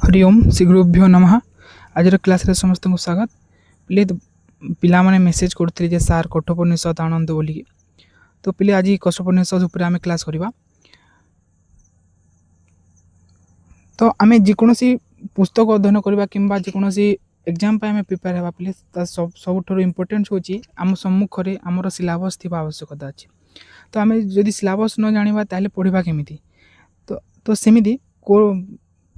हरि ओम श्री गुरुभ्यो नमः। आज क्लास रे समस्त को स्वागत। पिला माने मेसेज करथिले जे सार कठोपनिषद आनंद बोली, तो पिले आज कठोपनिषद ऊपर आमे क्लास करबा। तो आमे जेकोसी पुस्तक अध्ययन करबा किंबा जेकोसी एग्जाम पे आमे प्रिपेयर हेबा पिले सबठो इम्पोर्टेंट होची आम सम्मुख रे हमर सिलेबस थिबा आवश्यकता अछि। तो आमे जदि सिलेबस न जानिबा ताले पढिबा केमिति, तो सेमिति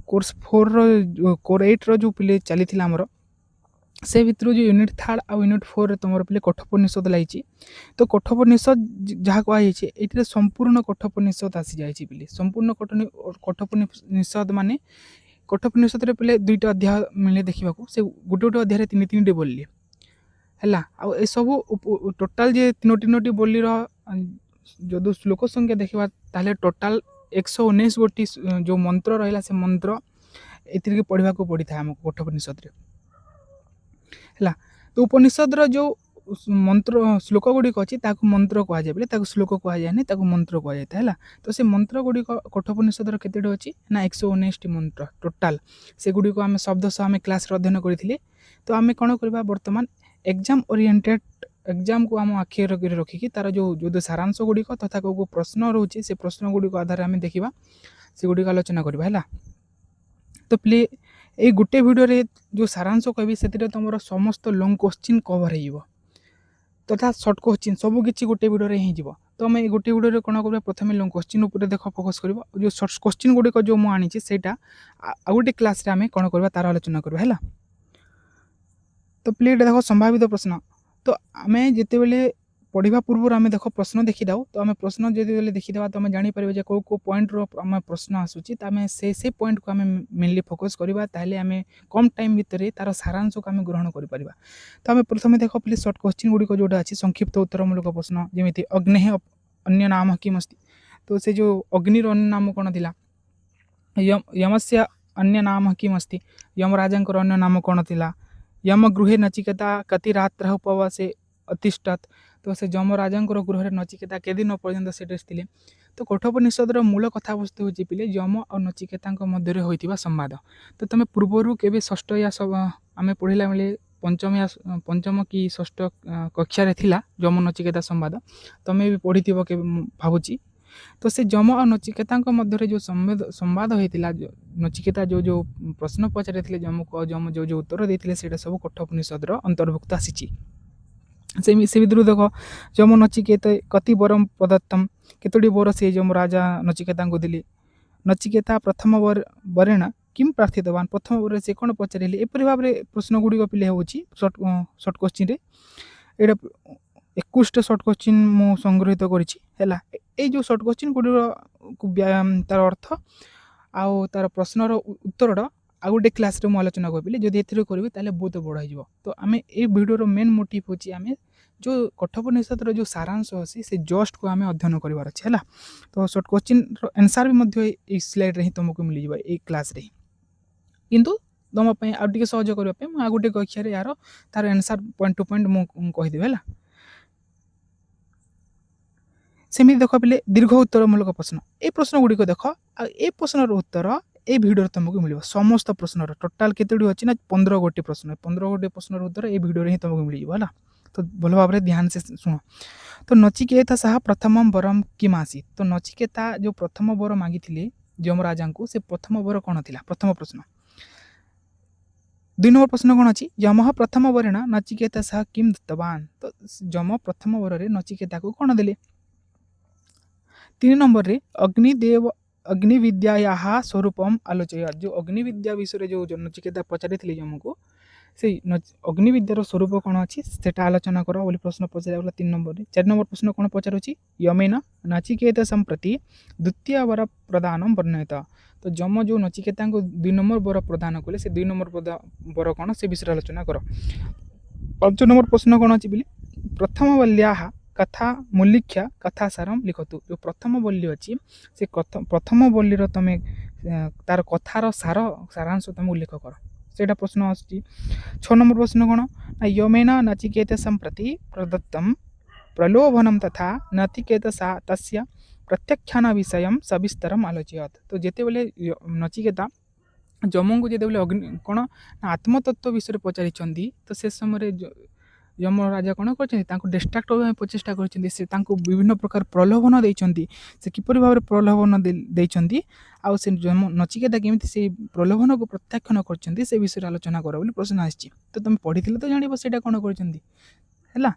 कोर्स 4 रो कोर 8 रो जो पिले चली थिला हमर से भितर जो यूनिट 3 आ यूनिट 4 रे तमर पिले कठोपनिषद लाइची। तो कठोपनिषद जहा को आइछि एथिरे संपूर्ण कठोपनिषद आसी जाइछि पिले। संपूर्ण कठोपनिषद माने कठोपनिषद रे पिले दुईटा अध्याय मिले देखिबा को, से गुटे अध्याय रे तीन तीन टे बोलली हला। आ ए सब टोटल जे तीनोटी बोली रो जदो श्लोक संख्या देखिबा ताले टोटल 119 गोटी जो मंत्र रहिला से मंत्र एतिर के पढ़िबा को पड़ी था हम कठोपनिषद रे हला। तो उपनिषद रो जो मंत्र श्लोक गुडी अछि ताकू मंत्र कहा जाय, ताकू श्लोक कहा जाय नै, ताकू मंत्र कहा जाय हला। तो से मंत्र गुडी कठोपनिषद रो केतेडो अछि ना 119 टी मंत्र टोटल। से गुडी को हम शब्द सह हम क्लास रे अध्ययन करिथिले। तो आमे कोन करबा वर्तमान एग्जाम ओरिएंटेड एग्जाम को हम आखिर रखी कि तार जो सारांश गुडी को तथा को प्रश्न रहउछि से प्रश्न गुडी को आधार आमे देखिबा, से गुडी का आलोचना करबा हला। तो प्ले ए गुटे वीडियो रे जो सारांश कहबी सेतिरे तमरो समस्त लॉन्ग क्वेश्चन कवर हेइबो तथा शॉर्ट क्वेश्चन सब किछि गुटे वीडियो रे हे जिवो। तो हम ए गुटे वीडियो रे कोन करबा प्रथमे लॉन्ग क्वेश्चन ऊपर देखो फोकस करबो, जो शॉर्ट क्वेश्चन गुडी को जो मु आनी छि सेटा आ गुटे क्लास रे आमे कोन करबा तार आलोचना करबा हला। तो प्ले देखो संभावित प्रश्न। तो आमे जेते बेले पढ़िबा पूर्व आमे देखो प्रश्न देखि दाउ। तो आमे प्रश्न जेते बेले देखि देबा तो आमे जानि परबे जे को पॉइंट रो आमे प्रश्न आसुची, त आमे से पॉइंट को आमे मेनली फोकस करबा, ताले आमे कम टाइम भितरे तार सारांश को आमे ग्रहण करि परबा। तो आमे प्रथमे देखो प्लीज शॉर्ट क्वेश्चन गुडी को जोटा अछि संक्षिप्त उत्तरमूलक प्रश्न, जेमिति अग्नेः अन्य नाम किम अस्ति। तो से जो अग्नि रो अन्य नाम कोन थिला, यमस्य अन्य नाम किम अस्ति, यमराजन को अन्य नाम कोन थिला, यम गृहे नचिकेता कति रात्रः उपवासे अतिष्ठत। तो से यमराजन को गृह रे नचिकेता के दिन पर्यंत सेटेस थिले। तो कठोपनिषद रो मूल कथा वस्तु होची पिले यम और नचिकेता मध्य रे होइतिबा संवाद। तो तमे पूर्वरु केबे षष्ठ या सब आमे पढिला बेले पंचम की षष्ठ कक्षा रे थिला यम नचिकेता संवाद, तमे भी पढितिबो के भाबुची। तो से यम और नचिकेता मध्य रे जो संवाद होइतिला, नचिकेता जो प्रश्न पचारे थिले यम को, यम जो उत्तर देथिले सेटा सब कठोपनिषद रो अंतर्भुक्त आसीची। से विद्रु देखो यम नचिकेत कति वरम प्रदत्तम, केतोडी वर से यम राजा नचिकेता को दिली। नचिकेता प्रथम वरेण किम प्रार्थितवान, प्रथम वर से कोन पचारिले। एपरि भाव रे प्रश्न गुडी को पिले होची शॉर्ट क्वेश्चन रे। एडा 21 शॉर्ट क्वेश्चन मु संग्रहित करिछि हैला। ए जो शॉर्ट क्वेश्चन गुडी रो तार अर्थ आ तार प्रश्न रो उत्तर रो आ गुटे क्लास रे मु आलोचना करबिले। जदि एथिरे करबे ताले बहुत बड़ हो जिवो। तो आमे ए वीडियो रो मेन मोटिव होची आमे जो कठोपनिषद रो जो सारांश अछि से जस्ट को आमे अध्ययन करिवार अछि हैला। तो शॉर्ट क्वेश्चन रो आंसर भी मध्य ए स्लाइड रे ही तुमको मिलि जिवो ए क्लास रे। किंतु तम पय आ टिके सहज करबा पे मु आ गुटे कक्षा रे यार तार आंसर पॉइंट टू पॉइंट मु कहि देबे हैला। सेमि देखो पिले दीर्घ उत्तरमूलक प्रश्न। ए प्रश्न गुडी को देखो आ ए प्रश्न रो उत्तर ए वीडियो रे तुमको मिलिबो। समस्त प्रश्न रो टोटल केतेडी अछि ना 15 गोटी प्रश्न, 15 गोटी प्रश्न रो उत्तर ए वीडियो रे ही तुमको मिलि जिवो हैला। तो भलो भाबरे ध्यान से सुनो। तो नचिकेता सह प्रथमम वरम किम आसी। तो नचिकेता जो प्रथम वर मागिथिले यमराजा को, से प्रथम वर कोन थिला, प्रथम प्रश्न। 2 नंबर प्रश्न कोन अछि, यमः प्रथम वरेण नचिकेता सह किम दत्तवान। तो यम प्रथम वर रे नचिकेता को कोन देले। 3 नंबर रे अग्नि विद्यायाः स्वरूपम आलोचय। जो अग्नि विद्या विषय जो नचिकेता पचारिथिले यम को, से अग्नि विद्यार स्वरूप कोन अछि सेटा आलोचना करो बोली प्रश्न पचारला 3 नंबर रे। 4 नंबर प्रश्न कोन पचारुछि, यमेन नचिकेता संप्रति द्वितीय वर प्रदानम वर्णयत। तो यम जो नचिकेता को 2 नंबर वर प्रदान कले, से 2 नंबर वर कोन से विषय आलोचना करो। 5 नंबर प्रश्न कोन अछि बोली, प्रथम वल्याः कथा मूलिख्या कथा सारम लिखतु। जो प्रथम बल्ली अछि से प्रथम बल्ली रो तमे तार कथार सारांश तमे उल्लेख करो, सेटा प्रश्न अछि। 6 नंबर प्रश्न कोन, यमेन नचिकेता संप्रति प्रदत्तम प्रलोभनम तथा नचिकेता तस्य प्रत्याख्यान विषयम सविस्तरम आलोचयत। तो जेते बेले नचिकेता ଯମଙ୍କୁ ଯେତେବେଳେ କ'ଣ ନା ଆତ୍ମତତ୍ତ୍ୱ ବିଷୟରେ ପଚାରିଛନ୍ତି ତ ସେ ସମୟରେ ଯମ ରାଜା କ'ଣ କରିଛନ୍ତି ତାଙ୍କୁ ଡିଷ୍ଟ୍ରାକ୍ଟ କରିବା ପାଇଁ ପ୍ରଚେଷ୍ଟା କରିଛନ୍ତି ସେ ତାଙ୍କୁ ବିଭିନ୍ନ ପ୍ରକାର ପ୍ରଲୋଭନ ଦେଇଛନ୍ତି ସେ କିପରି ଭାବରେ ପ୍ରଲୋଭନ ଦେଇଛନ୍ତି ଆଉ ସେ ନଚିକେତା କେମିତି ସେଇ ପ୍ରଲୋଭନକୁ ପ୍ରତ୍ୟାଖ୍ୟାନ କରିଛନ୍ତି ସେ ବିଷୟରେ ଆଲୋଚନା କର ବୋଲି ପ୍ରଶ୍ନ ଆସିଛି ତ ତୁମେ ପଢ଼ିଥିଲେ ତ ଜାଣିବ ସେଇଟା କ'ଣ କରିଛନ୍ତି ହେଲା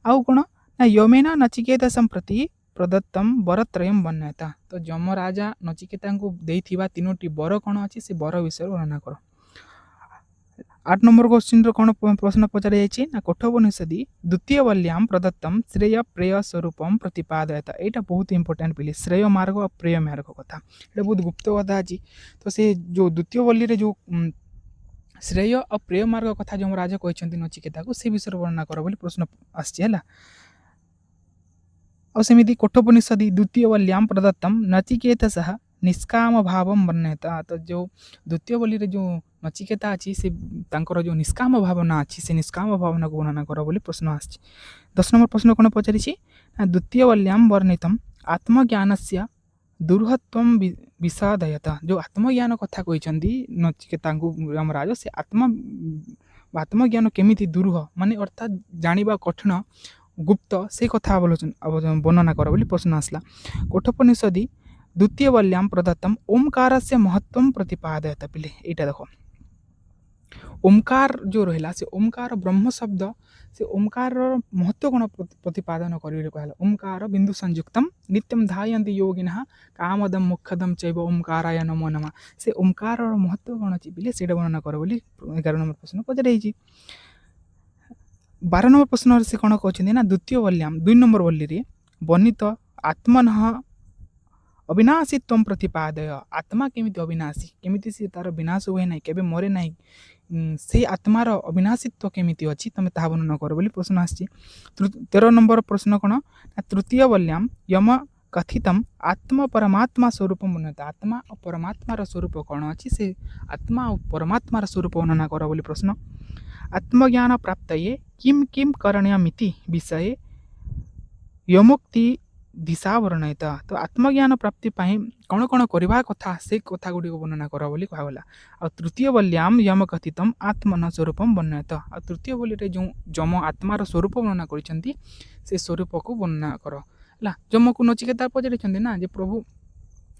ଆଉ କ'ଣ ନା ୟମେନ ନଚିକେତା ସମ୍ପ୍ରତି ପ୍ରଦତ୍ତମ ବରତ୍ରୟମ୍ ବର୍ଣ୍ଣୟତା ତ ଯମ ରାଜା ନଚିକେତାଙ୍କୁ ଦେଇଥିବା 3ଟି ବର କ'ଣ ଅଛି ସେ ବର ବିଷୟରେ ବର୍ଣ୍ଣନା କର 8 ନମ୍ବର କ୍ୱେଶ୍ଚିନ୍ର କ'ଣ ପ୍ରଶ୍ନ ପଚାରାଯାଇଛି ନା କଠୋପନିଷଦି ଦ୍ୱିତୀୟ ବଲ୍ୟାମ୍ ପ୍ରଦତ୍ତମ ଶ୍ରେୟ ପ୍ରେୟ ସ୍ୱରୂପମ୍ ପ୍ରତିପାଦୟତା ଏଇଟା ବହୁତ ଇମ୍ପୋର୍ଟାଣ୍ଟ ପିଲି ଶ୍ରେୟ ମାର୍ଗ ଆଉ ପ୍ରେୟ ମାର୍ଗ କଥା ଏଇଟା ବହୁତ ଗୁପ୍ତ କଥା ଅଛି ତ ସେ ଯେଉଁ ଦ୍ୱିତୀୟ ବଲ୍ଲୀରେ ଯେଉଁ ଶ୍ରେୟ ଆଉ ପ୍ରେୟ ମାର୍ଗ କଥା ଯେଉଁ ରାଜା କହିଛନ୍ତି ନଚିକେତାକୁ ସେ ବିଷୟରେ ବର୍ଣ୍ଣନା କର ବୋଲି ପ୍ରଶ୍ନ ଆସିଛି ହେଲା ଆଉ ସେମିତି କଠୋପନିଷଦି ଦ୍ୱିତୀୟ ବଲ୍ୟାମ୍ ପ୍ରଦତ୍ତମ ନଚିକେତ ସହ ନିଷ୍କାମ ଭାବମ୍ ବର୍ଣ୍ଣୟତା ତ ଯେଉଁ ଦ୍ୱିତୀୟ ବଲ୍ଲୀରେ ଯେଉଁ ନଚିକେତା ଅଛି ସେ ତାଙ୍କର ଯେଉଁ ନିଷ୍କାମ ଭାବନା ଅଛି ସେ ନିଷ୍କାମ ଭାବନାକୁ ବର୍ଣ୍ଣନା କର ବୋଲି ପ୍ରଶ୍ନ ଆସିଛି 10 ନମ୍ବର ପ୍ରଶ୍ନ କ'ଣ ପଚାରିଛି ନା ଦ୍ୱିତୀୟ ବଲ୍ୟାମ୍ ବର୍ଣ୍ଣିତମ୍ ଆତ୍ମଜ୍ଞାନସ୍ୟ ଦୁର୍ହତ୍ୱମ୍ ବିଷାଦୟତା ଯେଉଁ ଆତ୍ମଜ୍ଞାନ କଥା କହିଛନ୍ତି ନଚିକେତାଙ୍କୁ ରାମରାଜ ସେ ଆତ୍ମଜ୍ଞାନ କେମିତି ଦୁର୍ହ ମାନେ ଅର୍ଥାତ୍ ଜାଣିବା କଠିନ ଗୁପ୍ତ ସେ କଥା ବର୍ଣ୍ଣନା କର ବୋଲି ପ୍ରଶ୍ନ ଆସିଲା କଠୋପନିଷଦି ଦ୍ୱିତୀୟ ବଲ୍ୟାମ୍ ପ୍ରଦତ୍ତମ ଓମ୍କାରସ୍ୟ ମହତ୍ୱମ୍ ପ୍ରତିପାଦୟତା ପିଲେ ଏଇଟା ଦେଖ ଓମ୍କାର ଯେଉଁ ରହିଲା ସେ ଓମ୍କାର ବ୍ରହ୍ମ ଶବ୍ଦ ସେ ଓମ୍କାରର ମହତ୍ୱ କ'ଣ ପ୍ରତିପାଦନ କରିବେ କହିଲା ଓମ୍କାର ବିନ୍ଦୁ ସଂଯୁକ୍ତମ୍ ନିତ୍ୟମ୍ ଧାୟନ୍ତି ଯୋଗିନଃ କାମଦମ୍ ମୁଖ୍ୟଦମ୍ ଚୈବ ଓମ୍କାରାୟ ନମୋ ନମଃ ସେ ଓମ୍କାରର ମହତ୍ୱ କ'ଣ ଅଛି ପିଲେ ସେଇଟା ବର୍ଣ୍ଣନା କର ବୋଲି 11 ନମ୍ବର ପ୍ରଶ୍ନ ପଚାରାଯାଇଛି 12 ନମ୍ବର ପ୍ରଶ୍ନରେ ସେ କ'ଣ କହୁଛନ୍ତି ନା ଦ୍ୱିତୀୟ ବଲ୍ୟାମ୍ 2 ନମ୍ବର ବଲ୍ଲୀରେ ବର୍ଣ୍ଣିତ ଆତ୍ମନଃ ଅବିନାଶୀତ୍ୱମ୍ ପ୍ରତିପାଦୟ ଆତ୍ମା କେମିତି ଅବିନାଶୀ କେମିତି ସେ ତାର ବିନାଶ ହୁଏ ନାହିଁ କେବେ ମରେ ନାହିଁ ସେଇ ଆତ୍ମାର ଅବିନାଶୀତ୍ୱ କେମିତି ଅଛି ତମେ ତାହା ବର୍ଣ୍ଣନା କର ବୋଲି ପ୍ରଶ୍ନ ଆସିଛି 13 ନମ୍ବର ପ୍ରଶ୍ନ କ'ଣ ନା ତୃତୀୟ ବଲ୍ୟାମ୍ ୟମ କଥିତମ୍ ଆତ୍ମ ପରମାତ୍ମା ସ୍ୱରୂପ ବର୍ଣ୍ଣୟତା ଆତ୍ମା ଓ ପରମାତ୍ମାର ସ୍ୱରୂପ କ'ଣ ଅଛି ସେ ଆତ୍ମା ଓ ପରମାତ୍ମାର ସ୍ୱରୂପ ବର୍ଣ୍ଣନା କର ବୋଲି ପ୍ରଶ୍ନ ଆତ୍ମଜ୍ଞାନ ପ୍ରାପ୍ତୟେ କିମ୍ କରଣୀୟମିତି ବିଷୟରେ ୟମୋକ୍ତି ଦିଶା ବର୍ଣ୍ଣୟତା ତ ଆତ୍ମଜ୍ଞାନ ପ୍ରାପ୍ତି ପାଇଁ କ'ଣ କ'ଣ କରିବା କଥା ସେ କଥା ଗୁଡ଼ିକ ବର୍ଣ୍ଣନା କର ବୋଲି କୁହାଗଲା ଆଉ ତୃତୀୟ ବଲ୍ୟାମ୍ ୟମ କଥିତମ୍ ଆତ୍ମନ ସ୍ୱରୂପମ୍ ବର୍ଣ୍ଣୟତା ଆଉ ତୃତୀୟ ବଲ୍ଲୀରେ ଯେଉଁ ଯମ ଆତ୍ମାର ସ୍ୱରୂପ ବର୍ଣ୍ଣନା କରିଛନ୍ତି ସେ ସ୍ୱରୂପକୁ ବର୍ଣ୍ଣନା କର ହେଲା ଯମକୁ ନଚିକେତା ପଚାରିଛନ୍ତି ନା ଯେ ପ୍ରଭୁ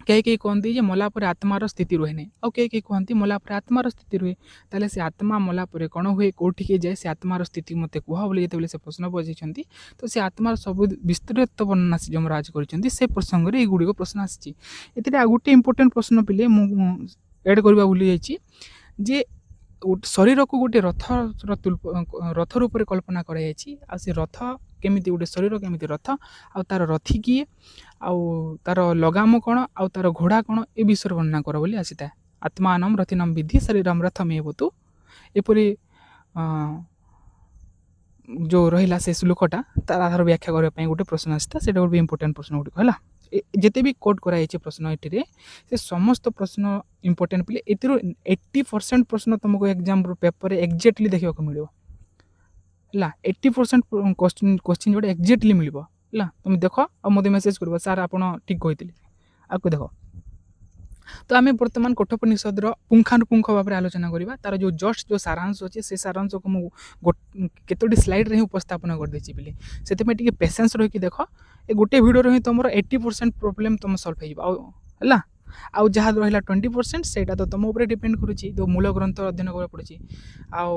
କେହି କହନ୍ତି ଯେ ମଲା ପରେ ଆତ୍ମାର ସ୍ଥିତି ରୁହେ ନାହିଁ ଆଉ କେହି କହନ୍ତି ମଲା ପରେ ଆତ୍ମାର ସ୍ଥିତି ରୁହେ ତାହେଲେ ସେ ଆତ୍ମା ମଲା ପରେ କ'ଣ ହୁଏ କେଉଁଠିକି ଯାଏ ସେ ଆତ୍ମାର ସ୍ଥିତି ମୋତେ କୁହ ବୋଲି ଯେତେବେଳେ ସେ ପ୍ରଶ୍ନ ପଚାରିଛନ୍ତି ତ ସେ ଆତ୍ମାର ସବୁ ବିସ୍ତୃତ ବର୍ଣ୍ଣନା ଯମରାଜ କରିଛନ୍ତି ସେ ପ୍ରସଙ୍ଗରେ ଏଗୁଡ଼ିକ ପ୍ରଶ୍ନ ଆସିଛି ଏଥିରେ ଆଉ ଗୋଟେ ଇମ୍ପୋର୍ଟାଣ୍ଟ ପ୍ରଶ୍ନ ପିଲେ ମୁଁ ଏଡ଼୍ କରିବା ଭୁଲି ଯାଇଛି ଯେ ଶରୀରକୁ ଗୋଟେ ରଥ ରୂପରେ କଳ୍ପନା କରାଯାଇଛି ଆଉ ସେ ରଥ କେମିତି ଗୋଟେ ଶରୀର କେମିତି ରଥ ଆଉ ତାର ରଥି କିଏ ଆଉ ତାର ଲଗାମ କ'ଣ ଆଉ ତାର ଘୋଡ଼ା କ'ଣ ଏ ବିଷୟରେ ବର୍ଣ୍ଣନା କର ବୋଲି ଆସିଥାଏ ଆତ୍ମାନମ୍ ରଥିନମ୍ ବିଧି ଶରୀରମ୍ ରଥମେବତୁ ଏପରି ଯେଉଁ ରହିଲା ସେ ଶ୍ଲୋକଟା ତାର ଆଧାର ବ୍ୟାଖ୍ୟା କରିବା ପାଇଁ ଗୋଟେ ପ୍ରଶ୍ନ ଆସିଥାଏ ସେଇଟା ଗୋଟେ ଇମ୍ପୋର୍ଟାଣ୍ଟ ପ୍ରଶ୍ନ ଗୁଡ଼ିକ ହେଲା ଯେତେ ବି କୋଟ୍ କରାଯାଇଛି ପ୍ରଶ୍ନ ଏଠିରେ ସେ ସମସ୍ତ ପ୍ରଶ୍ନ ଇମ୍ପୋର୍ଟାଣ୍ଟ ପିଲେ ଏଥିରୁ 80% ପ୍ରଶ୍ନ ତୁମକୁ ଏକ୍ଜାମ୍ ପେପରରେ ଏକ୍ଜାକ୍ଟଲି ଦେଖିବାକୁ ମିଳିବ ହେଲା 80% କ୍ୱେଶ୍ଚିନ୍ ଯେଉଁଟା ଏକ୍ଜାକ୍ଟଲି ମିଳିବ ହେଲା ତୁମେ ଦେଖ ଆଉ ମୋତେ ମେସେଜ୍ କରିବ ସାର୍ ଆପଣ ଠିକ୍ କହିଥିଲେ ଆଗକୁ ଦେଖ ତ ଆମେ ବର୍ତ୍ତମାନ କଠୋପନିଷଦର ପୁଙ୍ଖାନୁପୁଙ୍ଖ ଭାବରେ ଆଲୋଚନା କରିବା ତାର ଯେଉଁ ଯେଉଁ ସାରାଂଶ ଅଛି ସେ ସାରାଂଶକୁ ମୁଁ କେତୋଟି ସ୍ଲାଇଡ଼୍ରେ ହିଁ ଉପସ୍ଥାପନ କରିଦେଇଛି ବୋଲି ସେଥିପାଇଁ ଟିକେ ପେସେନ୍ସ ରହିକି ଦେଖ ଏ ଗୋଟେ ଭିଡ଼ିଓରେ ହିଁ ତୁମର 80% ପ୍ରୋବ୍ଲେମ୍ ତୁମ ସଲ୍ଭ ହେଇଯିବ ଆଉ ହେଲା ଆଉ ଯାହା ରହିଲା 20% ସେଇଟା ତ ତୁମ ଉପରେ ଡିପେଣ୍ଡ କରୁଛି ଯେଉଁ ମୂଳ ଗ୍ରନ୍ଥ ଅଧ୍ୟୟନ କରିବାକୁ ପଡ଼ୁଛି ଆଉ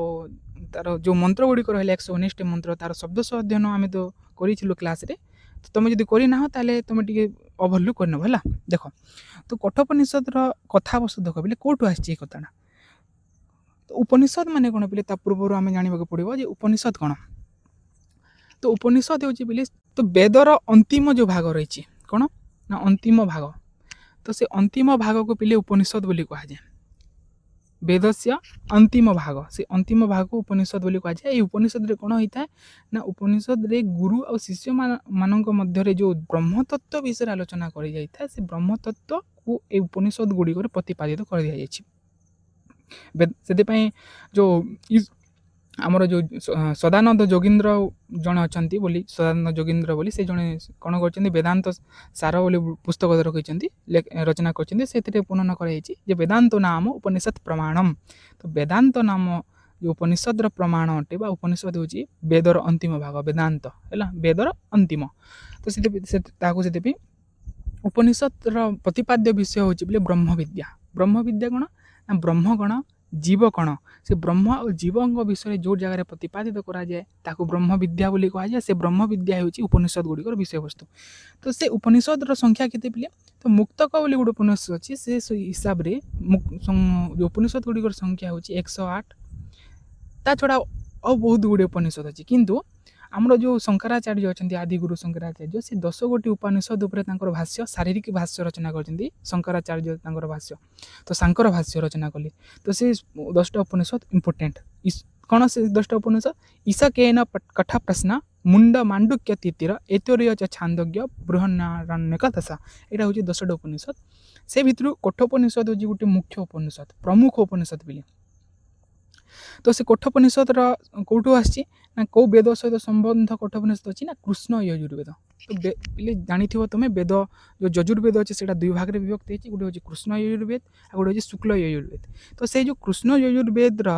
ତାର ଯେଉଁ ମନ୍ତ୍ର ଗୁଡ଼ିକ ରହିଲା 119ଟି ମନ୍ତ୍ର ତାର ଶବ୍ଦ ସହ ଅଧ୍ୟୟନ ଆମେ ତ କରିଥିଲୁ କ୍ଲାସ୍ରେ ତ ତୁମେ ଯଦି କରିନାହ ତାହେଲେ ତୁମେ ଟିକେ ଓଭରଲୁକ୍ କରିନେବ ହେଲା ଦେଖ ତ କଠୋପନିଷଦର କଥାବସ୍ତୁ ଦେଖ ବୋଲେ କେଉଁଠୁ ଆସିଛି ଏ କଥାଟା ତ ଉପନିଷଦ ମାନେ କ'ଣ ପିଲେ ତା ପୂର୍ବରୁ ଆମେ ଜାଣିବାକୁ ପଡ଼ିବ ଯେ ଉପନିଷଦ କ'ଣ ତ ଉପନିଷଦ ହେଉଛି ବୋଲେ ତ ବେଦର ଅନ୍ତିମ ଯେଉଁ ଭାଗ ରହିଛି କ'ଣ ନା ଅନ୍ତିମ ଭାଗ ତ ସେ ଅନ୍ତିମ ଭାଗକୁ ପିଲେ ଉପନିଷଦ ବୋଲି କୁହାଯାଏ ବେଦସ୍ୟ ଅନ୍ତିମ ଭାଗ ସେ ଅନ୍ତିମ ଭାଗକୁ ଉପନିଷଦ ବୋଲି କୁହାଯାଏ ଏହି ଉପନିଷଦରେ କ'ଣ ହୋଇଥାଏ ନା ଉପନିଷଦରେ ଗୁରୁ ଆଉ ଶିଷ୍ୟମାନଙ୍କ ମଧ୍ୟରେ ଯେଉଁ ବ୍ରହ୍ମତତ୍ତ୍ୱ ବିଷୟରେ ଆଲୋଚନା କରାଯାଇଥାଏ ସେ ବ୍ରହ୍ମତତ୍ତ୍ୱକୁ ଏହି ଉପନିଷଦ ଗୁଡ଼ିକରେ ପ୍ରତିପାଦିତ କରିଦିଆଯାଇଛି ସେଥିପାଇଁ ଯେଉଁ ଆମର ଯେଉଁ ସଦାନନ୍ଦ ଯୋଗୀନ୍ଦ୍ର ଜଣେ ଅଛନ୍ତି ବୋଲି ସଦାନନ୍ଦ ଯୋଗୀନ୍ଦ୍ର ବୋଲି ସେ ଜଣେ କ'ଣ କରିଛନ୍ତି ବେଦାନ୍ତ ସାର ବୋଲି ପୁସ୍ତକ ରଖିଛନ୍ତି ରଚନା କରିଛନ୍ତି। ସେଥିରେ ବର୍ଣ୍ଣନା କରାଯାଇଛି ଯେ ବେଦାନ୍ତ ନାମ ଉପନିଷଦ ପ୍ରମାଣମ୍। ତ ବେଦାନ୍ତ ନାମ ଯେଉଁ ଉପନିଷଦର ପ୍ରମାଣ ଅଟେ ବା ଉପନିଷଦ ହେଉଛି ବେଦର ଅନ୍ତିମ ଭାଗ ବେଦାନ୍ତ ହେଲା ବେଦର ଅନ୍ତିମ। ତ ତାହାକୁ ସେଥିପାଇଁ ଉପନିଷଦର ପ୍ରତିପାଦ୍ୟ ବିଷୟ ହେଉଛି ବୋଲି ବ୍ରହ୍ମବିଦ୍ୟା। ବ୍ରହ୍ମବିଦ୍ୟା କ'ଣ ନା ବ୍ରହ୍ମ କ'ଣ ଜୀବ କ'ଣ ସେ ବ୍ରହ୍ମ ଆଉ ଜୀବଙ୍କ ବିଷୟରେ ଯେଉଁ ଜାଗାରେ ପ୍ରତିପାଦିତ କରାଯାଏ ତାକୁ ବ୍ରହ୍ମବିଦ୍ୟା ବୋଲି କୁହାଯାଏ। ସେ ବ୍ରହ୍ମବିଦ୍ୟା ହେଉଛି ଉପନିଷଦ ଗୁଡ଼ିକର ବିଷୟବସ୍ତୁ। ତ ସେ ଉପନିଷଦର ସଂଖ୍ୟା କେତେ ପିଲେ ତ ମୁକ୍ତକ ବୋଲି ଗୋଟେ ଉପନିଷଦ ଅଛି ସେ ହିସାବରେ ଯେଉଁ ଉପନିଷଦ ଗୁଡ଼ିକର ସଂଖ୍ୟା ହେଉଛି 108। ତା ଛଡ଼ା ଆଉ ବହୁତ ଗୁଡ଼ିଏ ଉପନିଷଦ ଅଛି କିନ୍ତୁ ଆମର ଯେଉଁ ଶଙ୍କରାଚାର୍ଯ୍ୟ ଅଛନ୍ତି ଆଦିଗୁରୁ ଶଙ୍କରାଚାର୍ଯ୍ୟ ସେ 10 ଗୋଟି ଉପନିଷଦ ଉପରେ ତାଙ୍କର ଭାଷ୍ୟ ଶାରୀରିକ ଭାଷ୍ୟ ରଚନା କରିଛନ୍ତି। ଶଙ୍କରାଚାର୍ଯ୍ୟ ତାଙ୍କର ଭାଷ୍ୟ ତ ସାଙ୍କର ଭାଷ୍ୟ ରଚନା କଲେ। ତ ସେ 10ଟା ଉପନିଷଦ ଇମ୍ପୋର୍ଟାଣ୍ଟ କ'ଣ ସେ 10ଟା ଉପନିଷଦ ଈଶକେନ କଠ ପ୍ରଶ୍ନ ମୁଣ୍ଡ ମାଣ୍ଡୁକ୍ୟ ତିତିର ଏତୋରିୟ ଛାନ୍ଦୋଗ୍ୟ ବୃହନ୍ନାରଣ୍ୟକ ଦଶା ଏଇଟା ହେଉଛି 10ଟା ଉପନିଷଦ। ସେ ଭିତରୁ କଠୋପନିଷଦ ହେଉଛି ଗୋଟେ ମୁଖ୍ୟ ଉପନିଷଦ ପ୍ରମୁଖ ଉପନିଷଦ ବୋଲି। ତ ସେ କଠୋପନିଷଦର କେଉଁଠୁ ଆସିଛି ନା କେଉଁ ବେଦ ସହିତ ସମ୍ବନ୍ଧ କଠୋପନିଷଦ ଅଛି ନା କୃଷ୍ଣ ଯଜୁର୍ବେଦ। ତ ଜାଣିଥିବ ତୁମେ ବେଦ ଯେଉଁ ଯଜୁର୍ବେଦ ଅଛି ସେଇଟା 2 ଭାଗରେ ବିଭକ୍ତ ହେଇଛି ଗୋଟେ ହେଉଛି କୃଷ୍ଣ ଯଜୁର୍ବେଦ ଆଉ ଗୋଟେ ହେଉଛି ଶୁକ୍ଳ ଯଜୁର୍ବେଦ। ତ ସେଇ ଯେଉଁ କୃଷ୍ଣ ଯଜୁର୍ବେଦର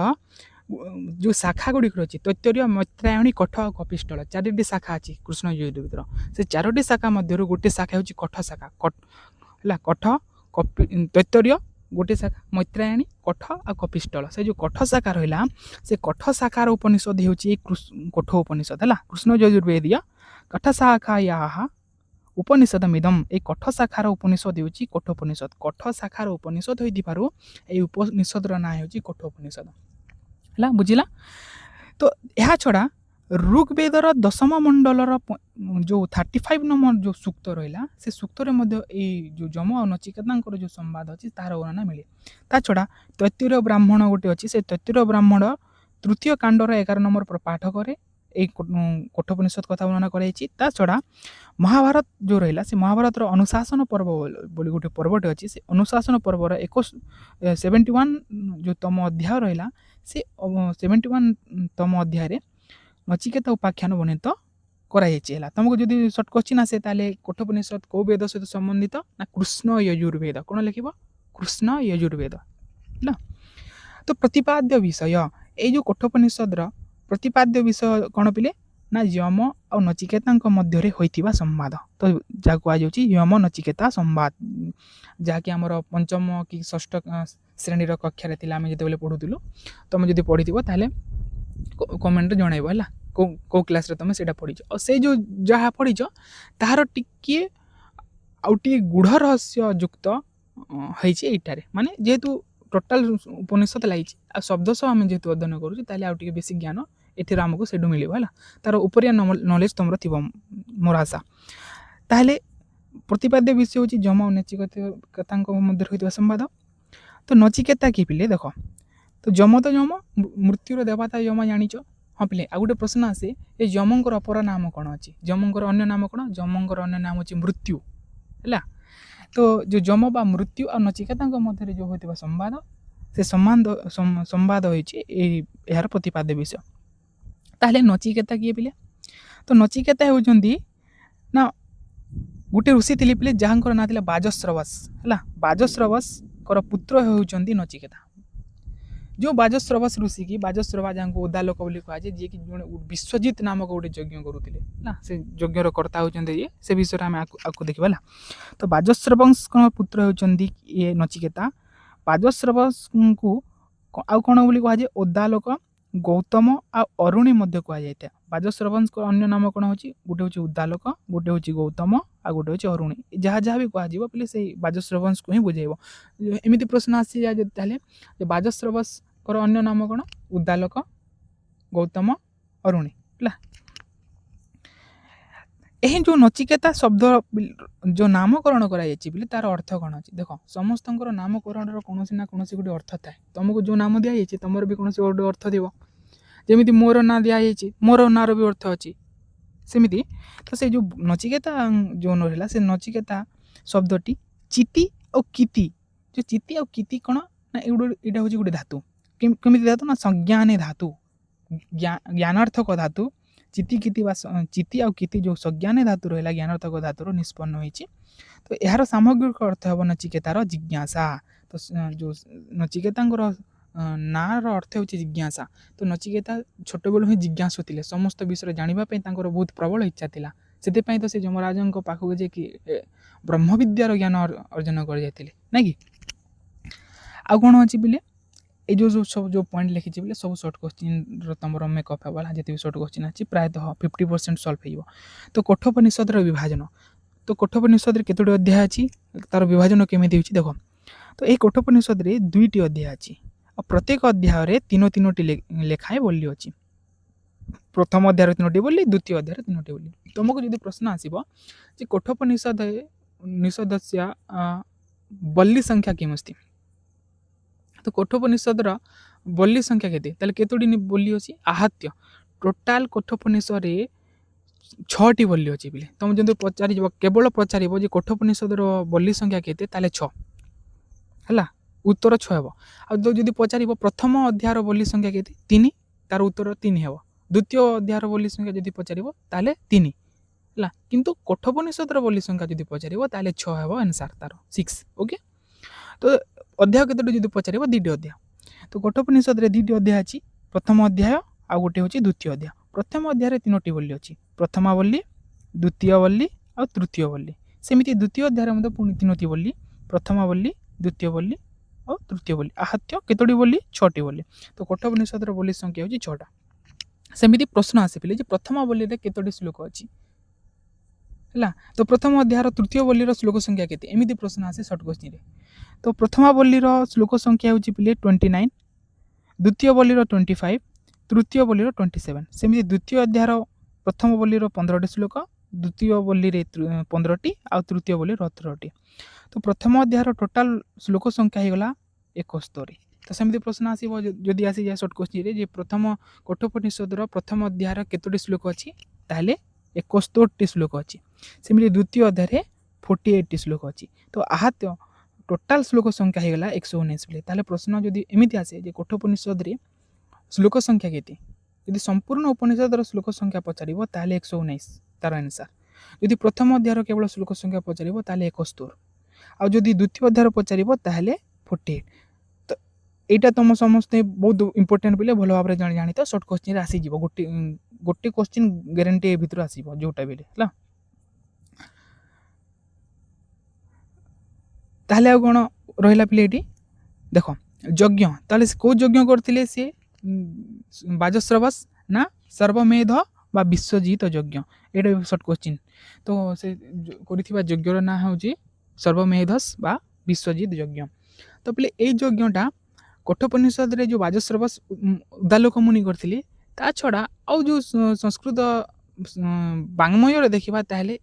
ଯେଉଁ ଶାଖା ଗୁଡ଼ିକର ଅଛି ତୈତ୍ତରୀୟ ମୈତ୍ରାୟଣୀ କଠ ଆଉ କପିଷ୍ଟଳ 4ଟି ଶାଖା ଅଛି କୃଷ୍ଣ ଯଜୁର୍ବେଦର। ସେ 4ଟି ଶାଖା ମଧ୍ୟରୁ ଗୋଟେ ଶାଖା ହେଉଛି କଠ ଶାଖା ହେଲା କଠ ତୈତ୍ତରୀୟ ଗୋଟେ ଶାଖା ମୈତ୍ରାୟଣୀ କଠ ଆଉ କପିଷ୍ଟଳ। ସେ ଯେଉଁ କଠ ଶାଖା ରହିଲା ସେ କଠ ଶାଖାର ଉପନିଷଦ ହେଉଛି କଠ ଉପନିଷଦ ହେଲା କୃଷ୍ଣ ଯଜୁର୍ବେଦୀୟ କଠ ଶାଖାୟାଃ ଉପନିଷଦ ମିଦମ୍। ଏଇ କଠ ଶାଖାର ଉପନିଷଦ ହେଉଛି କଠୋପନିଷଦ। କଠ ଶାଖାର ଉପନିଷଦ ହୋଇଥିବାରୁ ଏଇ ଉପନିଷଦର ନାଁ ହେଉଛି କଠୋପନିଷଦ ହେଲା ବୁଝିଲା। ତ ଏହା ଛଡ଼ା ଋଗ୍ବେଦର 10ମ ମଣ୍ଡଳର ଯେଉଁ 35 ନମ୍ବର ଯେଉଁ ସୂକ୍ତ ରହିଲା ସେ ସୂକ୍ତରେ ମଧ୍ୟ ଏଇ ଯେଉଁ ଯମ ଆଉ ନଚିକେତାଙ୍କର ଯେଉଁ ସମ୍ବାଦ ଅଛି ତାହାର ବର୍ଣ୍ଣନା ମିଳେ। ତା ଛଡ଼ା ତୈତ୍ତିରୀୟ ବ୍ରାହ୍ମଣ ଗୋଟେ ଅଛି ସେ ତୈତ୍ତିରୀୟ ବ୍ରାହ୍ମଣ 3ୟ କାଣ୍ଡର 11 ନମ୍ବର ପାଠ କରେ ଏଇ କଠୋପନିଷଦ କଥା ବର୍ଣ୍ଣନା କରାଯାଇଛି। ତା ଛଡ଼ା ମହାଭାରତ ଯେଉଁ ରହିଲା ସେ ମହାଭାରତର ଅନୁଶାସନ ପର୍ବ ବୋଲି ଗୋଟେ ପର୍ବଟେ ଅଛି ସେ ଅନୁଶାସନ ପର୍ବର 71 ଯେଉଁ ତମ ଅଧ୍ୟାୟ ରହିଲା ସେ 71ତମ ଅଧ୍ୟାୟରେ ନଚିକେତା ଉପାଖ୍ୟାନ ବର୍ଣ୍ଣିତ କରାଯାଇଛି ହେଲା। ତୁମକୁ ଯଦି ସର୍ଟ କ୍ୱେଶ୍ଚିନ୍ ଆସେ ତାହେଲେ କଠୋପନିଷଦ କେଉଁ ବେଦ ସହିତ ସମ୍ବନ୍ଧିତ ନା କୃଷ୍ଣ ଯଜୁର୍ବେଦ। କ'ଣ ଲେଖିବ କୃଷ୍ଣ ଯଜୁର୍ବେଦ ହେଲା। ତ ପ୍ରତିପାଦ୍ୟ ବିଷୟ ଏଇ ଯେଉଁ କଠୋପନିଷଦର ପ୍ରତିପାଦ୍ୟ ବିଷୟ କ'ଣ ପିଲେ ନା ଯମ ଆଉ ନଚିକେତାଙ୍କ ମଧ୍ୟରେ ହୋଇଥିବା ସମ୍ବାଦ। ତ ଯାହା କୁହାଯାଉଛି ଯମ ନଚିକେତା ସମ୍ବାଦ ଯାହାକି ଆମର 5ମ କି 6ଠ ଶ୍ରେଣୀର କକ୍ଷାରେ ଥିଲା ଆମେ ଯେତେବେଳେ ପଢ଼ୁଥିଲୁ। ତୁମେ ଯଦି ପଢ଼ିଥିବ ତାହେଲେ କମେଣ୍ଟରେ ଜଣାଇବ ହେଲା କେଉଁ କ୍ଲାସ୍ରେ ତୁମେ ସେଇଟା ପଢ଼ିଛ। ଆଉ ସେଇ ଯେଉଁ ଯାହା ପଢ଼ିଛ ତାହାର ଟିକିଏ ଆଉ ଟିକେ ଗୂଢ଼ ରହସ୍ୟ ଯୁକ୍ତ ହେଇଛି ଏଇଟାରେ ମାନେ ଯେହେତୁ ଟୋଟାଲ ଉପନିଷଦ ଲାଗିଛି ଆଉ ଶବ୍ଦ ସହ ଆମେ ଯେହେତୁ ଅଧ୍ୟୟନ କରୁଛୁ ତାହେଲେ ଆଉ ଟିକେ ବେଶୀ ଜ୍ଞାନ ଏଥିରେ ଆମକୁ ସେଇଠୁ ମିଳିବ ହେଲା। ତାର ଉପରିଆ ନଲେଜ ତୁମର ଥିବ ମୋର ଆଶା। ତାହେଲେ ପ୍ରତିପାଦ୍ୟ ବିଷୟ ହେଉଛି ଯମ ଆଉ ନଚିକେତାଙ୍କ ମଧ୍ୟରେ ହୋଇଥିବା ସମ୍ବାଦ। ତ ନଚିକେତା କିଏ ପିଲେ ଦେଖ ତ ଯମ ମୃତ୍ୟୁର ଦେବତା ଯମ ଜାଣିଛ। ହଁ ପିଲେ ଆଉ ଗୋଟେ ପ୍ରଶ୍ନ ଆସେ ଏ ଯମଙ୍କର ଅପର ନାମ କ'ଣ ଅଛି ଯମଙ୍କର ଅନ୍ୟ ନାମ କ'ଣ ଯମଙ୍କର ଅନ୍ୟ ନାମ ହେଉଛି ମୃତ୍ୟୁ ହେଲା। ତ ଯେଉଁ ଯମ ବା ମୃତ୍ୟୁ ଆଉ ନଚିକେତାଙ୍କ ମଧ୍ୟରେ ଯେଉଁ ହୋଇଥିବା ସମ୍ବାଦ ସେ ସମ୍ବାଦ ହୋଇଛି ଏହାର ପ୍ରତିପାଦ୍ୟ ବିଷୟ। ତାହେଲେ ନଚିକେତା କିଏ ପିଲେ ତ ନଚିକେତା ହେଉଛନ୍ତି ନା ଗୋଟେ ଋଷି ଥିଲେ ପିଲେ ଯାହାଙ୍କର ନାଁ ଥିଲା ବାଜଶ୍ରବସ ହେଲା। ବାଜଶ୍ରବସଙ୍କର ପୁତ୍ର ହେଉଛନ୍ତି ନଚିକେତା। ଯେଉଁ ବାଜଶ୍ରବସ ଋଷି କି ବାଜଶ୍ରବା ଯାହାଙ୍କୁ ଉଦାଲୋକ ବୋଲି କୁହାଯାଏ ଯିଏକି ଜଣେ ବିଶ୍ୱଜିତ ନାମକ ଗୋଟେ ଯଜ୍ଞ କରୁଥିଲେ ହେଲା। ସେ ଯଜ୍ଞର କର୍ତ୍ତା ହେଉଛନ୍ତି ଇଏ ସେ ବିଷୟରେ ଆମେ ଆକୁ ଦେଖିବା ହେଲା। ତ ବାଜଶ୍ରବସଙ୍କ ପୁତ୍ର ହେଉଛନ୍ତି ଇଏ ନଚିକେତା। ବାଜଶ୍ରବସଙ୍କୁ ଆଉ କ'ଣ ବୋଲି କୁହାଯାଏ ଉଦାଲୋକ ଗୌତମ ଆଉ ଅରୁଣୀ ମଧ୍ୟ କୁହାଯାଇଥାଏ। ବାଜଶ୍ରବସଙ୍କ ଅନ୍ୟ ନାମ କ'ଣ ହେଉଛି ଗୋଟେ ହେଉଛି ଉଦାଲୋକ ଗୋଟେ ହେଉଛି ଗୌତମ ଆଉ ଗୋଟେ ହେଉଛି ଅରୁଣୀ। ଯାହା ବି କୁହାଯିବ ପିଲେ ସେଇ ବାଜଶ୍ରବସଙ୍କୁ ହିଁ ବୁଝେଇବ। ଏମିତି ପ୍ରଶ୍ନ ଆସିଯାଏ ତାହେଲେ ଯେ ବାଜଶ୍ରବସଙ୍କର ଅନ୍ୟ ନାମ କ'ଣ ଉଦାଲୋକ ଗୌତମ ଅରୁଣୀ ହେଲା। ଏହି ଯେଉଁ ନଚିକେତା ଶବ୍ଦ ଯେଉଁ ନାମକରଣ କରାଯାଇଛି ବୋଲି ତାର ଅର୍ଥ କ'ଣ ଅଛି ଦେଖ ସମସ୍ତଙ୍କର ନାମକରଣର କୌଣସି ନା କୌଣସି ଗୋଟେ ଅର୍ଥ ଥାଏ। ତୁମକୁ ଯେଉଁ ନାମ ଦିଆଯାଇଛି ତୁମର ବି କୌଣସି ଗୋଟେ ଅର୍ଥ ଥିବ। ଯେମିତି ମୋର ନାଁ ଦିଆଯାଇଛି ମୋର ନାଁର ବି ଅର୍ଥ ଅଛି ସେମିତି। ତ ସେ ଯେଉଁ ନଚିକେତା ଯେଉଁ ରହିଲା ସେ ନଚିକେତା ଶବ୍ଦଟି ଚିତି ଆଉ କିତି ଯେଉଁ ଚିତି ଆଉ କିତି କ'ଣ ନା ଏଇଟା ହେଉଛି ଗୋଟେ ଧାତୁ। କେମିତି ଧାତୁ ନା ସଂଜ୍ଞାନେ ଧାତୁ ଜ୍ଞାନାर्थକ धातु ଚିତି କିତି ବା ଚିତି ଆଉ କିତି ଯେଉଁ ସଜ୍ଞାନେ ଧାତୁ ରହିଲା ଜ୍ଞାନାर्थକ ଧାତୁର ନିଷ୍ପନ୍ନ ହୋଇଛି। ତ ଏହାର ସାମଗ୍ରିକ ଅର୍ଥ ହେବ ନଚିକେତାର ଜିଜ୍ଞାସା। ତ ଯେଉଁ ନଚିକେତାଙ୍କର ନାଁର ଅର୍ଥ ହେଉଛି ଜିଜ୍ଞାସା। ତ ନଚିକେତା ଛୋଟବେଳୁ ହିଁ ଜିଜ୍ଞାସୁ ଥିଲେ, ସମସ୍ତ ବିଷୟରେ ଜାଣିବା ପାଇଁ ତାଙ୍କର ବହୁତ ପ୍ରବଳ ଇଚ୍ଛା ଥିଲା। ସେଥିପାଇଁ ତ ସେ ଯମରାଜଙ୍କ ପାଖକୁ ଯାଇକି ବ୍ରହ୍ମବିଦ୍ୟାର ଜ୍ଞାନ ଅର୍ଜନ କରିଯାଇଥିଲେ, ନାଇଁ କି। ଆଉ କ'ଣ ଅଛି ବୋଲେ এই ସବୁ ଯେଉଁ ପଏଣ୍ଟ ଲେଖିଛି ବୋଲେ ସବୁ ସର୍ଟ କୋଶ୍ଚିନ୍ର ତୁମର ମେକଅପ୍ ହେବ ହେଲା। ଯେତେ ବି ସର୍ଟ କୋଶ୍ଚିନ୍ ଅଛି ପ୍ରାୟତଃ 50% ସଲ୍ଭ ହେଇଯିବ। ତ କଠୋପନିଷଦର ବିଭାଜନ, ତ କଠୋପନିଷଦରେ କେତୋଟି ଅଧ୍ୟାୟ ଅଛି, ତାର ବିଭାଜନ କେମିତି ହେଉଛି ଦେଖ। ତ ଏହି କଠୋପନିଷଦରେ 2ଟି ଅଧ୍ୟାୟ ଅଛି ଆଉ ପ୍ରତ୍ୟେକ ଅଧ୍ୟାୟରେ 3ଟି ଲେଖାଏଁ ବୋଲି ଅଛି। ପ୍ରଥମ ଅଧ୍ୟାୟରେ 3ଟି ବୋଲି, ଦ୍ୱିତୀୟ ଅଧ୍ୟାୟରେ 3ଟି ବୋଲି। ତୁମକୁ ଯଦି ପ୍ରଶ୍ନ ଆସିବ ଯେ କଠୋପନିଷଦସ୍ୟ ବଲ୍ଲି ସଂଖ୍ୟା କିମସ୍ତି, ତ କଠୋପନିଷଦର ବଲ୍ଲି ସଂଖ୍ୟା କେତେ, ତାହେଲେ କେତୋଟି ବୋଲି ଅଛି ଆହାତ୍ୟ। ଟୋଟାଲ କଠୋପନିଷଦରେ 6ଟି ବୋଲି ଅଛି ବୋଲେ ତୁମେ ଯଦି ପଚାରିଯିବ, କେବଳ ପଚାରିବ ଯେ କଠୋପନିଷଦର ବଲ୍ଲି ସଂଖ୍ୟା କେତେ, ତାହେଲେ 6 ହେଲା, ଉତ୍ତର 6 ହେବ। ଆଉ ଯଦି ପଚାରିବ ପ୍ରଥମ ଅଧ୍ୟାୟର ବଲ୍ଲି ସଂଖ୍ୟା କେତେ, 3, ତାର ଉତ୍ତର 3 ହେବ। ଦ୍ୱିତୀୟ ଅଧ୍ୟାୟର ବଲ୍ଲି ସଂଖ୍ୟା ଯଦି ପଚାରିବ ତାହେଲେ 3 ହେଲା, କିନ୍ତୁ କଠୋପନିଷଦର ବଲ୍ଲି ସଂଖ୍ୟା ଯଦି ପଚାରିବ ତାହେଲେ 6 ହେବ ଆନ୍ସର୍ ତାର 6। ଓକେ, ତ ଅଧ୍ୟାୟ କେତୋଟି ଯଦି ପଚାରିବ 2ଟି ଅଧ୍ୟାୟ। ତ କଠୋପନିଷଦରେ 2ଟି ଅଧ୍ୟାୟ ଅଛି, ପ୍ରଥମ ଅଧ୍ୟାୟ ଆଉ ଗୋଟେ ହେଉଛି ଦ୍ୱିତୀୟ ଅଧ୍ୟାୟ। ପ୍ରଥମ ଅଧ୍ୟାୟରେ 3ଟି ବୋଲି ଅଛି, ପ୍ରଥମା ବଲ୍ଲି, ଦ୍ୱିତୀୟ ବଲ୍ଲି ଆଉ ତୃତୀୟ ବଲ୍ଲି। ସେମିତି ଦ୍ୱିତୀୟ ଅଧ୍ୟାୟରେ ମଧ୍ୟ ପୁଣି 3ଟି ବଲ୍ଲି, ପ୍ରଥମା ବଲ୍ଲି, ଦ୍ୱିତୀୟ ବଲ୍ଲି ଆଉ ତୃତୀୟ ବଲ୍ଲି। ଆହାତ୍ୟ କେତୋଟି ବଲ୍ଲି, 6ଟି ବଲ୍ଲି। ତ କଠୋପନିଷଦର ବଲ୍ଲି ସଂଖ୍ୟା ହେଉଛି 6ଟା। ସେମିତି ପ୍ରଶ୍ନ ଆସିଥିଲେ ଯେ ପ୍ରଥମ ବଲ୍ଲିରେ କେତୋଟି ଶ୍ଲୋକ ଅଛି ହେଲା, ତ ପ୍ରଥମ ଅଧ୍ୟାୟର ତୃତୀୟ ବଲ୍ଲିର ଶ୍ଲୋକ ସଂଖ୍ୟା କେତେ, ଏମିତି ପ୍ରଶ୍ନ ଆସେ ସର୍ଟ କୋଶ୍ଚିନ୍ରେ। ତ ପ୍ରଥମା ବଲ୍ଲିର ଶ୍ଲୋକ ସଂଖ୍ୟା ହେଉଛି ପିଲେ 29, ଦ୍ୱିତୀୟ ବଲ୍ଲିର 25, ତୃତୀୟ ବଲ୍ଲିର 27। ସେମିତି ଦ୍ୱିତୀୟ ଅଧ୍ୟାୟର ପ୍ରଥମ ବଲ୍ଲିର 15ଟି ଶ୍ଲୋକ, ଦ୍ୱିତୀୟ ବଲ୍ଲିରେ 15ଟି ଆଉ ତୃତୀୟ ବଲ୍ଲିର 18ଟି। ତ ପ୍ରଥମ ଅଧ୍ୟାୟର ଟୋଟାଲ ଶ୍ଲୋକ ସଂଖ୍ୟା ହେଇଗଲା 71। ତ ସେମିତି ପ୍ରଶ୍ନ ଆସିବ ଯଦି ଆସିଯାଏ ସର୍ଟ କୋଶ୍ଚିନ୍ରେ ଯେ ପ୍ରଥମ କଠୋପନିଷଦର ପ୍ରଥମ ଅଧ୍ୟାୟର କେତୋଟି ଶ୍ଲୋକ ଅଛି, ତାହେଲେ 71ଟି ଶ୍ଲୋକ ଅଛି। ସେମିତି ଦ୍ୱିତୀୟ ଅଧ୍ୟାୟରେ 48ଟି ଶ୍ଲୋକ ଅଛି। ତ ଆହାତ୍ୟ ଟୋଟାଲ ଶ୍ଲୋକ ସଂଖ୍ୟା ହେଇଗଲା 119 ବୋଲେ। ତାହେଲେ ପ୍ରଶ୍ନ ଯଦି ଏମିତି ଆସେ ଯେ କଠୋପନିଷଦରେ ଶ୍ଲୋକ ସଂଖ୍ୟା କେତେ, ଯଦି ସମ୍ପୂର୍ଣ୍ଣ ଉପନିଷଦର ଶ୍ଲୋକ ସଂଖ୍ୟା ପଚାରିବ ତାହେଲେ 119 ତାର ଆନ୍ସର୍। ଯଦି ପ୍ରଥମ ଅଧ୍ୟାୟର କେବଳ ଶ୍ଲୋକ ସଂଖ୍ୟା ପଚାରିବ ତାହେଲେ 71, ଆଉ ଯଦି ଦ୍ୱିତୀୟ ଅଧ୍ୟାୟର ପଚାରିବ ତାହେଲେ 48। ତ এইটা ତୁମ ସମସ୍ତେ ବହୁତ ଇମ୍ପୋର୍ଟାଣ୍ଟ ବୋଲେ ଭଲ ଭାବରେ ଜାଣିତ ସର୍ଟ କୋଶ୍ଚିନ୍ରେ ଆସିଯିବ। ଗୋଟେ କୋଶ୍ଚିନ୍ ଗ୍ୟାରେଣ୍ଟି ଏ ଭିତରୁ ଆସିବ ଯେଉଁଟା ବି ହେଲା। ତାହେଲେ ଆଉ କ'ଣ ରହିଲା ପିଲେ ଏଠି ଦେଖ, ଯଜ୍ଞ। ତାହେଲେ କେଉଁ ଯଜ୍ଞ କରିଥିଲେ ସେ, ବାଜଶ୍ରବସ ନା ସର୍ବମେଧ ବା ବିଶ୍ୱଜିତ ଯଜ୍ଞ, ଏଇଟା ସର୍ଟ କୋଶ୍ଚିନ୍। ତ ସେ କରିଥିବା ଯଜ୍ଞର ନାଁ ହେଉଛି ସର୍ବମେଧସ ବା ବିଶ୍ୱଜିତ ଯଜ୍ଞ। ତ ପିଲେ ଏଇ ଯଜ୍ଞଟା କଠୋପନିଷଦରେ ଯେଉଁ ବାଜଶ୍ରବସ ଉଦାଲୋକ ମୁନି କରିଥିଲେ, ତା ଛଡ଼ା ଆଉ ଯେଉଁ ସଂସ୍କୃତ ବାଙ୍ଗ୍ମୟରେ ଦେଖିବା ତାହେଲେ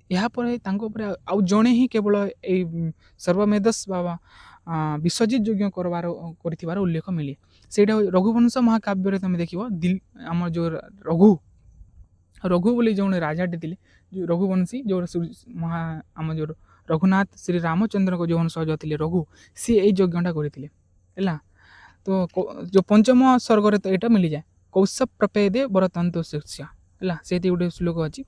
ଏହାପରେ ତାଙ୍କ ଉପରେ ଆଉ ଜଣେ ହିଁ କେବଳ ଏଇ ସର୍ବମେଧସ ବା ବିଶ୍ୱଜିତ ଯଜ୍ଞ କରିଥିବାର ଉଲ୍ଲେଖ ମିଳେ। ସେଇଟା ରଘୁବଂଶ ମହାକାବ୍ୟରେ ତୁମେ ଦେଖିବ, ଆମର ଯେଉଁ ରଘୁ ବୋଲି ଜଣେ ରାଜାଟେ ଥିଲେ, ଯେଉଁ ରଘୁବଂଶୀ, ଯେଉଁ ଆମ ଯେଉଁ ରଘୁନାଥ ଶ୍ରୀ ରାମଚନ୍ଦ୍ରଙ୍କ ଯେଉଁ ବଂଶଜ ଥିଲେ ରଘୁ, ସିଏ ଏଇ ଯଜ୍ଞଟା କରିଥିଲେ ହେଲା। ତ ଯେଉଁ ପଞ୍ଚମ ସ୍ୱର୍ଗରେ ତ ଏଇଟା ମିଳିଯାଏ, କୌଶବ ପ୍ରପେଦେ ବରତନ୍ତୁ ଶିଷ୍ୟ ହେଲା। ସେଠି ଗୋଟେ ଶ୍ଲୋକ ଅଛି,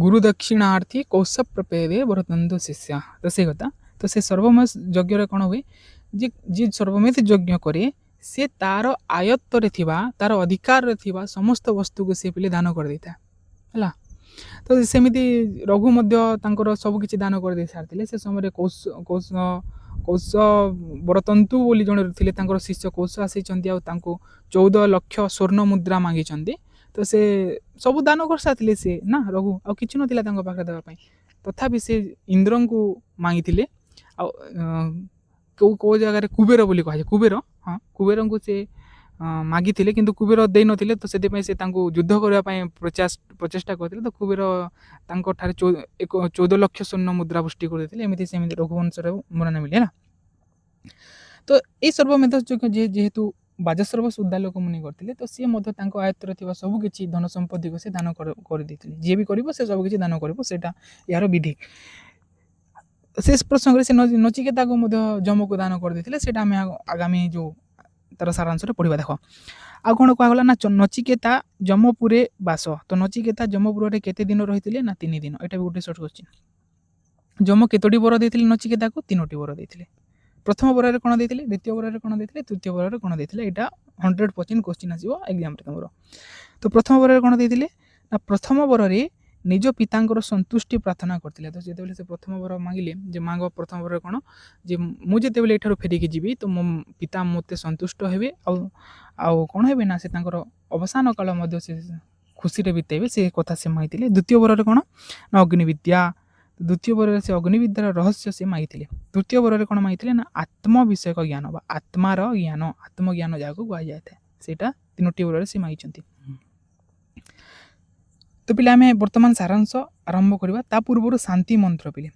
ଗୁରୁ ଦକ୍ଷିଣାର୍ଥୀ କୌଶବ ପ୍ରପେଦେ ବରତନ୍ତୁ ଶିଷ୍ୟ। ତ ସେଇ କଥା। ତ ସେ ସର୍ବମେଧ ଯଜ୍ଞରେ କ'ଣ ହୁଏ ଯେ ଯିଏ ସର୍ବମେଧ ଯଜ୍ଞ କରେ ସେ ତାର ଆୟତ୍ତରେ ଥିବା, ତାର ଅଧିକାରରେ ଥିବା ସମସ୍ତ ବସ୍ତୁକୁ ସେ ପିଲେ ଦାନ କରିଦେଇଥାଏ ହେଲା। ତ ସେମିତି ରଘୁ ମଧ୍ୟ ତାଙ୍କର ସବୁକିଛି ଦାନ କରିଦେଇ ସାରିଥିଲେ। ସେ ସମୟରେ କୌଶ ବରତନ୍ତୁ ବୋଲି ଜଣେ ଥିଲେ, ତାଙ୍କର ଶିଷ୍ୟ କୌଶ ଆସିଛନ୍ତି ଆଉ ତାଙ୍କୁ 14 ଲକ୍ଷ ସ୍ୱର୍ଣ୍ଣ ମୁଦ୍ରା ମାଗିଛନ୍ତି। ତ ସେ ସବୁ ଦାନ କରିସାରିଥିଲେ ସେ ନା ରଘୁ, ଆଉ କିଛି ନଥିଲା ତାଙ୍କ ପାଖରେ ଦେବା ପାଇଁ। ତଥାପି ସେ ଇନ୍ଦ୍ରଙ୍କୁ ମାଗିଥିଲେ, ଆଉ କେଉଁ ଜାଗାରେ କୁବେର ବୋଲି କୁହାଯାଏ, କୁବେର, ହଁ କୁବେରଙ୍କୁ ସେ ମାଗିଥିଲେ, କିନ୍ତୁ କୁବେର ଦେଇନଥିଲେ। ତ ସେଥିପାଇଁ ସେ ତାଙ୍କୁ ଯୁଦ୍ଧ କରିବା ପାଇଁ ପ୍ରଚେଷ୍ଟା କରିଥିଲେ। ତ କୁବେର ତାଙ୍କଠାରେ 14 ଲକ୍ଷ ସ୍ୱର୍ଣ୍ଣ ମୁଦ୍ରା ବୃଷ୍ଟି କରିଦେଇଥିଲେ। ଏମିତି ସେମିତି ରଘୁବଂଶରେ ବର୍ଣ୍ଣନା ମିଳେ ହେଲା। ତ ଏଇ ସର୍ବମେଧ ଯଜ୍ଞ ଯେହେତୁ ବାଜଶ୍ରବସ ଉଦାଲୋକ ମୁନି କରିଥିଲେ, ତ ସିଏ ମଧ୍ୟ ତାଙ୍କ ଆୟତ୍ତରେ ଥିବା ସବୁ କିଛି ଧନ ସମ୍ପତ୍ତିକୁ ସେ ଦାନ କରିଦେଇଥିଲେ। ଯିଏ ବି କରିବ ସେ ସବୁ କିଛି ଦାନ କରିବ, ସେଇଟା ଏହାର ବିଧି। ଶେଷ ପ୍ରସଙ୍ଗରେ ସେ ନଚିକେତାକୁ ମଧ୍ୟ ଯମକୁ ଦାନ କରିଦେଇଥିଲେ। ସେଇଟା ଆମେ ଆଗାମୀ ଯେଉଁ तार सारांश पढ़ा देख आ कौन कहला ना नचिकेता जमपुरे बास तो नचिकेता जमपुर केते दिन रही ना 3 दिन यहाँ भी गोटे सर्ट क्वेश्चन जम केतोटी वर देते नचिकेता को 3टी वर देते प्रथम वर कौन देते द्वितीय वर कौन देते तृतीय वर कौन देते यहाँ 100% क्वेश्चन आसो एग्जाम तुम तो प्रथम वर कौन देते ना प्रथम वर निज पिता संतुष्टि प्रार्थना करते तो जिते से प्रथम वर मांगिले जे मांग प्रथम वर कौन जे मुझे ये फेरिकी जी तो मो पिता मत संतुष्ट हे आउ कौन है ना से अवसान काल से खुशी रे बितेबे से कथा से मांगी द्वितीय वर कौन ना अग्निविद्या द्वितीय वर से अग्निविद्यार रहस्य से मांगी तृतीय वर कौन मांगी ना आत्म विषयक ज्ञान बा आत्मार ज्ञान आत्मज्ञान जहाँ कह जाए सेटा 3टी वर से मांगी तो पिला आम बर्तमान सारांश आरंभ करवा ता पूर्व शांति मंत्र पिले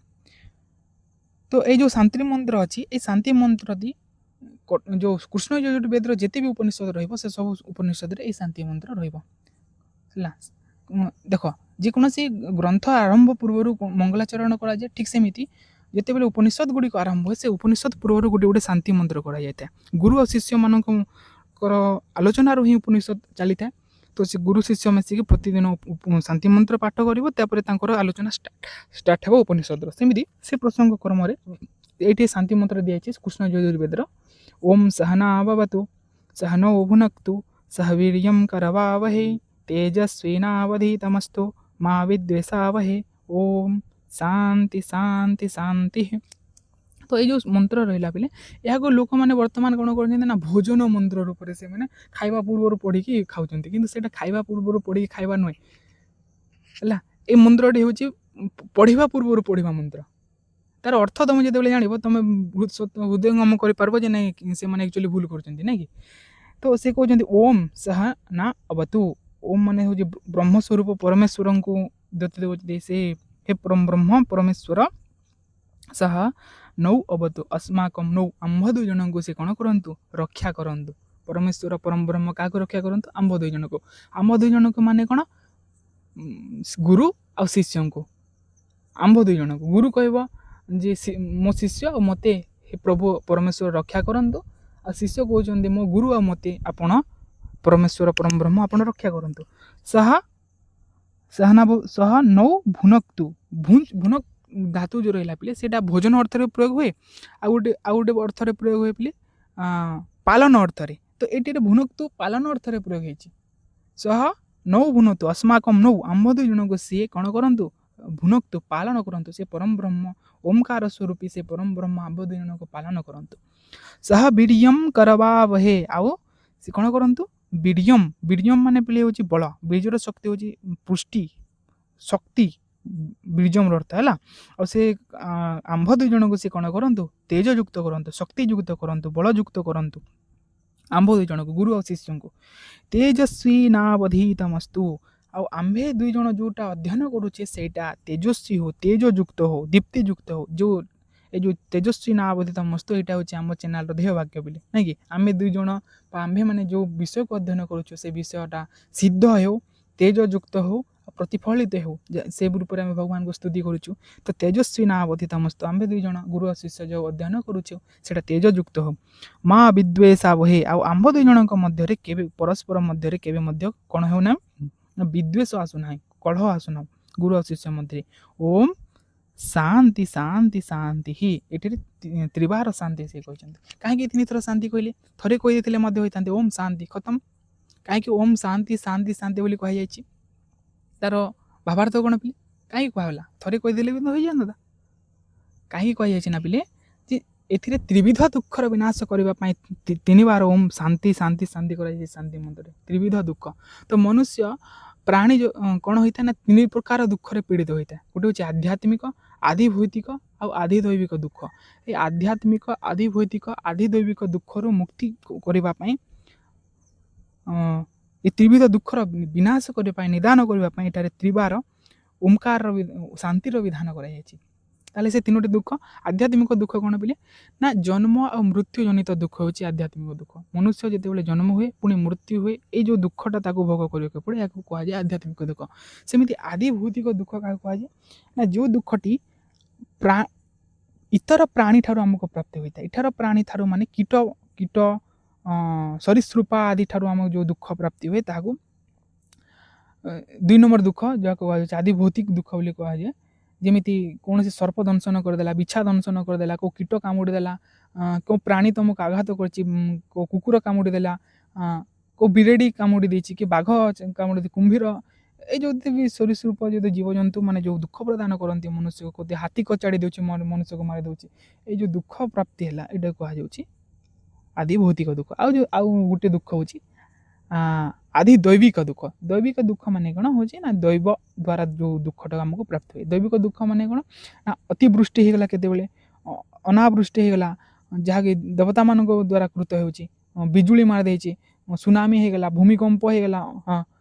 तो ये जो शांति मंत्र अच्छी ये शांति मंत्र दी जो कृष्ण यजुर्वेद जिते भी उपनिषद रही सब उपनिषद ये शांति मंत्र रहा देख जेकोसी ग्रंथ आरंभ पूर्व मंगलाचरण कराए ठीक सेमती जिते बेले उपनिषद गुड़िक आरंभ हुए से उपनिषद पूर्व गोटे गोटे शांति मंत्र कराए गुरु और शिष्य मान आलोचना ही उपनिषद चली था तो से गुरु शिष्य मिसिक प्रतिदिन शांति मंत्र पाठ कर आलोचना स्टार्ट हो उपनिषद सेमती से प्रसंग क्रम ये शांति मंत्र दिखाई कृष्ण यजुर्वेद ओम सहना भवतु सहनौ भुनक्तु सह वीर्यं करवावहै तेजस्विनावधीतमस्तु मां विद्वेषावहै ओम शांति शांति शांति। तो ये जो मंत्र रहा पे यहाँ लोक मैंने बर्तमान कौन कर भोजन मंत्र रूप से मैंने खाइबा पूर्व पढ़ी खाऊँ कि खाइबा पूर्व पढ़ी खाइबा नुहे है ये मंत्रटी हूँ पढ़ा पूर्व पढ़ा मंत्र तार अर्थ तुम जो जान तुम हृदयंगम कर नहीं से मैंने एक्चुअली भूल कर तो से कहते ओम सह ना अवतु ओम माने हूँ ब्रह्मस्वरूप परमेश्वर को दत्त से हे परम ब्रह्म परमेश्वर सह नौ अवतु अस्माकम नौ आंभ 2 जन को से कौन करूँ रक्षा करूँ परमेश्वर परम ब्रह्म क्या रक्षा करूँ आंभ 2 जन को आंभ 2 जन को माने कौन गुरु और शिष्य को आंभ 2 जन को गुरु कह जे मो शिष्य और मते हे प्रभु परमेश्वर रक्षा करंतु आ शिष्य कहते मो गुरु आ मते आपण परमेश्वर परम ब्रह्म आपण रक्षा करंतु सह नौ भुनक्तु भुनक धातु जो रहा पे से भोजन अर्थ रे प्रयोग हुए आ गोटे अर्थ रे प्रयोग हुए पे पालन अर्थ रे तो ये भुनक्तु पालन अर्थ रे प्रयोग होती सह नौ भुनतु अस्माकम नौ आंभ 2 जन को सी कौन करंतु भुनक्तु पालन करंतु से परम ब्रह्म ओमकार स्वरूपी से परम ब्रह्म आंभ 2 जन को पालन करंतु सह वीर्यं करवावहे आओ से कौन करंतु वीर्यम माने पे हूँ बल बीजर शक्ति हूँ पुष्टि शक्ति बीजम अर्थ है और से आंभ 2 जन को सी कौन करंतु तेज युक्त करंतु शक्ति युक्त करंतु बल युक्त करंतु आंभ 2 जन को गुरु और शिष्य को तेजस्वी नावधीतमस्तु आउ आंभे 2 जन जोटा अध्ययन करुचे सेटा तेजस्वी हो तेज युक्त हो दीप्ति युक्त हो जो ये तेजस्वी नावधीतमस्तु यहाँ हूँ आम चैनल ध्येय वाक्य बोले ना कि आम 2 जन आम्भे मैंने जो विषय को अध्ययन करुचु से विषयटा सिद्ध हो तेज युक्त हो प्रतिफलित हो से रूप में भगवान को स्तुति करुचु तो तेजस्वी नावधीतमस्तु आम्भे 2 जन गुरु और शिष्य जो अध्ययन करुचु से तेज युक्त हो माँ विद्वेषा बहे आंभ 2 जन मध्य केवे परस्पर मध्य केवे कौन होना विद्वेष आसुना कलह आसुना गुरु और शिष्य मध्य ओम शांति शांति शांति ही ये त्रिबार शांति से कहते कहीं 3 थर शांति कहले थे कहीदे होता ओम शांति खत्म कहीं ओम शांति शांति शांति बोली कह जाए तार भावार्थ कौन पिले कहीं कहला थे कहीदे भी तो हो जाता कहीं कही ना पिले ए त्रिविध दुखर विनाश करने 3 बार ओम शांति शांति शांति कर शांति मंत्र त्रिविध दुख तो मनुष्य प्राणी जो कौन होता है ना 3 प्रकार दुख रे पीड़ित होता है गोटे हूँ आध्यात्मिक आधिभौतिक और आधिदैविक दुख ये आध्यात्मिक आधिभौतिक आधिदैविक दुखर मुक्ति करने ये त्रिविध दुखर विनाश करने निदान करने ये 3 बार ओमकार शांतिर विधान कर से 3टी दुख आध्यात्मिक दुख कौन बोले ना जन्म और मृत्यु जनित दुख हूँ आध्यात्मिक दुख मनुष्य जिते जन्म हुए पुणी मृत्यु हुए ये जो दुखटा भोग करके पड़े या कहुए आध्यात्मिक दुख सेमती आधिभौतिक दुख क्या कहुए ना जो दुखटी इतर प्राणी ठार आमको प्राप्त होता है इतर प्राणी ठार माने कीट कीट ସରୀସୃପ ଆଦି ଠାରୁ ଆମକୁ ଯେଉଁ ଦୁଃଖ ପ୍ରାପ୍ତି ହୁଏ ତାହାକୁ 2 ନମ୍ବର ଦୁଃଖ ଯାହାକୁ କୁହାଯାଉଛି ଆଦି ଭୌତିକ ଦୁଃଖ ବୋଲି କୁହାଯାଏ। ଯେମିତି କୌଣସି ସର୍ପ ଦଂଶନ କରିଦେଲା, ବିଛା ଦଂଶନ କରିଦେଲା, କେଉଁ କୀଟ କାମୁଡ଼ି ଦେଲା, କେଉଁ ପ୍ରାଣୀ ତୁମକୁ ଆଘାତ କରିଛି, କେଉଁ କୁକୁର କାମୁଡ଼ି ଦେଲା, କେଉଁ ବିରେଡ଼ି କାମୁଡ଼ି ଦେଇଛି, କି ବାଘ କାମୁଡ଼ି ଦେଇଛି, କୁମ୍ଭୀର, এই ଯଦି ବି ସରୀସୃପ ଯଦି ଜୀବଜନ୍ତୁ ମାନେ ଯେଉଁ ଦୁଃଖ ପ୍ରଦାନ କରନ୍ତି ମନୁଷ୍ୟକୁ, କେଉଁଠି ହାତୀ କଚାଡ଼ି ଦେଉଛି, ମନୁଷ୍ୟକୁ ମାରି ଦେଉଛି, ଏଇ ଯେଉଁ ଦୁଃଖ ପ୍ରାପ୍ତି ହେଲା ଏଇଟା କୁହାଯାଉଛି ଆଦି ଭୌତିକ ଦୁଃଖ। ଆଉ ଗୋଟେ ଦୁଃଖ ହେଉଛି ଆଦି ଦୈବିକ ଦୁଃଖ। ଦୈବିକ ଦୁଃଖ ମାନେ କ'ଣ ହେଉଛି ନା ଦୈବ ଦ୍ୱାରା ଯେଉଁ ଦୁଃଖଟା ଆମକୁ ପ୍ରାପ୍ତ ହୁଏ। ଦୈବିକ ଦୁଃଖ ମାନେ କ'ଣ ନା ଅତିବୃଷ୍ଟି ହେଇଗଲା, କେତେବେଳେ ଅନାବୃଷ୍ଟି ହେଇଗଲା, ଯାହାକି ଦେବତାମାନଙ୍କ ଦ୍ୱାରା କୃତ ହେଉଛି, ବିଜୁଳି ମାରି ଦେଇଛି, ସୁନାମି ହେଇଗଲା, ଭୂମିକମ୍ପ ହେଇଗଲା,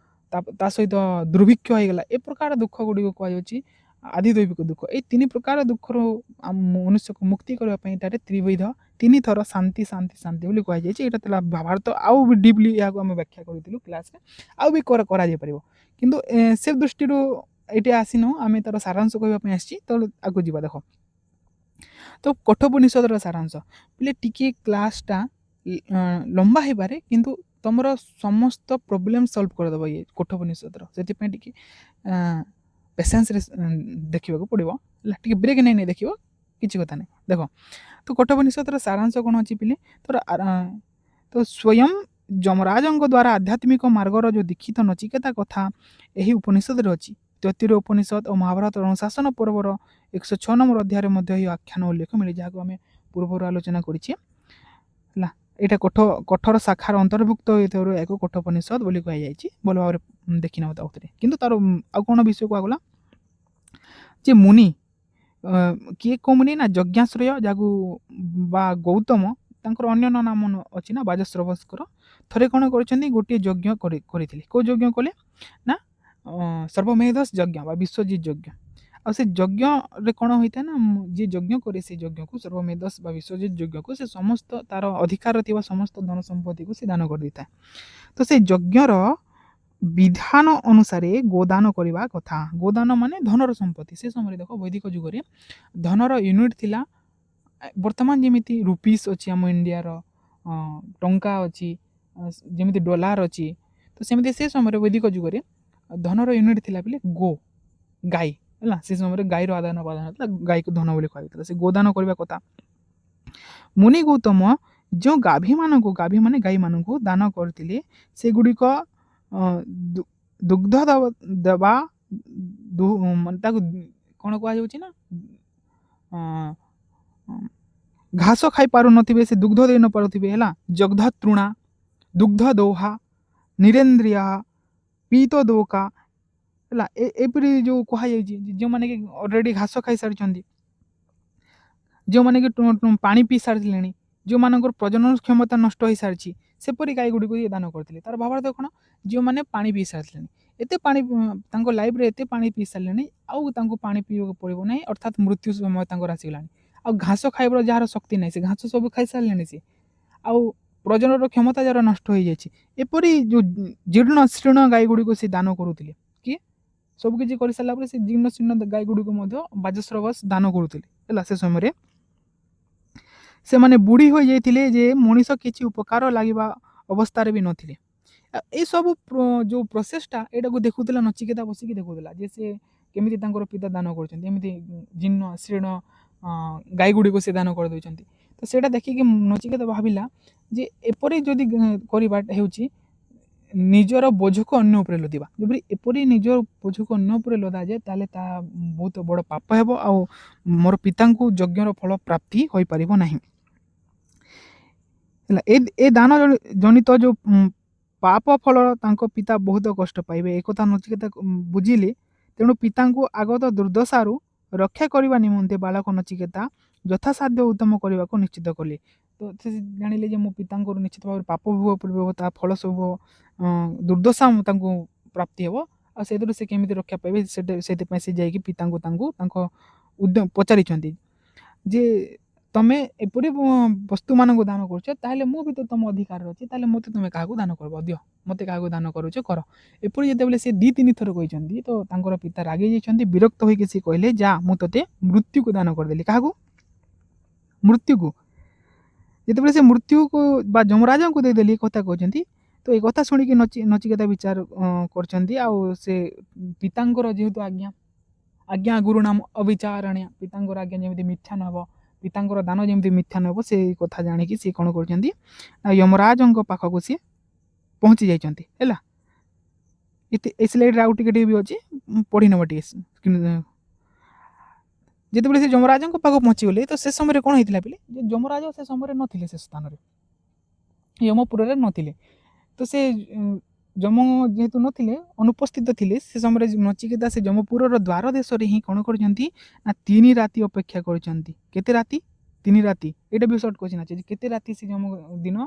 ତା ସହିତ ଦୁର୍ଭିକ୍ଷ ହେଇଗଲା, ଏ ପ୍ରକାର ଦୁଃଖ ଗୁଡ଼ିକ କୁହାଯାଉଛି ଆଦି ଦୈବିକ ଦୁଃଖ। ଏଇ 3 ପ୍ରକାର ଦୁଃଖରୁ ମନୁଷ୍ୟକୁ ମୁକ୍ତି କରିବା ପାଇଁ ଏଠାରେ 3 ଥର ଶାନ୍ତି ଶାନ୍ତି ଶାନ୍ତି ବୋଲି କୁହାଯାଇଛି। ଏଇଟା ଥିଲା ଭାବାର୍ଥ। ଆଉ ବି ଡିପ୍ଲି ଏହାକୁ ଆମେ ବ୍ୟାଖ୍ୟା କରିଥିଲୁ କ୍ଲାସ୍ରେ, ଆଉ ବି କରାଯାଇପାରିବ, କିନ୍ତୁ ସେ ଦୃଷ୍ଟିରୁ ଏଇଠି ଆସିନୁ, ଆମେ ତାର ସାରାଂଶ କହିବା ପାଇଁ ଆସିଛି। ତ ଆଗକୁ ଯିବା। ଦେଖ, ତ କଠୋପନିଷଦର ସାରାଂଶ ବୋଲେ ଟିକେ କ୍ଲାସ୍ଟା ଲମ୍ବା ହେଇପାରେ, କିନ୍ତୁ ତୁମର ସମସ୍ତ ପ୍ରୋବ୍ଲେମ୍ ସଲ୍ଭ କରିଦେବ ଇଏ କଠୋପନିଷଦର। ସେଥିପାଇଁ ଟିକେ ପେସେନ୍ସରେ ଦେଖିବାକୁ ପଡ଼ିବ ହେଲା, ଟିକେ ବ୍ରେକ୍ ନେଇ ଦେଖିବ, କିଛି କଥା ନାହିଁ। ଦେଖ, ତ କଠୋପନିଷଦର ସାରାଂଶ କ'ଣ ଅଛି ପିଲେ, ତ ସ୍ୱୟଂ ଯମରାଜଙ୍କ ଦ୍ୱାରା ଆଧ୍ୟାତ୍ମିକ ମାର୍ଗର ଯେଉଁ ଦୀକ୍ଷିତ ନଚିକେତା କଥା ଏହି ଉପନିଷଦରେ ଅଛି। ତୈତ୍ତିରୀୟ ଉପନିଷଦ ଓ ମହାଭାରତ ଅନୁଶାସନ ପର୍ବର 106 ନମ୍ବର ଅଧ୍ୟାୟରେ ମଧ୍ୟ ଏହି ଆଖ୍ୟାନ ଉଲ୍ଲେଖ ମିଳେ, ଯାହାକୁ ଆମେ ପୂର୍ବରୁ ଆଲୋଚନା କରିଛେ ହେଲା। ଏଇଟା କଠୋର ଶାଖାର ଅନ୍ତର୍ଭୁକ୍ତ ହୋଇଥିବାରୁ ଏକ କଠୋପନିଷଦ ବୋଲି କୁହାଯାଇଛି। ଭଲ ଭାବରେ ଦେଖିନେବ ତା ଭିତରେ। କିନ୍ତୁ ତାର ଆଉ କ'ଣ ବିଷୟ କୁହାଗଲା ଯେ ମୁନି କିଏ କେଉଁ ମୁନି ନା ଯଜ୍ଞାଶ୍ରୟ, ଯାହାକୁ ବା ଗୌତମ, ତାଙ୍କର ଅନ୍ୟ ନାମ ଅଛି ନା ବାଜଶ୍ରବସ୍କର, ଥରେ କ'ଣ କରିଛନ୍ତି, ଗୋଟିଏ ଯଜ୍ଞ କରିଥିଲେ। କେଉଁ ଯଜ୍ଞ କଲେ ନା ସର୍ବମେଧସ ଯଜ୍ଞ ବା ବିଶ୍ୱଜିତ୍ ଯଜ୍ଞ। ଆଉ ସେ ଯଜ୍ଞରେ କ'ଣ ହୋଇଥାଏ ନା ଯିଏ ଯଜ୍ଞ କରେ ସେ ଯଜ୍ଞକୁ, ସର୍ବମେଧସ ବା ବିଶ୍ୱଜିତ୍ ଯଜ୍ଞକୁ, ସେ ସମସ୍ତ ତାର ଅଧିକାର ଥିବା ସମସ୍ତ ଧନ ସମ୍ପତ୍ତିକୁ ସେ ଦାନ କରିଦେଇଥାଏ। ତ ସେ ଯଜ୍ଞର ବିଧାନ ଅନୁସାରେ ଗୋଦାନ କରିବା କଥା। ଗୋଦାନ ମାନେ ଧନର ସମ୍ପତ୍ତି। ସେ ସମୟରେ ଦେଖ, ବୈଦିକ ଯୁଗରେ ଧନର ୟୁନିଟ୍ ଥିଲା, ବର୍ତ୍ତମାନ ଯେମିତି ରୁପିସ୍ ଅଛି ଆମ ଇଣ୍ଡିଆର, ଟଙ୍କା ଅଛି, ଯେମିତି ଡଲାର ଅଛି, ତ ସେମିତି ସେ ସମୟରେ ବୈଦିକ ଯୁଗରେ ଧନର ୟୁନିଟ୍ ଥିଲା ବୋଲି ଗାଈ ହେଲା। ସେ ସମୟରେ ଗାଈର ଆଦାନ ପ୍ରଦାନ ଥିଲା, ଗାଈକୁ ଧନ ବୋଲି କୁହାଯାଇଥିଲା। ସେ ଗୋଦାନ କରିବା କଥା। ମୁନି ଗୌତମ ଯେଉଁ ଗାଭୀ ମାନେ ଗାଈମାନଙ୍କୁ ଦାନ କରିଥିଲେ, ସେଗୁଡ଼ିକ ଦୁଗ୍ଧ ଦେବା, ତାକୁ କ'ଣ କୁହାଯାଉଛି ନା ଘାସ ଖାଇ ପାରୁନଥିବେ, ସେ ଦୁଗ୍ଧ ଦେଇ ନପାରୁଥିବେ ହେଲା। ଜଗ୍ଧ ତୃଣା, ଦୁଗ୍ଧ ଦୌହା, ନିରେନ୍ଦ୍ରିୟା, ପୀତ ଦୌକା ହେଲା। ଏପରି ଯେଉଁ କୁହାଯାଇଛି, ଯେଉଁମାନେ କି ଅଲରେଡ଼ି ଘାସ ଖାଇସାରିଛନ୍ତି, ଯେଉଁମାନେ କି ପାଣି ପିଇ ସାରିଲେଣି, ଯେଉଁମାନଙ୍କର ପ୍ରଜନନ କ୍ଷମତା ନଷ୍ଟ ହୋଇସାରିଛି, ସେପରି ଗାଈ ଗୁଡ଼ିକୁ ଇଏ ଦାନ କରିଥିଲେ। ତାର ଭାବାର୍ଥ କ'ଣ, ଯେଉଁମାନେ ପାଣି ପିଇ ସାରିଲେଣି, ଏତେ ପାଣି ତାଙ୍କ ଲାଇଫ୍ରେ ଏତେ ପାଣି ପିଇ ସାରିଲେଣି, ଆଉ ତାଙ୍କୁ ପାଣି ପିଇବାକୁ ପଡ଼ିବ ନାହିଁ, ଅର୍ଥାତ୍ ମୃତ୍ୟୁ ସମୟ ତାଙ୍କର ଆସିଗଲାଣି। ଆଉ ଘାସ ଖାଇବାର ଯାହାର ଶକ୍ତି ନାହିଁ, ସେ ଘାସ ସବୁ ଖାଇସାରିଲେଣି, ସେ ଆଉ ପ୍ରଜନନର କ୍ଷମତା ଯାହାର ନଷ୍ଟ ହୋଇଯାଇଛି, ଏପରି ଯେଉଁ ଜୀର୍ଣ୍ଣ ଶୀର୍ଣ୍ଣ ଗାଈ ଗୁଡ଼ିକୁ ସେ ଦାନ କରୁଥିଲେ। କିଏ ସବୁକିଛି କରିସାରିଲା ପରେ ସେ ଜୀର୍ଣ୍ଣ ଶୀର୍ଣ୍ଣ ଗାଈ ଗୁଡ଼ିକୁ ମଧ୍ୟ ବାଜଶ୍ରବସ ଦାନ କରୁଥିଲେ ହେଲା। ସେ ସମୟରେ ସେମାନେ ବୁଢ଼ୀ ହୋଇଯାଇଥିଲେ ଯେ ମଣିଷ କିଛି ଉପକାର ଲାଗିବା ଅବସ୍ଥାରେ ବି ନଥିଲେ। ଏଇସବୁ ଯେଉଁ ପ୍ରୋସେସଟା ଏଇଟାକୁ ଦେଖୁଥିଲା ନଚିକେତା, ବସିକି ଦେଖୁଥିଲା ଯେ ସେ କେମିତି ତାଙ୍କର ପିତା ଦାନ କରୁଛନ୍ତି, ଏମିତି ଜୀର୍ଣ୍ଣ ଶୀର୍ଣ୍ଣ ଗାଈ ଗୁଡ଼ିକୁ ସେ ଦାନ କରିଦେଉଛନ୍ତି। ତ ସେଇଟା ଦେଖିକି ନଚିକେତା ଭାବିଲା ଯେ ଏପରି ଯଦି କରିବା ହେଉଛି ନିଜର ବୋଝକୁ ଅନ୍ୟ ଉପରେ ଲଦିବା। ଯଦି ଏପରି ନିଜର ବୋଝକୁ ଅନ୍ୟ ଉପରେ ଲଦାଯାଏ, ତାହେଲେ ତାହା ବହୁତ ବଡ଼ ପାପ ହେବ, ଆଉ ମୋର ପିତାଙ୍କୁ ଯଜ୍ଞର ଫଳ ପ୍ରାପ୍ତି ହୋଇପାରିବ ନାହିଁ ହେଲା। ଏ ଦାନ ଜନିତ ଯେଉଁ ପାପ ଫଳ ତାଙ୍କ ପିତା ବହୁତ କଷ୍ଟ ପାଇବେ, ଏକଥା ନଚିକେତା ବୁଝିଲେ। ତେଣୁ ପିତାଙ୍କୁ ଆଗତ ଦୁର୍ଦ୍ଦଶାରୁ ରକ୍ଷା କରିବା ନିମନ୍ତେ ବାଳକ ନଚିକେତା ଯଥାସାଧ୍ୟ ଉଦ୍ୟମ କରିବାକୁ ନିଶ୍ଚିତ କଲେ। ତ ସେ ଜାଣିଲେ ଯେ ମୋ ପିତାଙ୍କର ନିଶ୍ଚିତ ଭାବରେ ପାପ ଭୋଗ ପଡ଼ିବ, ତା ଫଳ ସବୁ ଦୁର୍ଦ୍ଦଶା ତାଙ୍କୁ ପ୍ରାପ୍ତି ହେବ, ଆଉ ସେଥିରୁ ସେ କେମିତି ରକ୍ଷା ପାଇବେ, ସେଥିପାଇଁ ସେ ଯାଇକି ପିତାଙ୍କୁ ତାଙ୍କ ଉଦ୍ୟମ ପଚାରିଛନ୍ତି ଯେ ତମେ ଏପରି ବସ୍ତୁମାନଙ୍କୁ ଦାନ କରୁଛ, ତାହେଲେ ମୁଁ ବି ତ ତୁମ ଅଧିକାରରେ ଅଛି, ତାହେଲେ ମୋତେ ତୁମେ କାହାକୁ ଦାନ କରିବ, ଦିଅ ମୋତେ କାହାକୁ ଦାନ କରୁଛ କର। ଏପରି ଯେତେବେଳେ ସେ 2-3 ଥର କହିଛନ୍ତି, ତ ତାଙ୍କର ପିତା ରାଗି ଯାଇଛନ୍ତି। ବିରକ୍ତ ହୋଇକି ସେ କହିଲେ, ଯା ମୁଁ ତୋତେ ମୃତ୍ୟୁକୁ ଦାନ କରିଦେଲି। କାହାକୁ? ମୃତ୍ୟୁକୁ। ଯେତେବେଳେ ସେ ମୃତ୍ୟୁକୁ ବା ଯମରାଜଙ୍କୁ ଦେଇଦେଲି ଏ କଥା କହୁଛନ୍ତି। ତ ଏ କଥା ଶୁଣିକି ନଚିକେତା ବିଚାର କରିଛନ୍ତି। ଆଉ ସେ ପିତାଙ୍କର ଯେହେତୁ ଆଜ୍ଞା ଗୁରୁ ନାମ ଅବିଚାରଣୀୟ, ପିତାଙ୍କର ଆଜ୍ଞା ଯେମିତି ମିଥ୍ୟା ନ ହେବ, ପିତାଙ୍କର ଦାନ ଯେମିତି ମିଥ୍ୟା ନ ହେବ, ସେଇ କଥା ଜାଣିକି ସିଏ କ'ଣ କରୁଛନ୍ତି ନା ଯମରାଜଙ୍କ ପାଖକୁ ସିଏ ପହଞ୍ଚି ଯାଇଛନ୍ତି ହେଲା। ଏ ସ୍ଲାଇଡ଼୍ରେ ଆଉ ଟିକେ ବି ଅଛି, ପଢ଼ି ନେବ ଟିକେ। ଯେତେବେଳେ ସେ ଯମରାଜଙ୍କ ପାଖକୁ ପହଞ୍ଚିଗଲେ ତ ସେ ସମୟରେ କ'ଣ ହେଇଥିଲା ପିଲେ, ଯେ ଯମରାଜ ସେ ସମୟରେ ନଥିଲେ, ସେ ସ୍ଥାନରେ ଯମପୁରରେ ନଥିଲେ। ତ ସେ ଯମ ଯେହେତୁ ନଥିଲେ, ଅନୁପସ୍ଥିତ ଥିଲେ, ସେ ସମୟରେ ନଚିକେତା ସେ ଯମପୁରର ଦ୍ୱାର ଦେଶରେ ହିଁ କ'ଣ କରିଛନ୍ତି ନା 3 ରାତି ଅପେକ୍ଷା କରିଛନ୍ତି। କେତେ ରାତି? 3 ରାତି। ଏଇଟା ବି ସର୍ଟ କ୍ୱେଶ୍ଚିନ୍ ଅଛି, କେତେ ରାତି ସେ ଦିନ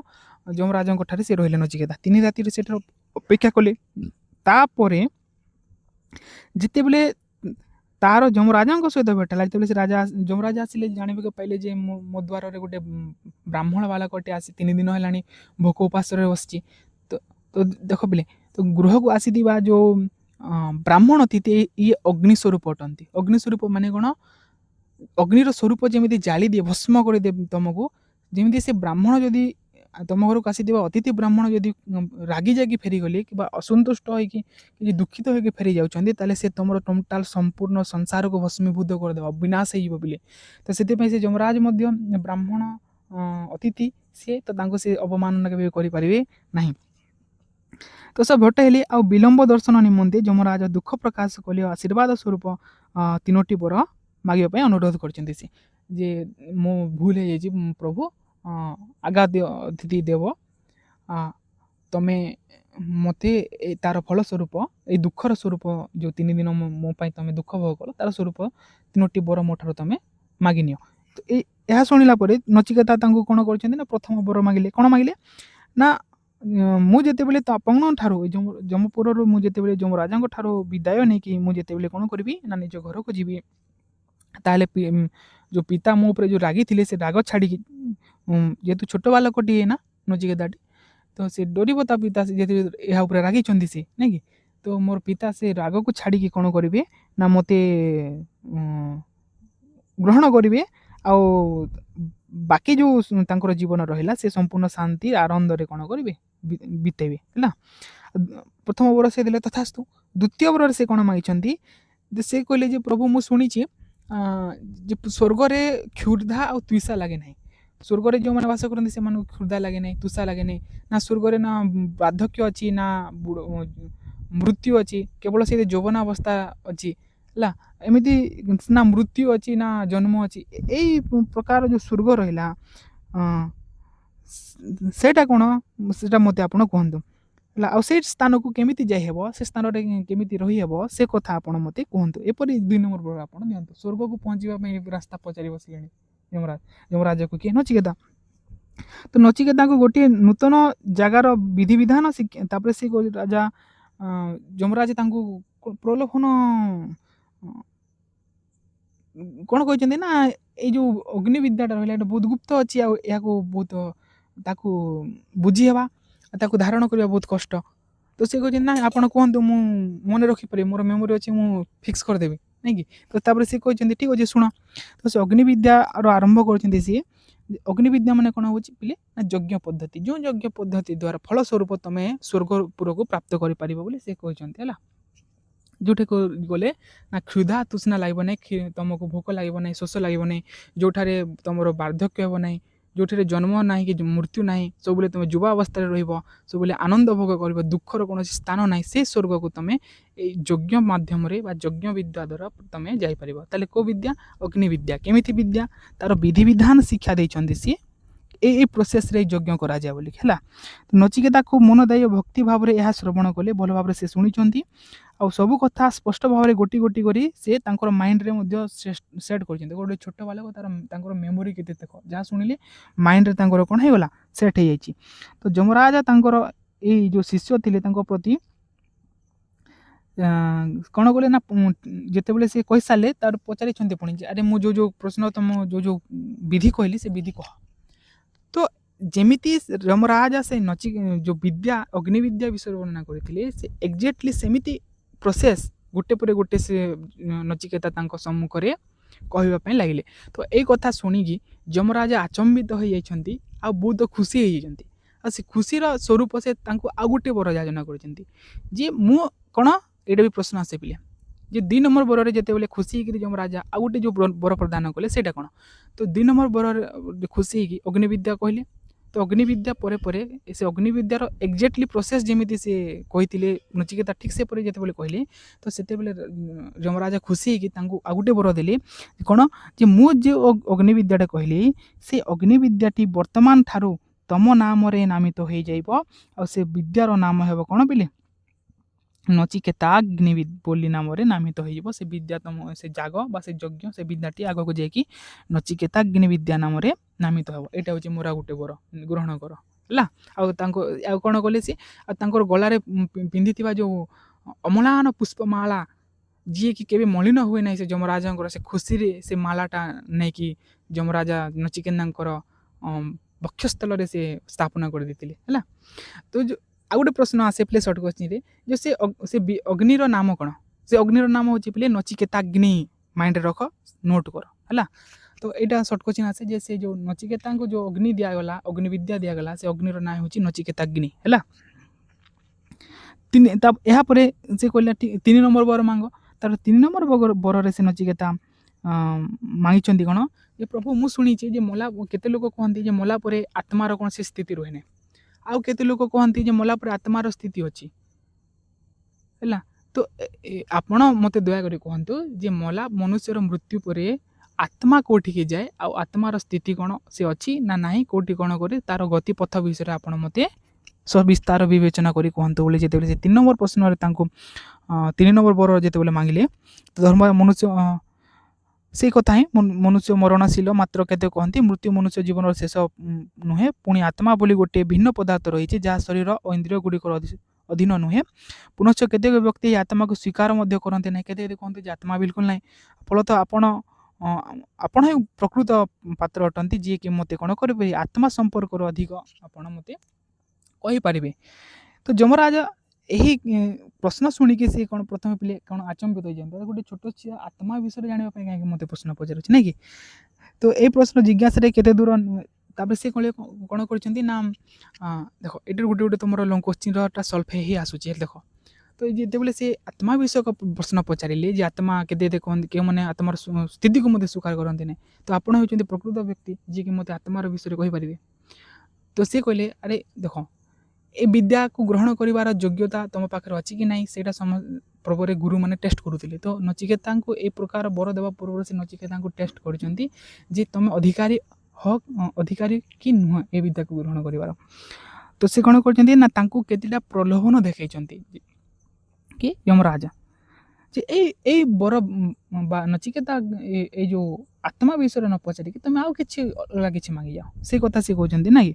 ଯମରାଜଙ୍କ ଠାରେ ସେ ରହିଲେ ନଚିକେତା? 3 ରାତିରେ ସେଠାରେ ଅପେକ୍ଷା କଲେ। ତାପରେ ଯେତେବେଳେ ତାର ଯମରାଜଙ୍କ ସହିତ ଭେଟ ହେଲା, ଯେତେବେଳେ ସେ ଯମରାଜ ଆସିଲେ, ଜାଣିବାକୁ ପାଇଲେ ଯେ ମୋ ଦ୍ୱାରରେ ଗୋଟେ ବ୍ରାହ୍ମଣ ବାଲକଟେ ଆସି 3 ଦିନ ହେଲାଣି ଭୋକ ଉପାସରେ ବସିଛି। ତ ଦେଖ ପିଲେ, ତ ଗୃହକୁ ଆସିଥିବା ଯେଉଁ ବ୍ରାହ୍ମଣ ତିଥି, ଇଏ ଅଗ୍ନି ସ୍ୱରୂପ ଅଟନ୍ତି। ଅଗ୍ନି ସ୍ୱରୂପ ମାନେ କ'ଣ? ଅଗ୍ନିର ସ୍ୱରୂପ ଯେମିତି ଜାଳି ଦିଏ, ଭସ୍ମ କରିଦିଏ ତମକୁ, ଯେମିତି ସେ ବ୍ରାହ୍ମଣ ଯଦି ତମ ଘରକୁ ଆସିଥିବା ଅତିଥି ବ୍ରାହ୍ମଣ ଯଦି ରାଗି ଯାଇକି ଫେରିଗଲେ କିମ୍ବା ଅସନ୍ତୁଷ୍ଟ ହୋଇକି କିଛି ଦୁଃଖିତ ହୋଇକି ଫେରି ଯାଉଛନ୍ତି, ତାହେଲେ ସେ ତମର ଟୋଟାଲ ସମ୍ପୂର୍ଣ୍ଣ ସଂସାରକୁ ଭସ୍ମୀଭୂତ କରିଦେବ, ବିନାଶ ହେଇଯିବ ବୋଲି। ତ ସେଥିପାଇଁ ସେ ଯମରାଜ ମଧ୍ୟ ବ୍ରାହ୍ମଣ ଅତିଥି ସିଏ, ତ ତାଙ୍କୁ ସେ ଅବମାନନା କେବେ କରିପାରିବେ ନାହିଁ। ତ ସେ ଭେଟ ହେଲେ, ଆଉ ବିଳମ୍ବ ଦର୍ଶନ ନିମନ୍ତେ ଯମରାଜ ଦୁଃଖ ପ୍ରକାଶ କଲେ, ଆଶୀର୍ବାଦ ସ୍ୱରୂପ 3ଟି ବର ମାଗିବା ପାଇଁ ଅନୁରୋଧ କରିଛନ୍ତି ସେ, ଯେ ମୁଁ ଭୁଲ ହେଇଯାଇଛି ପ୍ରଭୁ, ଆଗାଦ୍ୟ ଅତିଥି ଦେବ, ତମେ ମୋତେ ତାର ଫଳ ସ୍ୱରୂପ, ଏଇ ଦୁଃଖର ସ୍ୱରୂପ, ଯେଉଁ 3 ଦିନ ମୋ ପାଇଁ ତମେ ଦୁଃଖ ଭୋଗ କଲ, ତାର ସ୍ୱରୂପ 3ଟି ବର ମୋ ଠାରୁ ତମେ ମାଗିନିଅ। ତ ଏହା ଶୁଣିଲା ପରେ ନଚିକେତା ତାଙ୍କୁ କ'ଣ କରିଛନ୍ତି ନା ପ୍ରଥମ ବର ମାଗିଲେ। କ'ଣ ମାଗିଲେ ନା ମୁଁ ଯେତେବେଳେ ଆପଣଙ୍କ ଠାରୁ ଯମପୁରରୁ ମୁଁ ଯେତେବେଳେ ଯମରାଜାଙ୍କ ଠାରୁ ବିଦାୟ ନେଇକି ମୁଁ ଯେତେବେଳେ କ'ଣ କରିବି ନା ନିଜ ଘରକୁ ଯିବି, ତାହେଲେ ଯେଉଁ ପିତା ମୋ ଉପରେ ଯେଉଁ ରାଗିଥିଲେ ସେ ରାଗ ଛାଡ଼ିକି, ଯେହେତୁ ଛୋଟ ବାଲକଟିଏ ନା ନଚିକେତାଟି, ତ ସେ ଡରିବ ତା ପିତା ଯେହେତୁ ଏହା ଉପରେ ରାଗିଛନ୍ତି ସେ, ନାଇଁ କି? ତ ମୋର ପିତା ସେ ରାଗକୁ ଛାଡ଼ିକି କ'ଣ କରିବେ ନା ମୋତେ ଗ୍ରହଣ କରିବେ, ଆଉ ବାକି ଯେଉଁ ତାଙ୍କର ଜୀବନ ରହିଲା ସେ ସମ୍ପୂର୍ଣ୍ଣ ଶାନ୍ତି ଆନନ୍ଦରେ କ'ଣ କରିବେ, ବିତେଇବେ ହେଲା। ପ୍ରଥମ ବର ସେ ଦେଲେ, ତଥାସ୍ତୁ। ଦ୍ୱିତୀୟ ବରରେ ସେ କ'ଣ ମାଗିଛନ୍ତି, ସେ କହିଲେ ଯେ ପ୍ରଭୁ ମୁଁ ଶୁଣିଛି ଯେ ସ୍ୱର୍ଗରେ କ୍ଷୁଧା ଆଉ ତୃଷା ଲାଗେ ନାହିଁ। ସ୍ୱର୍ଗରେ ଯେଉଁମାନେ ବାସ କରନ୍ତି ସେମାନଙ୍କୁ କ୍ଷୁଧା ଲାଗେ ନାହିଁ, ତୃଷା ଲାଗେ ନାହିଁ। ନା ସ୍ୱର୍ଗରେ ନା ବାର୍ଦ୍ଧକ୍ୟ ଅଛି, ନା ମୃତ୍ୟୁ ଅଛି, କେବଳ ସେ ଯୌବନାବସ୍ଥା ଅଛି ହେଲା। ଏମିତି ନା ମୃତ୍ୟୁ ଅଛି ନା ଜନ୍ମ ଅଛି। ଏଇ ପ୍ରକାର ଯେଉଁ ସ୍ୱର୍ଗ ରହିଲା, ସେଇଟା କ'ଣ, ସେଇଟା ମୋତେ ଆପଣ କୁହନ୍ତୁ ହେଲା। ଆଉ ସେଇ ସ୍ଥାନକୁ କେମିତି ଯାଇହେବ, ସେ ସ୍ଥାନରେ କେମିତି ରହିହେବ, ସେ କଥା ଆପଣ ମୋତେ କୁହନ୍ତୁ। ଏପରି 2 ନମ୍ବର ବର ଆପଣ ଦିଅନ୍ତୁ। ସ୍ୱର୍ଗକୁ ପହଞ୍ଚିବା ପାଇଁ ରାସ୍ତା ପଚାରି ବସିଲେଣି ଯମରାଜକୁ କିଏ? ନଚିକେତା। ତ ନଚିକେତାଙ୍କୁ ଗୋଟିଏ ନୂତନ ଜାଗାର ବିଧିବିଧାନ ଶିକ୍ଷା, ତାପରେ ସେ ରାଜା ଯମରାଜ ତାଙ୍କୁ ପ୍ରଲୋଭନ କ'ଣ କହିଛନ୍ତି ନା ଏଇ ଯେଉଁ ଅଗ୍ନି ବିଦ୍ୟାଟା ରହିଲା, ଏଇଟା ବହୁତ ଗୁପ୍ତ ଅଛି, ଆଉ ଏହାକୁ ବହୁତ ତାକୁ ବୁଝି ହେବା, ତାକୁ ଧାରଣ କରିବା ବହୁତ କଷ୍ଟ। ତ ସେ କହିଛନ୍ତି ନା ଆପଣ କୁହନ୍ତୁ, ମୁଁ ମନେ ରଖିପାରିବି, ମୋର ମେମୋରି ଅଛି, ମୁଁ ଫିକ୍ସ କରିଦେବି, ନାଇଁ କି? ତ ତାପରେ ସେ କହିଛନ୍ତି ଠିକ୍ ଅଛି ଶୁଣ। ତ ସେ ଅଗ୍ନି ବିଦ୍ୟାର ଆରମ୍ଭ କରିଛନ୍ତି ସିଏ। ଅଗ୍ନି ବିଦ୍ୟା ମାନେ କ'ଣ ହେଉଛି ପିଲେ, ନା ଯଜ୍ଞ ପଦ୍ଧତି, ଯେଉଁ ଯଜ୍ଞ ପଦ୍ଧତି ଦ୍ୱାରା ଫଳସ୍ୱରୂପ ତମେ ସ୍ୱର୍ଗପୁରକୁ ପ୍ରାପ୍ତ କରିପାରିବ ବୋଲି ସେ କହିଛନ୍ତି ହେଲା। ଯେଉଁଠାକୁ ଗଲେ ନା କ୍ଷୁଧା ତୃଷ୍ଣା ଲାଗିବ ନାହିଁ, ତମକୁ ଭୋକ ଲାଗିବ ନାହିଁ, ଶୋଷ ଲାଗିବ ନାହିଁ, ଯେଉଁଠାରେ ତମର ବାର୍ଦ୍ଧକ୍ୟ ହେବ ନାହିଁ, ଯେଉଁଠାରେ ଜନ୍ମ ନାହିଁ କି ମୃତ୍ୟୁ ନାହିଁ, ସବୁବେଳେ ତୁମେ ଯୁବା ଅବସ୍ଥାରେ ରହିବ, ସବୁବେଳେ ଆନନ୍ଦ ଭୋଗ କରିବ, ଦୁଃଖର କୌଣସି ସ୍ଥାନ ନାହିଁ, ସେ ସ୍ୱର୍ଗକୁ ତୁମେ ଏଇ ଯଜ୍ଞ ମାଧ୍ୟମରେ ବା ଯଜ୍ଞ ବିଦ୍ୟା ଦ୍ୱାରା ତୁମେ ଯାଇପାରିବ। ତାହେଲେ କେଉଁ ବିଦ୍ୟା? ଅଗ୍ନି ବିଦ୍ୟା। କେମିତି ବିଦ୍ୟା? ତାର ବିଧିବିଧାନ ଶିକ୍ଷା ଦେଇଛନ୍ତି ସିଏ, এই ପ୍ରୋସେସ୍ରେ ଯଜ୍ଞ କରାଯାଏ ବୋଲି ହେଲା। ନଚିକେତା ଖୁବ୍ ମନ ଦେଇ ଭକ୍ତି ଭାବରେ ଏହା ଶ୍ରବଣ କଲେ, ଭଲ ଭାବରେ ସେ ଶୁଣିଛନ୍ତି, ଆଉ ସବୁ କଥା ସ୍ପଷ୍ଟ ଭାବରେ ଗୋଟି ଗୋଟି କରି ସେ ତାଙ୍କର ମାଇଣ୍ଡରେ ମଧ୍ୟ ସେଟ୍ କରିଛନ୍ତି। ଗୋଟେ ଛୋଟ ବାଲକ ତାଙ୍କର ମେମୋରି କେତେ ଦେଖ, ଯାହା ଶୁଣିଲେ ମାଇଣ୍ଡରେ ତାଙ୍କର କ'ଣ ହେଇଗଲା, ସେଟ୍ ହେଇଯାଇଛି। ତ ଯମରାଜା ତାଙ୍କର ଏଇ ଯେଉଁ ଶିଷ୍ୟ ଥିଲେ ତାଙ୍କ ପ୍ରତି କ'ଣ କଲେ ନା, ଯେତେବେଳେ ସେ କହିସାରିଲେ ତାର ପଚାରିଛନ୍ତି ପୁଣି ଯେ ଆରେ ମୁଁ ଯେଉଁ ପ୍ରଶ୍ନ ତମ ଯେଉଁ ବିଧି କହିଲି ସେ ବିଧି କହ। ତ ଯେମିତି ଯମରାଜା ସେ ଯେଉଁ ବିଦ୍ୟା ଅଗ୍ନି ବିଦ୍ୟା ବିଷୟରେ ବର୍ଣ୍ଣନା କରିଥିଲେ, ସେ ଏକ୍ଜାକ୍ଟଲି ସେମିତି ପ୍ରୋସେସ୍ ଗୋଟେ ପରେ ଗୋଟେ ସେ ନଚିକେତା ତାଙ୍କ ସମ୍ମୁଖରେ କହିବା ପାଇଁ ଲାଗିଲେ। ତ ଏଇ କଥା ଶୁଣିକି ଯମରାଜା ଆଚମ୍ବିତ ହୋଇଯାଇଛନ୍ତି, ଆଉ ବହୁତ ଖୁସି ହେଇଯାଇଛନ୍ତି। ଆଉ ସେ ଖୁସିର ସ୍ୱରୂପ ସେ ତାଙ୍କୁ ଆଉ ଗୋଟେ ବର ଯାଚନା କରିଛନ୍ତି ଯେ ମୁଁ କ'ଣ ଏଇଟା ବି ପ୍ରଶ୍ନ ଆସେ ପିଲେ ଯେ 2 ନମ୍ବର ବରରେ ଯେତେବେଳେ ଖୁସି ହେଇକିରି ଯମରାଜା ଆଉ ଗୋଟେ ଯେଉଁ ବର ପ୍ରଦାନ କଲେ ସେଇଟା କ'ଣ? ତ 2 ନମ୍ବର ବରରେ ଖୁସି ହେଇକି ଅଗ୍ନିବିଦ୍ୟା କହିଲେ। ତ ଅଗ୍ନିବିଦ୍ୟା ପରେ ପରେ ସେ ଅଗ୍ନିବିଦ୍ୟାର ଏକ୍ଜାକ୍ଟଲି ପ୍ରୋସେସ୍ ଯେମିତି ସେ କହିଥିଲେ ନଚିକେତା ଠିକ୍ ସେପରି ଯେତେବେଳେ କହିଲେ ତ ସେତେବେଳେ ଯମରାଜା ଖୁସି ହେଇକି ତାଙ୍କୁ ଆଉ ଗୋଟେ ବର ଦେଲେ କ'ଣ ଯେ ମୁଁ ଯେଉଁ ଅଗ୍ନିବିଦ୍ୟାଟା କହିଲି ସେ ଅଗ୍ନିବିଦ୍ୟାଟି ବର୍ତ୍ତମାନ ଠାରୁ ତମ ନାମରେ ନାମିତ ହେଇଯାଇବ ଆଉ ସେ ବିଦ୍ୟାର ନାମ ହେବ କ'ଣ ପିଲେ ନଚିକେତାଗ୍ନି ବୋଲି ନାମରେ ନାମିତ ହେଇଯିବ। ସେ ବିଦ୍ୟା ତମ ସେ ଯାଗ ବା ସେ ଯଜ୍ଞ ସେ ବିଦ୍ୟାଟି ଆଗକୁ ଯାଇକି ନଚିକେତାଗ୍ନି ବିଦ୍ୟା ନାମରେ ନାମିତ ହେବ। ଏଇଟା ହେଉଛି ମୋର ଆଉ ଗୋଟେ ବର ଗ୍ରହଣ କର ହେଲା। ଆଉ ତାଙ୍କୁ ଆଉ କ'ଣ କଲେ ସେ ଆଉ ତାଙ୍କର ଗଳାରେ ପିନ୍ଧିଥିବା ଯେଉଁ ଅମ୍ଳାନ ପୁଷ୍ପମାଳା ଯିଏକି କେବେ ମଳିନ ହୁଏ ନାହିଁ ସେ ଯମରାଜାଙ୍କର ସେ ଖୁସିରେ ସେ ମାଳାଟା ନେଇକି ଯମରାଜା ନଚିକେତାଙ୍କର ବକ୍ଷସ୍ଥଳରେ ସେ ସ୍ଥାପନା କରିଦେଇଥିଲେ ହେଲା। ତ ଆଉ ଗୋଟେ ପ୍ରଶ୍ନ ଆସେ ପିଲେ ସର୍ଟ କୋଶ୍ଚିନ୍ରେ ଯେ ସେ ଅଗ୍ନିର ନାମ କ'ଣ? ସେ ଅଗ୍ନିର ନାମ ହେଉଛି ପିଲେ ନଚିକେତାଗ୍ନି। ମାଇଣ୍ଡରେ ରଖ ନୋଟ୍ କର ହେଲା। ତ ଏଇଟା ସର୍ଟ କୋଶ୍ଚିନ୍ ଆସେ ଯେ ସେ ଯେଉଁ ନଚିକେତାଙ୍କୁ ଯେଉଁ ଅଗ୍ନି ଦିଆଗଲା ଅଗ୍ନିବିଦ୍ୟା ଦିଆଗଲା ସେ ଅଗ୍ନିର ନାଁ ହେଉଛି ନଚିକେତାଗ୍ନି ହେଲା। ଏହାପରେ ସେ କହିଲା 3 ନମ୍ବର ବର ମାଗ। ତାର 3 ନମ୍ବର ବରରେ ସେ ନଚିକେତା ମାଗିଛନ୍ତି କ'ଣ ଯେ ପ୍ରଭୁ ମୁଁ ଶୁଣିଛି ଯେ ମଲା କେତେ ଲୋକ କହନ୍ତି ଯେ ମଲା ପରେ ଆତ୍ମାର କୌଣସି ସ୍ଥିତି ରୁହେ ନାହିଁ। ଆଉ କେତେ ଲୋକ କହନ୍ତି ଯେ ମଲା ପରେ ଆତ୍ମାର ସ୍ଥିତି ଅଛି ହେଲା। ତ ଆପଣ ମୋତେ ଦୟାକରି କୁହନ୍ତୁ ଯେ ମଲା ମନୁଷ୍ୟର ମୃତ୍ୟୁ ପରେ ଆତ୍ମା କେଉଁଠିକି ଯାଏ ଆଉ ଆତ୍ମାର ସ୍ଥିତି କ'ଣ ସେ ଅଛି ନା ନାହିଁ କେଉଁଠି କ'ଣ କରି ତା'ର ଗତିପଥ ବିଷୟରେ ଆପଣ ମୋତେ ସବିସ୍ତାର ବିବେଚନା କରି କୁହନ୍ତୁ ବୋଲି ଯେତେବେଳେ ସେ 3 ନମ୍ବର ପ୍ରଶ୍ନରେ ତାଙ୍କୁ 3 ନମ୍ବର ବର ଯେତେବେଳେ ମାଗିଲେ ତ ଧର୍ମ ମନୁଷ୍ୟ ସେଇ କଥା ହିଁ ମନୁଷ୍ୟ ମରଣଶୀଳ ମାତ୍ର କେତେ କହନ୍ତି ମୃତ୍ୟୁ ମନୁଷ୍ୟ ଜୀବନର ଶେଷ ନୁହେଁ। ପୁଣି ଆତ୍ମା ବୋଲି ଗୋଟିଏ ଭିନ୍ନ ପଦାର୍ଥ ରହିଛି ଯାହା ଶରୀର ଓ ଇନ୍ଦ୍ରିୟ ଗୁଡ଼ିକର ଅଧୀନ ନୁହେଁ। ପୁନଶ୍ଚ କେତେକ ବ୍ୟକ୍ତି ଏହି ଆତ୍ମାକୁ ସ୍ୱୀକାର ମଧ୍ୟ କରନ୍ତି ନାହିଁ। କେତେ କହନ୍ତି ଯେ ଆତ୍ମା ବିଲକୁଲ ନାହିଁ। ଫଳତଃ ଆପଣ ହିଁ ପ୍ରକୃତ ପାତ୍ର ଅଟନ୍ତି ଯିଏକି ମୋତେ କ'ଣ କରିବେ ଆତ୍ମା ସମ୍ପର୍କର ଅଧିକ ଆପଣ ମୋତେ କହିପାରିବେ। ତ ଯମରାଜ ଏହି ପ୍ରଶ୍ନ ଶୁଣିକି ସେ କ'ଣ ପ୍ରଥମେ ପିଲେ କ'ଣ ଆଚମ୍ବିତ ହୋଇଯାଆନ୍ତି। ଗୋଟେ ଛୋଟ ଛୁଆ ଆତ୍ମା ବିଷୟରେ ଜାଣିବା ପାଇଁ କାହିଁକି ମୋତେ ପ୍ରଶ୍ନ ପଚାରୁଛି ନାଇଁ କି। ତ ଏଇ ପ୍ରଶ୍ନ ଜିଜ୍ଞାସାରେ କେତେ ଦୂର ତାପରେ ସେ କ'ଣ କରିଛନ୍ତି ନା ଦେଖ ଏଇଠି ଗୋଟେ ତୁମର ଲଙ୍ଗ କୋଶ୍ଚିନ୍ଟା ସଲ୍ଭ ହେଇ ଆସୁଛି ଦେଖ। ତ ଯେତେବେଳେ ସେ ଆତ୍ମା ବିଷୟକ ପ୍ରଶ୍ନ ପଚାରିଲେ ଯେ ଆତ୍ମା କେତେ କହନ୍ତି କେଉଁମାନେ ଆତ୍ମାର ସ୍ଥିତିକୁ ମଧ୍ୟ ସ୍ୱୀକାର କରନ୍ତି ନାହିଁ। ତ ଆପଣ ହେଉଛନ୍ତି ପ୍ରକୃତ ବ୍ୟକ୍ତି ଯିଏକି ମୋତେ ଆତ୍ମାର ବିଷୟରେ କହିପାରିବେ। ତ ସେ କହିଲେ ଆରେ ଦେଖ ଏ ବିଦ୍ୟାକୁ ଗ୍ରହଣ କରିବାର ଯୋଗ୍ୟତା ତୁମ ପାଖରେ ଅଛି କି ନାହିଁ ସେଇଟା ପ୍ରଭୁରେ ଗୁରୁମାନେ ଟେଷ୍ଟ କରୁଥିଲେ। ତ ନଚିକେତାଙ୍କୁ ଏ ପ୍ରକାର ବର ଦେବା ପୂର୍ବରୁ ସେ ନଚିକେତାଙ୍କୁ ଟେଷ୍ଟ କରିଛନ୍ତି ଯେ ତୁମେ ଅଧିକାରୀ କି ନୁହଁ ଏ ବିଦ୍ୟାକୁ ଗ୍ରହଣ କରିବାର। ତ ସେ କ'ଣ କରିଛନ୍ତି ନା ତାଙ୍କୁ କେତେଟା ପ୍ରଲୋଭନ ଦେଖାଇଛନ୍ତି କି ଯମରାଜା ଯେ ଏଇ ବର ବା ନଚିକେତା ଏଇ ଯେଉଁ ଆତ୍ମା ବିଷୟରେ ନ ପଚାରିକି ତୁମେ ଆଉ କିଛି ଅଲଗା କିଛି ମାଗିଯାଅ ସେ କଥା ସେ କହୁଛନ୍ତି ନାଇଁ।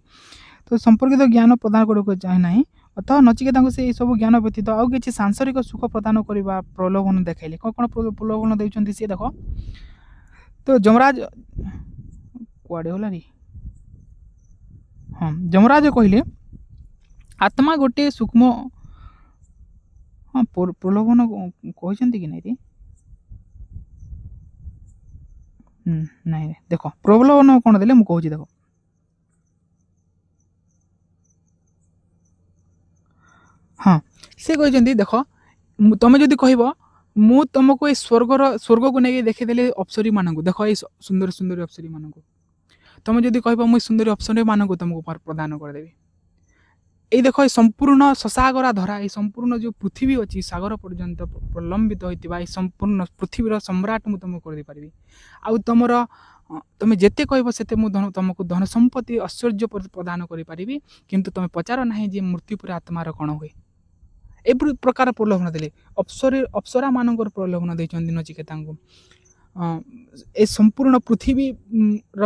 ତ ସମ୍ପର୍କିତ ଜ୍ଞାନ ପ୍ରଦାନ କରିବାକୁ ଚାହେଁ ନାହିଁ ଅଥବା ନଚିକେତାଙ୍କୁ ସେ ଏସବୁ ଜ୍ଞାନ ବ୍ୟତୀତ ଆଉ କିଛି ସାଂସାରିକ ସୁଖ ପ୍ରଦାନ କରିବା ପ୍ରଲୋଭନ ଦେଖାଇଲେ। କ'ଣ ପ୍ରଲୋଭନ ଦେଉଛନ୍ତି ସିଏ ଦେଖ। ତ ଯମରାଜ କୁଆଡ଼େ ଗଲା ରେ ଯମରାଜ କହିଲେ ଆତ୍ମା ଗୋଟିଏ ସୂକ୍ଷ୍ମ ପ୍ରଲୋଭନ କହିଛନ୍ତି କି ନାଇଁ ରେ ନାଇଁ ଦେଖ ପ୍ରଲୋଭନ କ'ଣ ଦେଲେ ମୁଁ କହୁଛି ଦେଖ। ସେ କହିଛନ୍ତି ଦେଖ ତମେ ଯଦି କହିବ ମୁଁ ତୁମକୁ ଏଇ ସ୍ୱର୍ଗକୁ ନେଇକି ଦେଖିଦେଲି ଅପ୍ସରୀମାନଙ୍କୁ ଦେଖ ଏଇ ସୁନ୍ଦର ସୁନ୍ଦରୀ ଅପ୍ସରୀମାନଙ୍କୁ ତମେ ଯଦି କହିବ ମୁଁ ସୁନ୍ଦରୀ ଅପ୍ସରୀମାନଙ୍କୁ ତୁମକୁ ପ୍ରଦାନ କରିଦେବି। ଏଇ ଦେଖ ଏଇ ସମ୍ପୂର୍ଣ୍ଣ ଶଶାଗରା ଧରା ଏଇ ସମ୍ପୂର୍ଣ୍ଣ ଯେଉଁ ପୃଥିବୀ ଅଛି ସାଗର ପର୍ଯ୍ୟନ୍ତ ପ୍ରଲମ୍ବିତ ହୋଇଥିବା ଏଇ ସମ୍ପୂର୍ଣ୍ଣ ପୃଥିବୀର ସମ୍ରାଟ ମୁଁ ତୁମକୁ କରିଦେଇପାରିବି। ଆଉ ତମେ ଯେତେ କହିବ ସେତେ ମୁଁ ତୁମକୁ ଧନ ସମ୍ପତ୍ତି ଐଶ୍ୱର୍ଯ୍ୟ ପ୍ରଦାନ କରିପାରିବି। କିନ୍ତୁ ତୁମେ ପଚାର ନାହିଁ ଯେ ମୃତ୍ୟୁ ପରେ ଆତ୍ମାର କ'ଣ ହୁଏ। ଏ ପ୍ରକାର ପ୍ରଲୋଭନ ଦେଲେ ଅପ୍ସରାମାନଙ୍କର ପ୍ରଲୋଭନ ଦେଇଛନ୍ତି ନଚିକେତାଙ୍କୁ। ଏ ସମ୍ପୂର୍ଣ୍ଣ ପୃଥିବୀର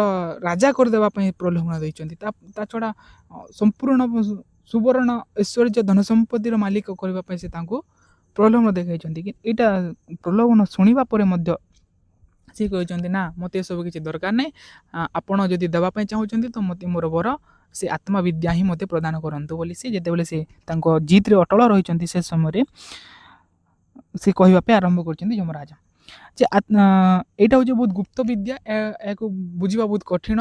ରାଜା କରିଦେବା ପାଇଁ ପ୍ରଲୋଭନ ଦେଇଛନ୍ତି। ତା ଛଡ଼ା ସମ୍ପୂର୍ଣ୍ଣ ସୁବର୍ଣ୍ଣ ଐଶ୍ୱର୍ଯ୍ୟ ଧନ ସମ୍ପତ୍ତିର ମାଲିକ କରିବା ପାଇଁ ସେ ତାଙ୍କୁ ପ୍ରଲୋଭନ ଦେଖାଇଛନ୍ତି। କି ଏଇଟା ପ୍ରଲୋଭନ ଶୁଣିବା ପରେ ମଧ୍ୟ ସେ କହିଛନ୍ତି ନା ମୋତେ ଏସବୁ କିଛି ଦରକାର ନାହିଁ। ଆପଣ ଯଦି ଦେବା ପାଇଁ ଚାହୁଁଛନ୍ତି ତ ମୋତେ ମୋର ବର ସେ ଆତ୍ମବିଦ୍ୟା ହିଁ ମୋତେ ପ୍ରଦାନ କରନ୍ତୁ ବୋଲି ସେ ଯେତେବେଳେ ସେ ତାଙ୍କ ଜିଦ୍ରେ ଅଟଳ ରହିଛନ୍ତି ସେ ସମୟରେ ସେ କହିବା ପାଇଁ ଆରମ୍ଭ କରିଛନ୍ତି ଯମରାଜ ଯେ ଏଇଟା ହେଉଛି ବହୁତ ଗୁପ୍ତ ବିଦ୍ୟା। ଏହାକୁ ବୁଝିବା ବହୁତ କଠିନ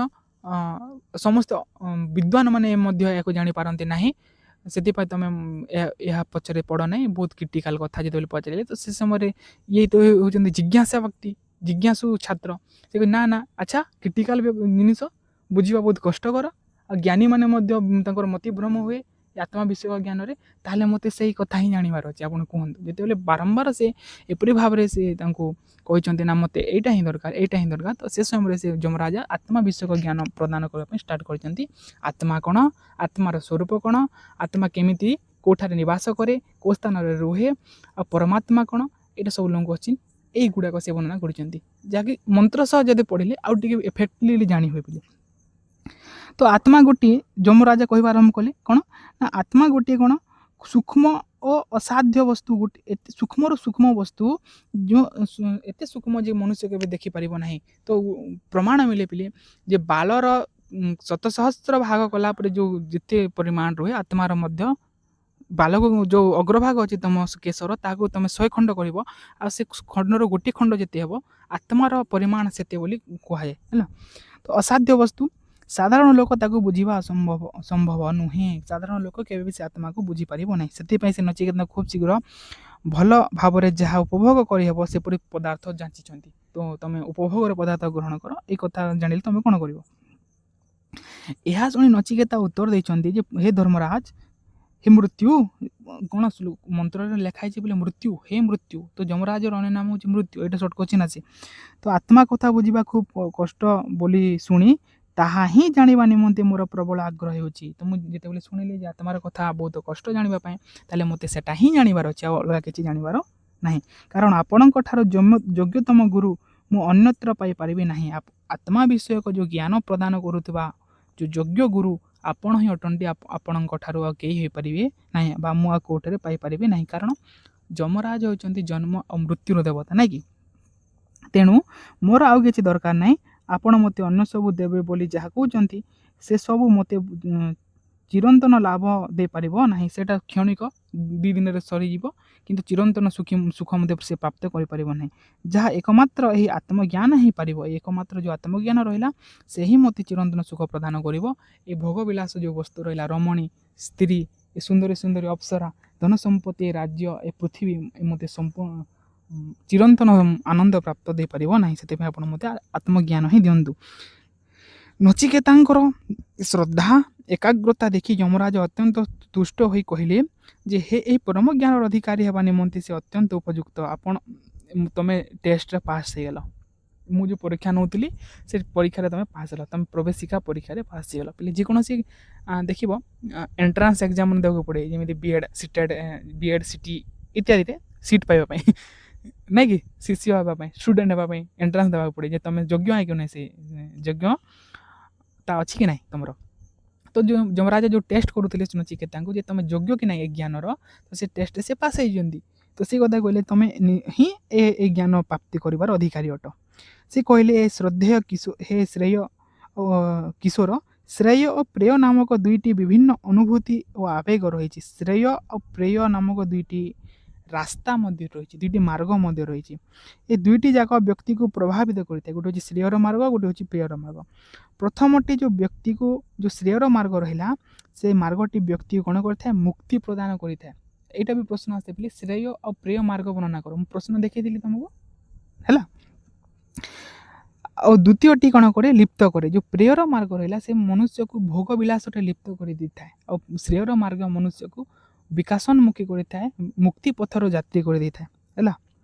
ସମସ୍ତ ବିଦ୍ୱାନ ମାନେ ମଧ୍ୟ ଏହାକୁ ଜାଣିପାରନ୍ତି ନାହିଁ। ସେଥିପାଇଁ ତୁମେ ଏହା ପଛରେ ପଡ଼ ନାହିଁ। ବହୁତ କ୍ରିଟିକାଲ୍ କଥା ଯେତେବେଳେ ପଚାରିଲେ ତ ସେ ସମୟରେ ଇଏ ତ ହେଉଛନ୍ତି ଜିଜ୍ଞାସା ବ୍ୟକ୍ତି, ଜିଜ୍ଞାସୁ ଛାତ୍ର। ସେ ନା ନା ଆଚ୍ଛା କ୍ରିଟିକାଲ୍ ଜିନିଷ ବୁଝିବା ବହୁତ କଷ୍ଟକର, ଆଉ ଜ୍ଞାନୀମାନେ ମଧ୍ୟ ତାଙ୍କର ମତିଭ୍ରମ ହୁଏ ଆତ୍ମା ବିଷୟ ଜ୍ଞାନରେ, ତାହେଲେ ମୋତେ ସେଇ କଥା ହିଁ ଜାଣିବାର ଅଛି, ଆପଣ କୁହନ୍ତୁ। ଯେତେବେଳେ ବାରମ୍ବାର ସେ ଏପରି ଭାବରେ ସେ ତାଙ୍କୁ କହିଛନ୍ତି ନା ମୋତେ ଏଇଟା ହିଁ ଦରକାର, ଏଇଟା ହିଁ ଦରକାର, ତ ସେ ସମୟରେ ସେ ଯମରାଜା ଆତ୍ମା ବିଷୟକ ଜ୍ଞାନ ପ୍ରଦାନ କରିବା ପାଇଁ ଷ୍ଟାର୍ଟ କରିଛନ୍ତି। ଆତ୍ମା କ'ଣ, ଆତ୍ମାର ସ୍ୱରୂପ କ'ଣ, ଆତ୍ମା କେମିତି କେଉଁଠାରେ ନିବାସ କରେ, କେଉଁ ସ୍ଥାନରେ ରୁହେ, ଆଉ ପରମାତ୍ମା କ'ଣ, ଏଇଟା ସବୁ ଲଙ୍ଗ ଅଛି এইଗୁଡ଼ାକ ସେ ବର୍ଣ୍ଣନା କରିଛନ୍ତି, ଯାହାକି ମନ୍ତ୍ର ସହ ଯଦି ପଢ଼ିଲେ ଆଉ ଟିକେ ଏଫେକ୍ଟଲି ଜାଣି ହୁଏ ବୋଲି। ତ ଆତ୍ମା ଗୋଟିଏ, ଯମରାଜା କହିବା ଆରମ୍ଭ କଲେ କ'ଣ ନା ଆତ୍ମା ଗୋଟିଏ କ'ଣ ସୂକ୍ଷ୍ମ ଓ ଅସାଧ୍ୟ ବସ୍ତୁ, ଗୋଟେ ଏତେ ସୂକ୍ଷ୍ମରୁ ସୂକ୍ଷ୍ମ ବସ୍ତୁ, ଯେଉଁ ଏତେ ସୂକ୍ଷ୍ମ ଯେ ମନୁଷ୍ୟ କେବେ ଦେଖିପାରିବ ନାହିଁ। ତ ପ୍ରମାଣ ମିଳେ ପିଲେ ଯେ ବାଲର ଶତସହସ୍ର ଭାଗ କଲା ପରେ ଯେଉଁ ଯେତେ ପରିମାଣ ରୁହେ ଆତ୍ମାର ମଧ୍ୟ ବାଲକୁ ଯେଉଁ ଅଗ୍ରଭାଗ ଅଛି ତୁମ କେଶର ତାହାକୁ ତୁମେ 100 ଖଣ୍ଡ କରିବ, ଆଉ ସେ ଖଣ୍ଡର ଗୋଟିଏ ଖଣ୍ଡ ଯେତେ ହେବ ଆତ୍ମାର ପରିମାଣ ସେତେ ବୋଲି କୁହାଯାଏ ହେଲା। ତ ଅସାଧ୍ୟ ବସ୍ତୁ, ସାଧାରଣ ଲୋକ ତାକୁ ବୁଝିବା ସମ୍ଭବ ନୁହେଁ। ସାଧାରଣ ଲୋକ କେବେ ବି ସେ ଆତ୍ମାକୁ ବୁଝିପାରିବ ନାହିଁ। ସେଥିପାଇଁ ସେ ନଚିକେତା ଖୁବ୍ ଶୀଘ୍ର ଭଲ ଭାବରେ ଯାହା ଉପଭୋଗ କରିହେବ ସେପରି ପଦାର୍ଥ ଯାଚିଛନ୍ତି। ତ ତୁମେ ଉପଭୋଗର ପଦାର୍ଥ ଗ୍ରହଣ କର, ଏଇ କଥା ଜାଣିଲେ ତୁମେ କ'ଣ କରିବ। ଏହା ଶୁଣି ନଚିକେତା ଉତ୍ତର ଦେଇଛନ୍ତି ଯେ ହେ ଧର୍ମରାଜ, ହେ ମୃତ୍ୟୁ, କ'ଣ ମନ୍ତ୍ରରେ ଲେଖା ହେଇଛି ବୋଲେ ମୃତ୍ୟୁ, ହେ ମୃତ୍ୟୁ, ତ ଯମରାଜର ଅନ୍ୟ ନାମ ହେଉଛି ମୃତ୍ୟୁ, ଏଇଟା ସର୍ଟ କୋଶ୍ଚିନ୍ ଅଛି। ତ ଆତ୍ମା କଥା ବୁଝିବା ଖୁବ୍ କଷ୍ଟ ବୋଲି ଶୁଣି ତାହା ହିଁ ଜାଣିବା ନିମନ୍ତେ ମୋର ପ୍ରବଳ ଆଗ୍ରହ ହେଉଛି। ତ ମୁଁ ଯେତେବେଳେ ଶୁଣିଲି ଯେ ଆତ୍ମାର କଥା ବହୁତ କଷ୍ଟ ଜାଣିବା ପାଇଁ, ତାହେଲେ ମୋତେ ସେଟା ହିଁ ଜାଣିବାର ଅଛି, ଆଉ ଅଲଗା କିଛି ଜାଣିବାର ନାହିଁ। କାରଣ ଆପଣଙ୍କ ଠାରୁ ଯୋଗ୍ୟତମ ଗୁରୁ ମୁଁ ଅନ୍ୟତ୍ର ପାଇପାରିବି ନାହିଁ। ଆତ୍ମା ବିଷୟକ ଯେଉଁ ଜ୍ଞାନ ପ୍ରଦାନ କରୁଥିବା ଯେଉଁ ଯୋଗ୍ୟ ଗୁରୁ ଆପଣ ହିଁ ଅଟନ୍ତି। ଆପଣଙ୍କ ଠାରୁ ଆଉ କେହି ହୋଇପାରିବେ ନାହିଁ, ବା ମୁଁ ଆଉ କେଉଁଠାରେ ପାଇପାରିବି ନାହିଁ। କାରଣ ଯମରାଜ ହେଉଛନ୍ତି ଜନ୍ମ ଆଉ ମୃତ୍ୟୁର ଦେବତା, ନାଇଁ କି? ତେଣୁ ମୋର ଆଉ କିଛି ଦରକାର ନାହିଁ। ଆପଣ ମୋତେ ଅନ୍ୟ ସବୁ ଦେବେ ବୋଲି ଯାହା କହୁଛନ୍ତି ସେସବୁ ମୋତେ ଚିରନ୍ତନ ଲାଭ ଦେଇପାରିବ ନାହିଁ। ସେଇଟା କ୍ଷଣିକ 2 ଦିନରେ ସରିଯିବ, କିନ୍ତୁ ଚିରନ୍ତନ ସୁଖ ମଧ୍ୟ ସେ ପ୍ରାପ୍ତ କରିପାରିବ ନାହିଁ। ଯାହା ଏକମାତ୍ର ଏହି ଆତ୍ମଜ୍ଞାନ ହେଇପାରିବ, ଏହି ଏକମାତ୍ର ଯେଉଁ ଆତ୍ମଜ୍ଞାନ ରହିଲା ସେ ହିଁ ମୋତେ ଚିରନ୍ତନ ସୁଖ ପ୍ରଦାନ କରିବ। ଏ ଭୋଗବିଳାସ ଯେଉଁ ବସ୍ତୁ ରହିଲା, ରମଣୀ, ସ୍ତ୍ରୀ, ଏ ସୁନ୍ଦରୀ ସୁନ୍ଦରୀ ଅପ୍ସରା, ଧନ ସମ୍ପତ୍ତି, ଏ ରାଜ୍ୟ, ଏ ପୃଥିବୀ ମୋତେ ସମ୍ପୂର୍ଣ୍ଣ ଚିରନ୍ତନ ଆନନ୍ଦ ପ୍ରାପ୍ତ ଦେଇପାରିବ ନାହିଁ। ସେଥିପାଇଁ ଆପଣ ମୋତେ ଆତ୍ମଜ୍ଞାନ ହିଁ ଦିଅନ୍ତୁ। ନଚିକେତାଙ୍କର ଶ୍ରଦ୍ଧା ଏକାଗ୍ରତା ଦେଖି ଯମରାଜ ଅତ୍ୟନ୍ତ ତୁଷ୍ଟ ହୋଇ କହିଲେ ଯେ ହେ ଏହି ପରମ ଜ୍ଞାନର ଅଧିକାରୀ ହେବା ନିମନ୍ତେ ସେ ଅତ୍ୟନ୍ତ ଉପଯୁକ୍ତ। ତୁମେ ଟେଷ୍ଟରେ ପାସ୍ ହେଇଗଲ। ମୁଁ ଯେଉଁ ପରୀକ୍ଷା ନେଉଥିଲି ସେ ପରୀକ୍ଷାରେ ତୁମେ ପାସ୍ ହେଲ, ତୁମେ ପ୍ରବେଶିକା ପରୀକ୍ଷାରେ ପାସ୍ ହେଇଗଲ। ପିଲେ ଯେକୌଣସି ଦେଖିବ ଏଣ୍ଟ୍ରାନ୍ସ ଏକ୍ଜାମ୍ ଦେବାକୁ ପଡ଼େ, ଯେମିତି ବିଏଡ଼୍, ସିଟେଟ୍, ବିଏଡ଼୍, ସିଟି ଇତ୍ୟାଦିରେ ସିଟ୍ ପାଇବା ପାଇଁ, ନାଇଁ କି? ଶିଷ୍ୟ ହେବା ପାଇଁ, ଷ୍ଟୁଡେଣ୍ଟ ହେବା ପାଇଁ ଏଣ୍ଟ୍ରାନ୍ସ ଦେବାକୁ ପଡ଼େ ଯେ ତୁମେ ଯୋଗ୍ୟ ହଁ କି ନାହିଁ, ସେ ଯୋଗ୍ୟତା ଅଛି କି ନାହିଁ ତୁମର। ତ ଯେଉଁ ଯମରାଜା ଯେଉଁ ଟେଷ୍ଟ କରୁଥିଲେ ନଚିକେତାଙ୍କୁ ଯେ ତୁମେ ଯୋଗ୍ୟ କି ନାହିଁ ଏ ଜ୍ଞାନର, ତ ସେ ଟେଷ୍ଟରେ ସେ ପାସ୍ ହେଇଛନ୍ତି। ତ ସେ କଥା କହିଲେ ତୁମେ ହିଁ ଏ ଜ୍ଞାନ ପ୍ରାପ୍ତି କରିବାର ଅଧିକାରୀ ଅଟ। ସେ କହିଲେ ହେ ଶ୍ରଦ୍ଧେୟ ହେ ଶ୍ରେୟ କିଶୋର, ଶ୍ରେୟ ଓ ପ୍ରେୟ ନାମକ ଦୁଇଟି ବିଭିନ୍ନ ଅନୁଭୂତି ଓ ଆବେଗ ରହିଛି। ଶ୍ରେୟ ଓ ପ୍ରେୟ ନାମକ ଦୁଇଟି ରାସ୍ତା ମଧ୍ୟ ରହିଛି, ଦୁଇଟି ମାର୍ଗ ମଧ୍ୟ ରହିଛି। ଏ ଦୁଇଟି ଯାକ ବ୍ୟକ୍ତିକୁ ପ୍ରଭାବିତ କରିଥାଏ। ଗୋଟେ ହେଉଛି ଶ୍ରେୟର ମାର୍ଗ, ଗୋଟେ ହେଉଛି ପ୍ରେୟର ମାର୍ଗ। ପ୍ରଥମଟି ଯେଉଁ ବ୍ୟକ୍ତିକୁ ଯେଉଁ ଶ୍ରେୟର ମାର୍ଗ ରହିଲା, ସେ ମାର୍ଗଟି ବ୍ୟକ୍ତିକୁ କ'ଣ କରିଥାଏ, ମୁକ୍ତି ପ୍ରଦାନ କରିଥାଏ। ଏଇଟା ବି ପ୍ରଶ୍ନ ଆସେ ବୋଲି ଶ୍ରେୟ ଆଉ ପ୍ରେୟ ମାର୍ଗ ବର୍ଣ୍ଣନା କର। ମୁଁ ପ୍ରଶ୍ନ ଦେଖେଇଥିଲି ତୁମକୁ ହେଲା। ଆଉ ଦ୍ୱିତୀୟଟି କ'ଣ କରେ, ଲିପ୍ତ କରେ। ଯେଉଁ ପ୍ରେୟର ମାର୍ଗ ରହିଲା ସେ ମନୁଷ୍ୟକୁ ଭୋଗ ବିଳାସରେ ଲିପ୍ତ କରିଦେଇଥାଏ, ଆଉ ଶ୍ରେୟର ମାର୍ଗ ମନୁଷ୍ୟକୁ ବିକାଶୋନ୍ମୁଖୀ କରିଥାଏ, ମୁକ୍ତି ପଥର ଯାତ୍ରୀ କରିଦେଇଥାଏ ହେଲା।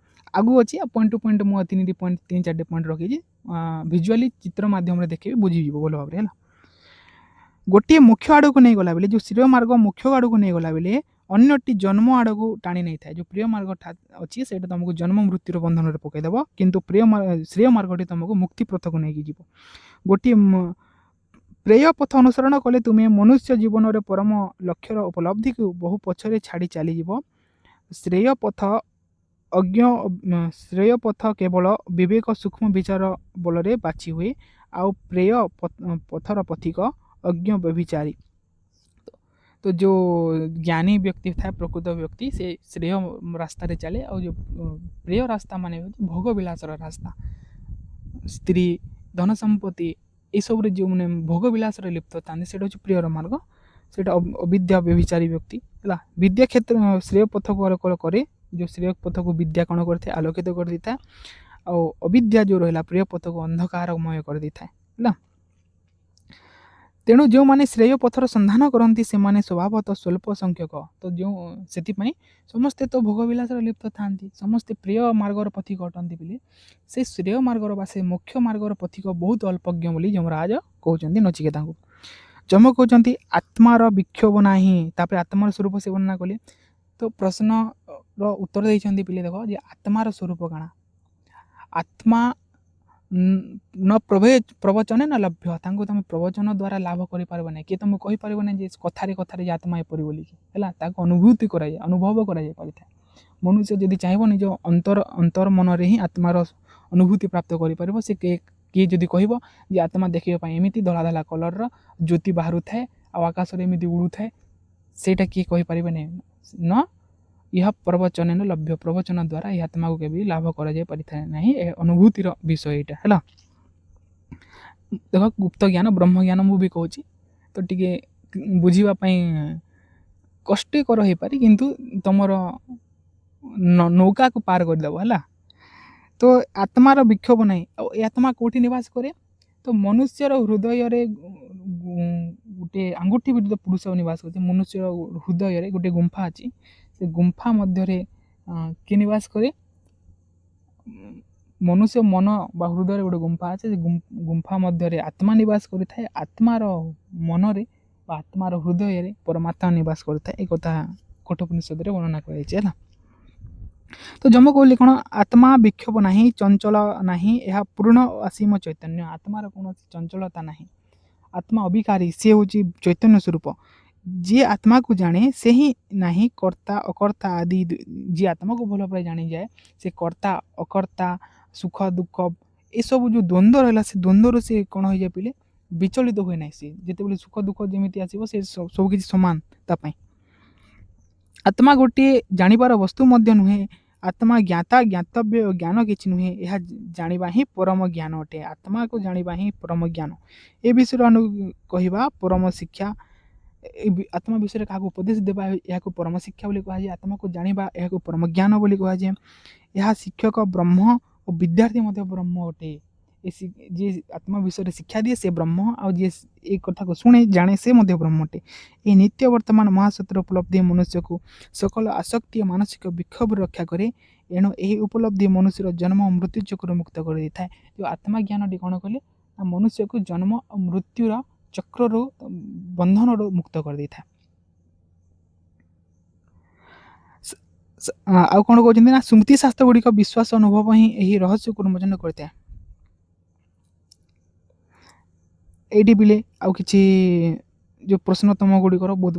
ଆଗକୁ ଅଛି ପଏଣ୍ଟ ଟୁ ପଏଣ୍ଟ ମୁଁ 3-4ଟି ପଏଣ୍ଟ ରଖିଛି, ଭିଜୁଆଲି ଚିତ୍ର ମାଧ୍ୟମରେ ଦେଖିବି ବୁଝିଯିବ ଭଲ ଭାବରେ ହେଲା। ଗୋଟିଏ ମୁଖ୍ୟ ଆଡ଼କୁ ନେଇଗଲା ବେଳେ ଯେଉଁ ଶ୍ରେୟ ମାର୍ଗ ମୁଖ୍ୟ ଆଡ଼କୁ ନେଇଗଲା ବେଳେ ଅନ୍ୟଟି ଜନ୍ମ ଆଡ଼କୁ ଟାଣି ନେଇଥାଏ। ଯେଉଁ ପ୍ରିୟ ମାର୍ଗ ଅଛି ସେଇଟା ତୁମକୁ ଜନ୍ମ ମୃତ୍ୟୁର ବନ୍ଧନରେ ପକାଇଦେବ, କିନ୍ତୁ ଶ୍ରେୟ ମାର୍ଗଟି ତୁମକୁ ମୁକ୍ତି ପଥକୁ ନେଇକି ଯିବ। ଗୋଟିଏ ପ୍ରେୟ ପଥ ଅନୁସରଣ କଲେ ତୁମେ ମନୁଷ୍ୟ ଜୀବନରେ ପରମ ଲକ୍ଷ୍ୟର ଉପଲବ୍ଧିକୁ ବହୁ ପଛରେ ଛାଡ଼ି ଚାଲିଯିବ। ଶ୍ରେୟ ପଥ କେବଳ ବିବେକ ସୂକ୍ଷ୍ମ ବିଚାର ବଳରେ ବାଛି ହୁଏ, ଆଉ ପ୍ରେୟ ପଥର ପଥିକ ଅଜ୍ଞ ବ୍ୟଭିଚାରୀ। ତ ଯେଉଁ ଜ୍ଞାନୀ ବ୍ୟକ୍ତି ଥାଏ, ପ୍ରକୃତ ବ୍ୟକ୍ତି, ସେ ଶ୍ରେୟ ରାସ୍ତାରେ ଚାଲେ, ଆଉ ଯେଉଁ ପ୍ରେୟ ରାସ୍ତା ମାନେ ହେଉଛି ଭୋଗ ବିଳାସର ରାସ୍ତା। ସ୍ତ୍ରୀ, ଧନ ସମ୍ପତ୍ତି, ଏସବୁରେ ଯେଉଁମାନେ ଭୋଗ ବିଳାସରେ ଲିପ୍ତ ଥାନ୍ତି ସେଇଟା ହେଉଛି ପ୍ରିୟର ମାର୍ଗ, ସେଇଟା ଅବିଦ୍ୟା ବ୍ୟଭିଚାରୀ ବ୍ୟକ୍ତି ହେଲା। ବିଦ୍ୟା କ୍ଷେତ୍ର ଶ୍ରେୟ ପଥକୁ କରେ, ଯେଉଁ ଶ୍ରେୟ ପଥକୁ ବିଦ୍ୟା କ'ଣ କରିଥାଏ, ଆଲୋକିତ କରିଦେଇଥାଏ, ଆଉ ଅବିଦ୍ୟା ଯେଉଁ ରହିଲା ପ୍ରିୟ ପଥକୁ ଅନ୍ଧକାରମୟ କରିଦେଇଥାଏ ହେଲା। ତେଣୁ ଯେଉଁମାନେ ଶ୍ରେୟ ପଥର ସନ୍ଧାନ କରନ୍ତି ସେମାନେ ସ୍ୱଭାବତଃ ସ୍ୱଳ୍ପ ସଂଖ୍ୟକ। ତ ସେଥିପାଇଁ ସମସ୍ତେ ତ ଭୋଗ ବିଳାସରେ ଲିପ୍ତ ଥାନ୍ତି, ସମସ୍ତେ ପ୍ରିୟ ମାର୍ଗର ପଥିକ ଅଟନ୍ତି ବୋଲି ସେ ଶ୍ରେୟ ମାର୍ଗର ବା ସେ ମୁଖ୍ୟ ମାର୍ଗର ପଥିକ ବହୁତ ଅଳ୍ପଜ୍ଞ ବୋଲି ଯମରାଜ କହୁଛନ୍ତି ନଚିକେତାଙ୍କୁ। ଯମ କହୁଛନ୍ତି ଆତ୍ମାର ବିକ୍ଷୋଭ ନାହିଁ। ତାପରେ ଆତ୍ମାର ସ୍ୱରୂପ ସେ ବର୍ଣ୍ଣନା କଲେ। ତ ପ୍ରଶ୍ନର ଉତ୍ତର ଦେଇଛନ୍ତି ପିଲେ ଦେଖ ଯେ ଆତ୍ମାର ସ୍ୱରୂପ କାଣା। ଆତ୍ମା ନ ପ୍ରବଚନେ ନ ଲଭ୍ୟ। ତାଙ୍କୁ ତୁମେ ପ୍ରବଚନ ଦ୍ୱାରା ଲାଭ କରିପାରିବ ନାହିଁ। କିଏ ତୁମକୁ କହିପାରିବ ନାହିଁ ଯେ କଥାରେ କଥାରେ ଯେ ଆତ୍ମା ଏପରି ବୋଲିକି ହେଲା। ତାକୁ ଅନୁଭୂତି କରାଯାଏ, ଅନୁଭବ କରାଯାଇ ପାରିଥାଏ। ମନୁଷ୍ୟ ଯଦି ଚାହିଁବ ନିଜ ଅନ୍ତର ମନରେ ହିଁ ଆତ୍ମାର ଅନୁଭୂତି ପ୍ରାପ୍ତ କରିପାରିବ। ସେ କିଏ ଯଦି କହିବ ଯେ ଆତ୍ମା ଦେଖିବା ପାଇଁ ଏମିତି ଧଳା ଧଳା କଲର୍ର ଜ୍ୟୋତି ବାହାରୁଥାଏ ଆଉ ଆକାଶରେ ଏମିତି ଉଡ଼ୁଥାଏ, ସେଇଟା କିଏ କହିପାରିବେ ନାହିଁ। ଏହା ପ୍ରବଚନ ଲଭ୍ୟ। ପ୍ରବଚନ ଦ୍ୱାରା ଏହି ଆତ୍ମାକୁ କେବେ ଲାଭ କରାଯାଇ ପାରିଥାଏ ନାହିଁ। ଏ ଅନୁଭୂତିର ବିଷୟ ଏଇଟା ହେଲା। ଦେଖ ଗୁପ୍ତ ଜ୍ଞାନ ବ୍ରହ୍ମ ଜ୍ଞାନ ମୁଁ ବି କହୁଛି, ତ ଟିକେ ବୁଝିବା ପାଇଁ କଷ୍ଟକର ହେଇପାରେ, କିନ୍ତୁ ତୁମର ନୌକାକୁ ପାର କରିଦେବ ହେଲା। ତ ଆତ୍ମାର ବିକ୍ଷୋଭ ନାହିଁ। ଆଉ ଏ ଆତ୍ମା କେଉଁଠି ନିବାସ କରେ? ତ ମନୁଷ୍ୟର ହୃଦୟରେ ଗୋଟେ ଆଙ୍ଗୁଠି ବିଦ୍ଧ ପୁରୁଷ ନିବାସ କରୁଛି। ମନୁଷ୍ୟର ହୃଦୟରେ ଗୋଟେ ଗୁମ୍ଫା ଅଛି। ସେ ଗୁମ୍ଫା ମଧ୍ୟରେ କିଏ ନିବାସ କରେ? ମନୁଷ୍ୟ ମନ ବା ହୃଦୟରେ ଗୋଟେ ଗୁମ୍ଫା ଅଛି। ସେ ଗୁମ୍ଫା ମଧ୍ୟରେ ଆତ୍ମା ନିବାସ କରିଥାଏ। ଆତ୍ମାର ମନରେ ବା ଆତ୍ମାର ହୃଦୟରେ ପରମାତ୍ମା ନିବାସ କରିଥାଏ। ଏ କଥା କଠୋପନିଷଦରେ ବର୍ଣ୍ଣନା କରାଯାଇଛି ହେଲା। ତ ଯମ କହିଲେ କ'ଣ? ଆତ୍ମା ବିକ୍ଷୋଭ ନାହିଁ, ଚଞ୍ଚଳ ନାହିଁ, ଏହା ପୂର୍ଣ୍ଣ ଅସୀମ ଚୈତନ୍ୟ। ଆତ୍ମାର କୌଣସି ଚଞ୍ଚଳତା ନାହିଁ। ଆତ୍ମା ଅବିକାରୀ, ସେ ହେଉଛି ଚୈତନ୍ୟ ସ୍ୱରୂପ। ଯିଏ ଆତ୍ମାକୁ ଜାଣେ ସେ ହିଁ ନାହିଁ କର୍ତ୍ତା ଅକର୍ତ୍ତା ଆଦି। ଯିଏ ଆତ୍ମାକୁ ଭଲ ଭାବରେ ଜାଣିଯାଏ ସେ କର୍ତ୍ତା ଅକର୍ତ୍ତା ସୁଖ ଦୁଃଖ ଏସବୁ ଯେଉଁ ଦ୍ୱନ୍ଦ୍ୱ ରହିଲା, ସେ ଦ୍ୱନ୍ଦ୍ୱରୁ ସେ କ'ଣ ହୋଇଯାଏ ପିଲେ? ବିଚଳିତ ହୁଏ ନାହିଁ। ସେ ଯେତେବେଳେ ସୁଖ ଦୁଃଖ ଯେମିତି ଆସିବ ସେ ସବୁକିଛି ସମାନ ତା ପାଇଁ। ଆତ୍ମା ଗୋଟିଏ ଜାଣିବାର ବସ୍ତୁ ମଧ୍ୟ ନୁହେଁ। ଆତ୍ମା ଜ୍ଞାତା ଜ୍ଞାତବ୍ୟ ଜ୍ଞାନ କିଛି ନୁହେଁ। ଏହା ଜାଣିବା ହିଁ ପରମ ଜ୍ଞାନ ଅଟେ। ଆତ୍ମାକୁ ଜାଣିବା ହିଁ ପରମ ଜ୍ଞାନ। ଏ ବିଷୟରେ କହିବା ପରମ ଶିକ୍ଷା। ଆତ୍ମା ବିଷୟରେ କାହାକୁ ଉପଦେଶ ଦେବା ଏହାକୁ ପରମ ଶିକ୍ଷା ବୋଲି କୁହାଯାଏ। ଆତ୍ମାକୁ ଜାଣିବା ଏହାକୁ ପରମ ଜ୍ଞାନ ବୋଲି କୁହାଯାଏ। ଏହା ଶିକ୍ଷକ ବ୍ରହ୍ମ ଓ ବିଦ୍ୟାର୍ଥୀ ମଧ୍ୟ ବ୍ରହ୍ମ ଅଟେ। ଯିଏ ଆତ୍ମା ବିଷୟରେ ଶିକ୍ଷା ଦିଏ ସେ ବ୍ରହ୍ମ, ଆଉ ଯିଏ ଏ କଥାକୁ ଶୁଣେ ଜାଣେ ସେ ମଧ୍ୟ ବ୍ରହ୍ମ ଅଟେ। ଏହି ନିତ୍ୟ ବର୍ତ୍ତମାନ ମହାସତ୍ୟର ଉପଲବ୍ଧି ମନୁଷ୍ୟକୁ ସକଳ ଆସକ୍ତି ଓ ମାନସିକ ବିକ୍ଷୋଭରୁ ରକ୍ଷା କରେ। ଏଣୁ ଏହି ଉପଲବ୍ଧି ମନୁଷ୍ୟର ଜନ୍ମ ଓ ମୃତ୍ୟୁ ଚକ୍ରରୁ ମୁକ୍ତ କରିଦେଇଥାଏ। ଯେଉଁ ଆତ୍ମା ଜ୍ଞାନଟି କ'ଣ କଲେ ନା ମନୁଷ୍ୟକୁ ଜନ୍ମ ଓ ମୃତ୍ୟୁର ଚକ୍ରରୁ ବନ୍ଧନରୁ ମୁକ୍ତ କରିଦେଇଥାଏ। ଆଉ କ'ଣ କହୁଛନ୍ତି ନା ସ୍ମୃତି ଶାସ୍ତ୍ର ଗୁଡ଼ିକ ବିଶ୍ୱାସ ଅନୁଭବ ହିଁ ଏହି ରହସ୍ୟକୁ ଉନ୍ମୋଚନ କରିଥାଏ। ଏଇଠି ପିଲେ ଆଉ କିଛି ଯେଉଁ ପ୍ରଶ୍ନତମ ଗୁଡ଼ିକର ବହୁତ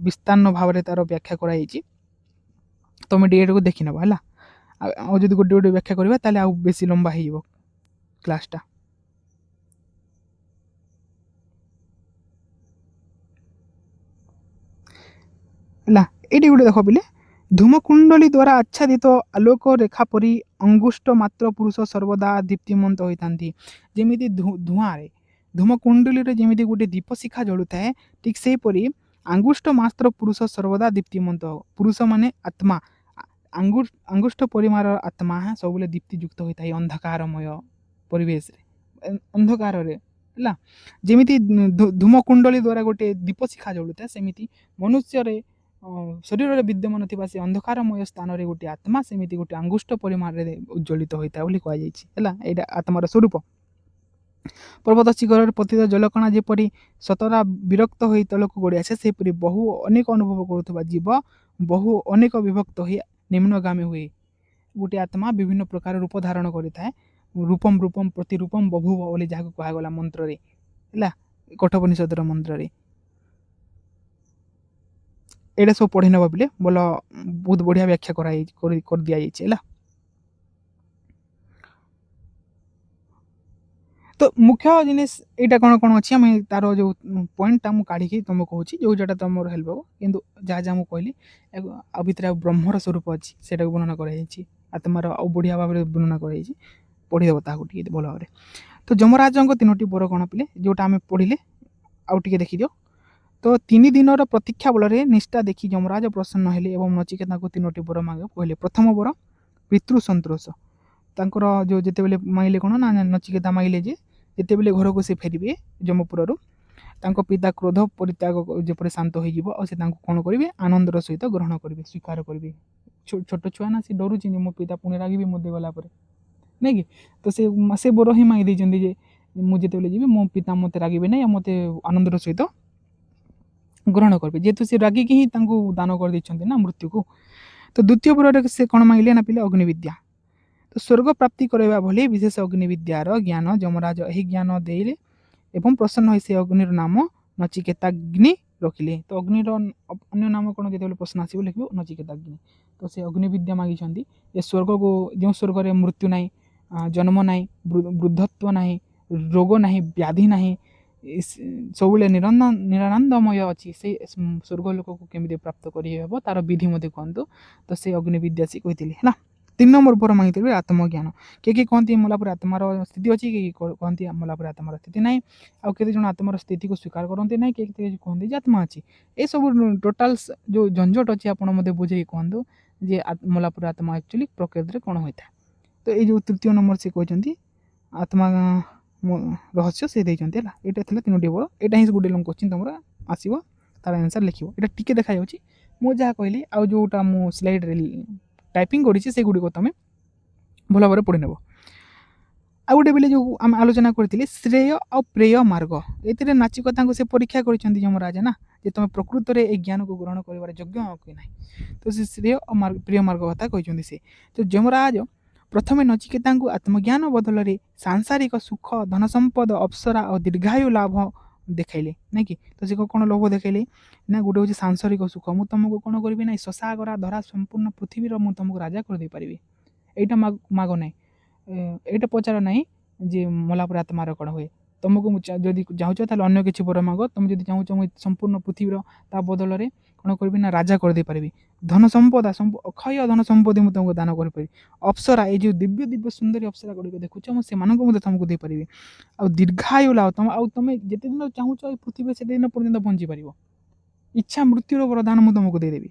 ବିସ୍ତାର ଭାବରେ ତାର ବ୍ୟାଖ୍ୟା କରାଯାଇଛି। ତମେ ଟିକେ ଏଟାକୁ ଦେଖିନେବ ହେଲା। ଆଉ ଯଦି ଗୋଟେ ଗୋଟେ ବ୍ୟାଖ୍ୟା କରିବା ତାହେଲେ ଆଉ ବେଶୀ ଲମ୍ବା ହେଇଯିବ କ୍ଲାସ୍ଟା। ହେଲା ଏଇଠି ଗୋଟେ ଦେଖ ପିଲେ, ଧୂମକୁଣ୍ଡଳୀ ଦ୍ୱାରା ଆଚ୍ଛାଦିତ ଆଲୋକ ରେଖା ପରି ଅଙ୍ଗୁଷ୍ଟ ମାତ୍ର ପୁରୁଷ ସର୍ବଦା ଦୀପ୍ତିମନ୍ତ ହୋଇଥାନ୍ତି। ଯେମିତି ଧୂମକୁଣ୍ଡଳୀରେ ଯେମିତି ଗୋଟେ ଦୀପଶିଖା ଜଳୁଥାଏ, ଠିକ୍ ସେହିପରି ଆଙ୍ଗୁଷ୍ଟ ମାତ୍ର ପୁରୁଷ ସର୍ବଦା ଦୀପ୍ତିମନ୍ତ। ପୁରୁଷ ମାନେ ଆତ୍ମା, ଆଙ୍ଗୁଷ୍ଟ ପରିମାଣର ଆତ୍ମା ସବୁବେଳେ ଦୀପ୍ତିଯୁକ୍ତ ହୋଇଥାଏ ଅନ୍ଧକାରମୟ ପରିବେଶରେ, ଅନ୍ଧକାରରେ ହେଲା। ଯେମିତି ଧୂମକୁଣ୍ଡଳୀ ଦ୍ୱାରା ଗୋଟେ ଦୀପଶିଖା ଜଳୁଥାଏ, ସେମିତି ମନୁଷ୍ୟରେ ଶରୀରରେ ବିଦ୍ୟମାନ ଥିବା ସେ ଅନ୍ଧକାରମୟ ସ୍ଥାନରେ ଗୋଟେ ଆତ୍ମା ସେମିତି ଗୋଟେ ଆଙ୍ଗୁଷ୍ଟ ପରିମାଣରେ ଉଜ୍ଜ୍ୱଳିତ ହୋଇଥାଏ ବୋଲି କୁହାଯାଇଛି ହେଲା। ଏଇଟା ଆତ୍ମାର ସ୍ୱରୂପ। ପର୍ବତ ଶିଖରରେ ପତିତ ଜଳକଣା ଯେପରି ସତରା ବିରକ୍ତ ହୋଇ ତଳକୁ ଗଡ଼ି ଆସେ, ସେହିପରି ବହୁ ଅନେକ ଅନୁଭବ କରୁଥିବା ଜୀବ ବହୁ ଅନେକ ବିଭକ୍ତ ହୋଇ ନିମ୍ନଗାମୀ ହୁଏ। ଗୋଟେ ଆତ୍ମା ବିଭିନ୍ନ ପ୍ରକାର ରୂପ ଧାରଣ କରିଥାଏ। ରୂପମ୍ ପ୍ରତିରୂପମ୍ ବଭୂବ ବୋଲି ଯାହାକୁ କୁହାଗଲା ମନ୍ତ୍ରରେ ହେଲା, କଠୋପନିଷଦର ମନ୍ତ୍ରରେ। ଏଇଟା ସବୁ ପଢ଼ି ନେବା ପିଲେ, ଭଲ ବହୁତ ବଢ଼ିଆ ବ୍ୟାଖ୍ୟା କରିଦିଆଯାଇଛି ହେଲା। ତ ମୁଖ୍ୟ ଜିନିଷ ଏଇଟା କ'ଣ କ'ଣ ଅଛି, ଆମେ ତାର ଯେଉଁ ପଏଣ୍ଟଟା ମୁଁ କାଢ଼ିକି ତୁମକୁ କହୁଛି, ଯେଉଁ ଯେଉଁଟା ତୁମର ହେଲ୍ପ ହେବ। କିନ୍ତୁ ଯାହା ଯାହା ମୁଁ କହିଲି ଆଉ ଭିତରେ ଆଉ ବ୍ରହ୍ମର ସ୍ୱରୂପ ଅଛି, ସେଇଟାକୁ ବର୍ଣ୍ଣନା କରାଯାଇଛି। ଆତ୍ମାର ଆଉ ବଢ଼ିଆ ଭାବରେ ବର୍ଣ୍ଣନା କରାଯାଇଛି। ପଢ଼ିଦେବ ତାହାକୁ ଟିକେ ଭଲ ଭାବରେ। ତ तो यमराजଙ୍କ ତିନୋଟି ବର କ'ଣ ପିଲେ ଯେଉଁଟା ଆମେ ପଢ଼ିଲେ ଆଉ ଟିକେ ଦେଖିଦିଅ। ତ 3 ଦିନର ପ୍ରତୀକ୍ଷା ବଳରେ ନିଷ୍ଠା ଦେଖି ଯମରାଜ ପ୍ରସନ୍ନ ହେଲେ ଏବଂ ନଚିକେତାଙ୍କୁ ତିନୋଟି ବର ମାଗିବାକୁ କହିଲେ। ପ୍ରଥମ ବର ପିତୃ ସନ୍ତୋଷ। ତାଙ୍କର ଯେଉଁ ଯେତେବେଳେ ମାଗିଲେ କ'ଣ ନା ନଚିକେତା ମାଗିଲେ ଯେ ଯେତେବେଳେ ଘରକୁ ସେ ଫେରିବେ ଯମପୁରରୁ ତାଙ୍କ ପିତା କ୍ରୋଧ ପରିତ୍ୟାଗ ଯେପରି ଶାନ୍ତ ହୋଇଯିବ ଆଉ ସେ ତାଙ୍କୁ କ'ଣ କରିବେ ଆନନ୍ଦର ସହିତ ଗ୍ରହଣ କରିବେ ସ୍ୱୀକାର କରିବେ। ଛୋଟ ଛୁଆ ନା ସେ ଡରୁଛି ଯେ ମୋ ପିତା ପୁଣି ରାଗିବେ ମୋତେ ଗଲା ପରେ ନାଇଁ କି। ତ ସେ ବର ହିଁ ମାଗି ଦେଇଛନ୍ତି ଯେ ମୁଁ ଯେତେବେଳେ ଯିବି ମୋ ପିତା ମୋତେ ରାଗିବେ ନାହିଁ ଆଉ ମୋତେ ଆନନ୍ଦର ସହିତ ଗ୍ରହଣ କରିବେ, ଯେହେତୁ ସେ ରାଗିକି ହିଁ ତାଙ୍କୁ ଦାନ କରିଦେଇଛନ୍ତି ନା ମୃତ୍ୟୁକୁ। ତ ଦ୍ୱିତୀୟ ବରରେ ସେ କ'ଣ ମାଗିଲେ ନା ପିଲେ ଅଗ୍ନିବିଦ୍ୟା। ତ ସ୍ୱର୍ଗ ପ୍ରାପ୍ତି କରାଇବା ଭଳି ବିଶେଷ ଅଗ୍ନିବିଦ୍ୟାର ଜ୍ଞାନ ଯମରାଜ ଏହି ଜ୍ଞାନ ଦେଇଲେ ଏବଂ ପ୍ରସନ୍ନ ହୋଇ ସେ ଅଗ୍ନିର ନାମ ନଚିକେତାଗ୍ନି ରଖିଲେ। ତ ଅଗ୍ନିର ଅନ୍ୟ ନାମ କ'ଣ ଯେତେବେଳେ ପ୍ରଶ୍ନ ଆସିବ ଲେଖିବ ନଚିକେତାଗ୍ନି। ତ ସେ ଅଗ୍ନିବିଦ୍ୟା ମାଗିଛନ୍ତି ଏ ସ୍ୱର୍ଗକୁ ଯେଉଁ ସ୍ୱର୍ଗରେ ମୃତ୍ୟୁ ନାହିଁ, ଜନ୍ମ ନାହିଁ, ବୃଦ୍ଧତ୍ୱ ନାହିଁ, ରୋଗ ନାହିଁ, ବ୍ୟାଧି ନାହିଁ, ସବୁବେଳେ ନିରାନନ୍ଦମୟ ଅଛି, ସେଇ ସ୍ୱର୍ଗ ଲୋକକୁ କେମିତି ପ୍ରାପ୍ତ କରିହେବ ତାର ବିଧି ମଧ୍ୟ କୁହନ୍ତୁ। ତ ସେ ଅଗ୍ନିବିଦ୍ୟା ସେ କହିଥିଲେ ହେଲା। 3 ନମ୍ବର ବର ମାଗିଥିଲେ ଆତ୍ମଜ୍ଞାନ। କିଏ କହନ୍ତି ମଲା ପରେ ଆତ୍ମାର ସ୍ଥିତି ଅଛି, କିଏ କହନ୍ତି ମଲା ପରେ ଆତ୍ମାର ସ୍ଥିତି ନାହିଁ, ଆଉ କେତେ ଜଣ ଆତ୍ମାର ସ୍ଥିତିକୁ ସ୍ୱୀକାର କରନ୍ତି ନାହିଁ, କେତେ କହନ୍ତି ଯେ ଆତ୍ମା ଅଛି। ଏସବୁ ଟୋଟାଲ ଯେଉଁ ଝଞ୍ଝଟ ଅଛି ଆପଣ ମୋତେ ବୁଝେଇ କୁହନ୍ତୁ ଯେ ମଲା ପରେ ଆତ୍ମା ଆକ୍ଚୁଆଲି ପ୍ରକୃତିରେ କ'ଣ ହୋଇଥାଏ। ତ ଏଇ ଯେଉଁ ତୃତୀୟ ନମ୍ବର ସେ କହିଛନ୍ତି ଆତ୍ମା ରହସ୍ୟ ସେ ଦେଇଛନ୍ତି ହେଲା। ଏଇଟା ଥିଲା 3ଟି ବର। ଏଇଟା ହିଁ ଗୋଟେ ଲଙ୍ଗ କୋଶ୍ଚିନ୍ ତୁମର ଆସିବ, ତାର ଆନ୍ସର୍ ଲେଖିବ। ଏଇଟା ଟିକେ ଦେଖାଯାଉଛି, ମୁଁ ଯାହା କହିଲି ଆଉ ଯେଉଁଟା ମୁଁ ସ୍ଲାଇଡ଼୍ରେ ଟାଇପିଂ କରିଛି ସେଗୁଡ଼ିକ ତୁମେ ଭଲ ଭାବରେ ପଢ଼ି ନେବ। ଆଉ ଗୋଟେ ବେଲେ ଯେଉଁ ଆମେ ଆଲୋଚନା କରିଥିଲେ ଶ୍ରେୟ ଆଉ ପ୍ରେୟ ମାର୍ଗ, ଏଥିରେ ନାଚିକତାଙ୍କୁ ସେ ପରୀକ୍ଷା କରିଛନ୍ତି ଯମରାଜ ନା ଯେ ତୁମେ ପ୍ରକୃତରେ ଏ ଜ୍ଞାନକୁ ଗ୍ରହଣ କରିବାର ଯୋଗ୍ୟ କି ନାହିଁ। ତ ସେ ଶ୍ରେୟ ଓ ପ୍ରିୟ ମାର୍ଗ କଥା କହିଛନ୍ତି ସେ। ତ ଯମରାଜ ପ୍ରଥମେ ନଚିକେତାଙ୍କୁ ଆତ୍ମଜ୍ଞାନ ବଦଳରେ ସାଂସାରିକ ସୁଖ, ଧନ ସମ୍ପଦ, ଅପ୍ସରା ଓ ଦୀର୍ଘାୟୁ ଲାଭ ଦେଖାଇଲେ ନାଇଁ କି। ତ ସେ କ'ଣ ଲୋଭ ଦେଖାଇଲେ ନା ଗୋଟେ ହେଉଛି ସାଂସାରିକ ସୁଖ, ମୁଁ ତୁମକୁ କ'ଣ କରିବି ନାହିଁ ଶଶାଗରା ଧରା ସମ୍ପୂର୍ଣ୍ଣ ପୃଥିବୀର ମୁଁ ତୁମକୁ ରାଜା କରିଦେଇପାରିବି, ଏଇଟା ମାଗ ନାହିଁ। ଏଇଟା ପଚାର ନାହିଁ ଯେ ମଲା ପରେ ଆତ୍ମାର କ'ଣ ହୁଏ। ତୁମକୁ ଯଦି ଚାହୁଁଛ ତାହେଲେ ଅନ୍ୟ କିଛି ବର ମାଗ, ତୁମେ ଯଦି ଚାହୁଁଛ ମୁଁ ସମ୍ପୂର୍ଣ୍ଣ ପୃଥିବୀର ତା ବଦଳରେ କ'ଣ କରିବି ନା ରାଜା କରିଦେଇପାରିବି। ଧନ ସମ୍ପଦା ଅକ୍ଷୟ ଧନ ସମ୍ପତ୍ତି ମୁଁ ତୁମକୁ ଦାନ କରିପାରିବି। ଅପ୍ସରା ଏଇ ଯେଉଁ ଦିବ୍ୟ ଦିବ୍ୟ ସୁନ୍ଦରୀ ଅପ୍ସରା ଗୁଡ଼ିକ ଦେଖୁଛ ମୁଁ ସେମାନଙ୍କୁ ମଧ୍ୟ ତୁମକୁ ଦେଇପାରିବି। ଆଉ ଦୀର୍ଘାୟୁ ଲାଭ ଆଉ ତୁମେ ଯେତେ ଦିନ ଚାହୁଁଛ ଏଇ ପୃଥିବୀରେ ସେତେ ଦିନ ପର୍ଯ୍ୟନ୍ତ ବଞ୍ଚିପାରିବ। ଇଚ୍ଛା ମୃତ୍ୟୁର ବରଦାନ ମୁଁ ତୁମକୁ ଦେଇଦେବି।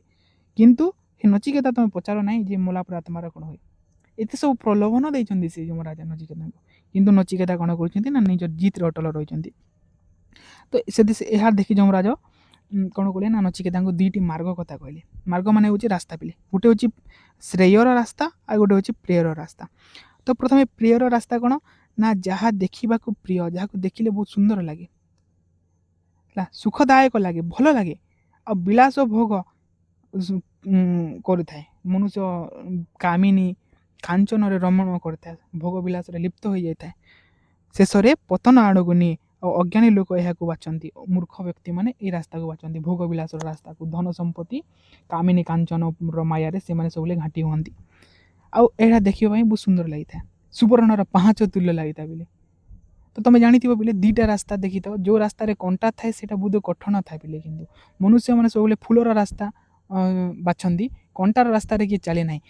କିନ୍ତୁ ସେ ନଚିକେତା ତୁମେ ପଚାର ନାହିଁ ଯେ ମଲା ପରେ ଆତ୍ମାର କ'ଣ ହୁଏ। ଏତେ ସବୁ ପ୍ରଲୋଭନ ଦେଇଛନ୍ତି ସେ ଯମରାଜ ନଚିକେତାଙ୍କୁ, କିନ୍ତୁ ନଚିକେତା କ'ଣ କରୁଛନ୍ତି ନା ନିଜ ଜିତରେ ଅଟଳ ରହିଛନ୍ତି। ତ ସେଠି ଏହା ଦେଖି ଯମରାଜ କ'ଣ କଲେ ନା ନଚିକେତାଙ୍କୁ 2ଟି ମାର୍ଗ କଥା କହିଲେ। ମାର୍ଗ ମାନେ ହେଉଛି ରାସ୍ତା ପିଲେ, ଗୋଟେ ହେଉଛି ଶ୍ରେୟର ରାସ୍ତା ଆଉ ଗୋଟେ ହେଉଛି ପ୍ରିୟର ରାସ୍ତା। ତ ପ୍ରଥମେ ପ୍ରିୟର ରାସ୍ତା କ'ଣ ନା ଯାହା ଦେଖିବାକୁ ପ୍ରିୟ, ଯାହାକୁ ଦେଖିଲେ ବହୁତ ସୁନ୍ଦର ଲାଗେ ହେଲା, ସୁଖଦାୟକ ଲାଗେ, ଭଲ ଲାଗେ ଆଉ ବିଳାସ ଭୋଗ କରିଥାଏ। ମନୁଷ୍ୟ କାମିନୀ କାଞ୍ଚନରେ ରମଣ କରିଥାଏ, ଭୋଗ ବିଳାସରେ ଲିପ୍ତ ହୋଇଯାଇଥାଏ, ଶେଷରେ ପତନ ଆଡ଼କୁ ନିଏ। ଆଉ ଅଜ୍ଞାନୀ ଲୋକ ଏହାକୁ ବାଛନ୍ତି, ମୂର୍ଖ ବ୍ୟକ୍ତିମାନେ ଏଇ ରାସ୍ତାକୁ ବାଛନ୍ତି, ଭୋଗ ବିଳାସର ରାସ୍ତାକୁ। ଧନ ସମ୍ପତ୍ତି କାମିନୀ କାଞ୍ଚନର ମାୟାରେ ସେମାନେ ସବୁବେଳେ ଘାଣ୍ଟି ହୁଅନ୍ତି। ଆଉ ଏହା ଦେଖିବା ପାଇଁ ବହୁତ ସୁନ୍ଦର ଲାଗିଥାଏ, ସୁବର୍ଣ୍ଣର ପାହାଚ ତୁଲ୍ୟ ଲାଗିଥାଏ ବିଲେ। ତ ତୁମେ ଜାଣିଥିବ ବିଲେ 2ଟା ରାସ୍ତା ଦେଖିଥାଅ, ଯେଉଁ ରାସ୍ତାରେ କଣ୍ଟା ଥାଏ ସେଇଟା ବହୁତ କଠିନ ଥାଏ ବିଲେ, କିନ୍ତୁ ମନୁଷ୍ୟମାନେ ସବୁବେଳେ ଫୁଲର ରାସ୍ତା ବାଛନ୍ତି, କଣ୍ଟାର ରାସ୍ତାରେ କିଏ ଚାଲେ ନାହିଁ।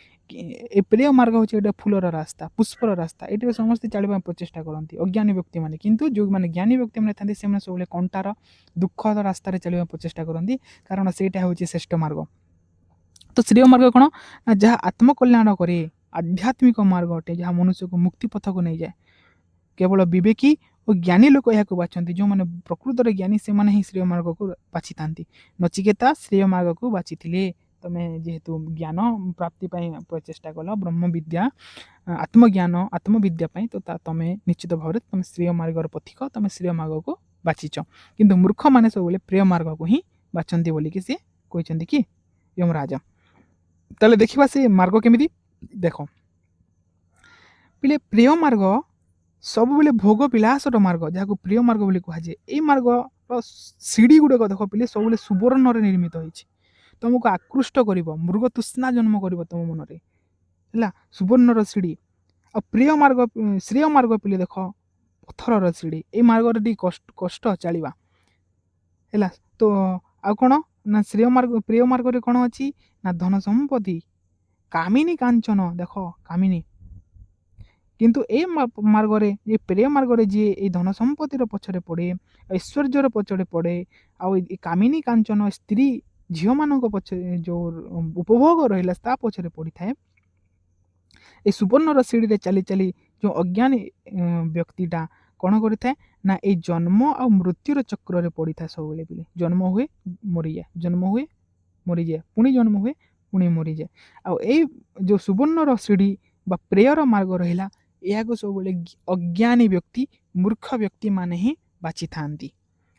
ଏ ପ୍ରିୟ ମାର୍ଗ ହେଉଛି ଗୋଟେ ଫୁଲର ରାସ୍ତା, ପୁଷ୍ପର ରାସ୍ତା, ଏଇଠିରେ ସମସ୍ତେ ଚାଲିବା ପାଇଁ ପ୍ରଚେଷ୍ଟା କରନ୍ତି ଅଜ୍ଞାନୀ ବ୍ୟକ୍ତିମାନେ। କିନ୍ତୁ ଯେଉଁମାନେ ଜ୍ଞାନୀ ବ୍ୟକ୍ତିମାନେ ଥାନ୍ତି ସେମାନେ ସବୁବେଳେ କଣ୍ଟାର ଦୁଃଖର ରାସ୍ତାରେ ଚାଲିବା ପାଇଁ ପ୍ରଚେଷ୍ଟା କରନ୍ତି, କାରଣ ସେଇଟା ହେଉଛି ଶ୍ରେଷ୍ଠ ମାର୍ଗ। ତ ଶ୍ରେୟ ମାର୍ଗ କ'ଣ ନା ଯାହା ଆତ୍ମକଲ୍ୟାଣ କରେ, ଆଧ୍ୟାତ୍ମିକ ମାର୍ଗ ଅଟେ, ଯାହା ମନୁଷ୍ୟକୁ ମୁକ୍ତି ପଥକୁ ନେଇଯାଏ। କେବଳ ବିବେକୀ ଓ ଜ୍ଞାନୀ ଲୋକ ଏହାକୁ ବାଛନ୍ତି, ଯେଉଁମାନେ ପ୍ରକୃତରେ ଜ୍ଞାନୀ ସେମାନେ ହିଁ ଶ୍ରେୟ ମାର୍ଗକୁ ବାଛିଥାନ୍ତି। ନଚିକେତା ଶ୍ରେୟ ମାର୍ଗକୁ ବାଛିଥିଲେ। ତୁମେ ଯେହେତୁ ଜ୍ଞାନ ପ୍ରାପ୍ତି ପାଇଁ ପ୍ରଚେଷ୍ଟା କଲ, ବ୍ରହ୍ମବିଦ୍ୟା ଆତ୍ମଜ୍ଞାନ ଆତ୍ମବିଦ୍ୟା ପାଇଁ, ତ ତୁମେ ନିଶ୍ଚିତ ଭାବରେ ତୁମେ ଶ୍ରେୟ ମାର୍ଗର ପଥିକ, ତୁମେ ଶ୍ରେୟ ମାର୍ଗକୁ ବାଛିଛ। କିନ୍ତୁ ମୂର୍ଖମାନେ ସବୁବେଳେ ପ୍ରିୟ ମାର୍ଗକୁ ହିଁ ବାଛନ୍ତି ବୋଲିକି ସେ କହିଛନ୍ତି କି ଯମରାଜ। ତାହେଲେ ଦେଖିବା ସେ ମାର୍ଗ କେମିତି। ଦେଖ ପିଲେ ପ୍ରିୟ ମାର୍ଗ ସବୁବେଳେ ଭୋଗ ବିଳାସର ମାର୍ଗ, ଯାହାକୁ ପ୍ରିୟ ମାର୍ଗ ବୋଲି କୁହାଯାଏ। ଏଇ ମାର୍ଗର ସିଡ଼ି ଗୁଡ଼ିକ ଦେଖ ପିଲେ ସବୁବେଳେ ସୁବର୍ଣ୍ଣରେ ନିର୍ମିତ ହୋଇଛି, ତୁମକୁ ଆକୃଷ୍ଟ କରିବ, ମୃଗ ତୃଷ୍ଣା ଜନ୍ମ କରିବ ତୁମ ମନରେ ହେଲା, ସୁବର୍ଣ୍ଣର ସିଡ଼ି। ଆଉ ପ୍ରିୟ ମାର୍ଗ ଶ୍ରେୟ ମାର୍ଗ ପିଲେ ଦେଖ ପଥରର ସିଡ଼ି, ଏଇ ମାର୍ଗରେ ଟିକେ କଷ୍ଟ ଚାଲିବା ହେଲା। ତ ଆଉ କ'ଣ ନା ଶ୍ରେୟ ମାର୍ଗ ପ୍ରିୟ ମାର୍ଗରେ କ'ଣ ଅଛି ନା ଧନ ସମ୍ପତ୍ତି, କାମିନୀ କାଞ୍ଚନ, ଦେଖ କାମିନୀ କିନ୍ତୁ ଏ ମାର୍ଗରେ ଏ ପ୍ରେୟ ମାର୍ଗରେ ଯିଏ ଏଇ ଧନ ସମ୍ପତ୍ତିର ପଛରେ ପଡ଼େ, ଐଶ୍ୱର୍ଯ୍ୟର ପଛରେ ପଡ଼େ, ଆଉ ଏ କାମିନୀ କାଞ୍ଚନ ସ୍ତ୍ରୀ ଝିଅମାନଙ୍କ ପଛରେ ଯେଉଁ ଉପଭୋଗ ରହିଲା ତା ପଛରେ ପଡ଼ିଥାଏ, এই ସୁବର୍ଣ୍ଣର ସିଡ଼ିରେ ଚାଲି ଚାଲି ଯେଉଁ ଅଜ୍ଞାନୀ ବ୍ୟକ୍ତିଟା କ'ଣ କରିଥାଏ ନା ଏଇ ଜନ୍ମ ଆଉ ମୃତ୍ୟୁର ଚକ୍ରରେ ପଡ଼ିଥାଏ ସବୁବେଳେ ବୋଲି। ଜନ୍ମ ହୁଏ ମରିଯାଏ, ଜନ୍ମ ହୁଏ ମରିଯାଏ, ପୁଣି ଜନ୍ମ ହୁଏ ପୁଣି ମରିଯାଏ। ଆଉ ଏଇ ଯେଉଁ ସୁବର୍ଣ୍ଣର ସିଡ଼ି ବା ପ୍ରେୟର ମାର୍ଗ ରହିଲା, ଏହାକୁ ସବୁବେଳେ ଅଜ୍ଞାନୀ ବ୍ୟକ୍ତି, ମୂର୍ଖ ବ୍ୟକ୍ତିମାନେ ହିଁ ବାଛିଥାନ୍ତି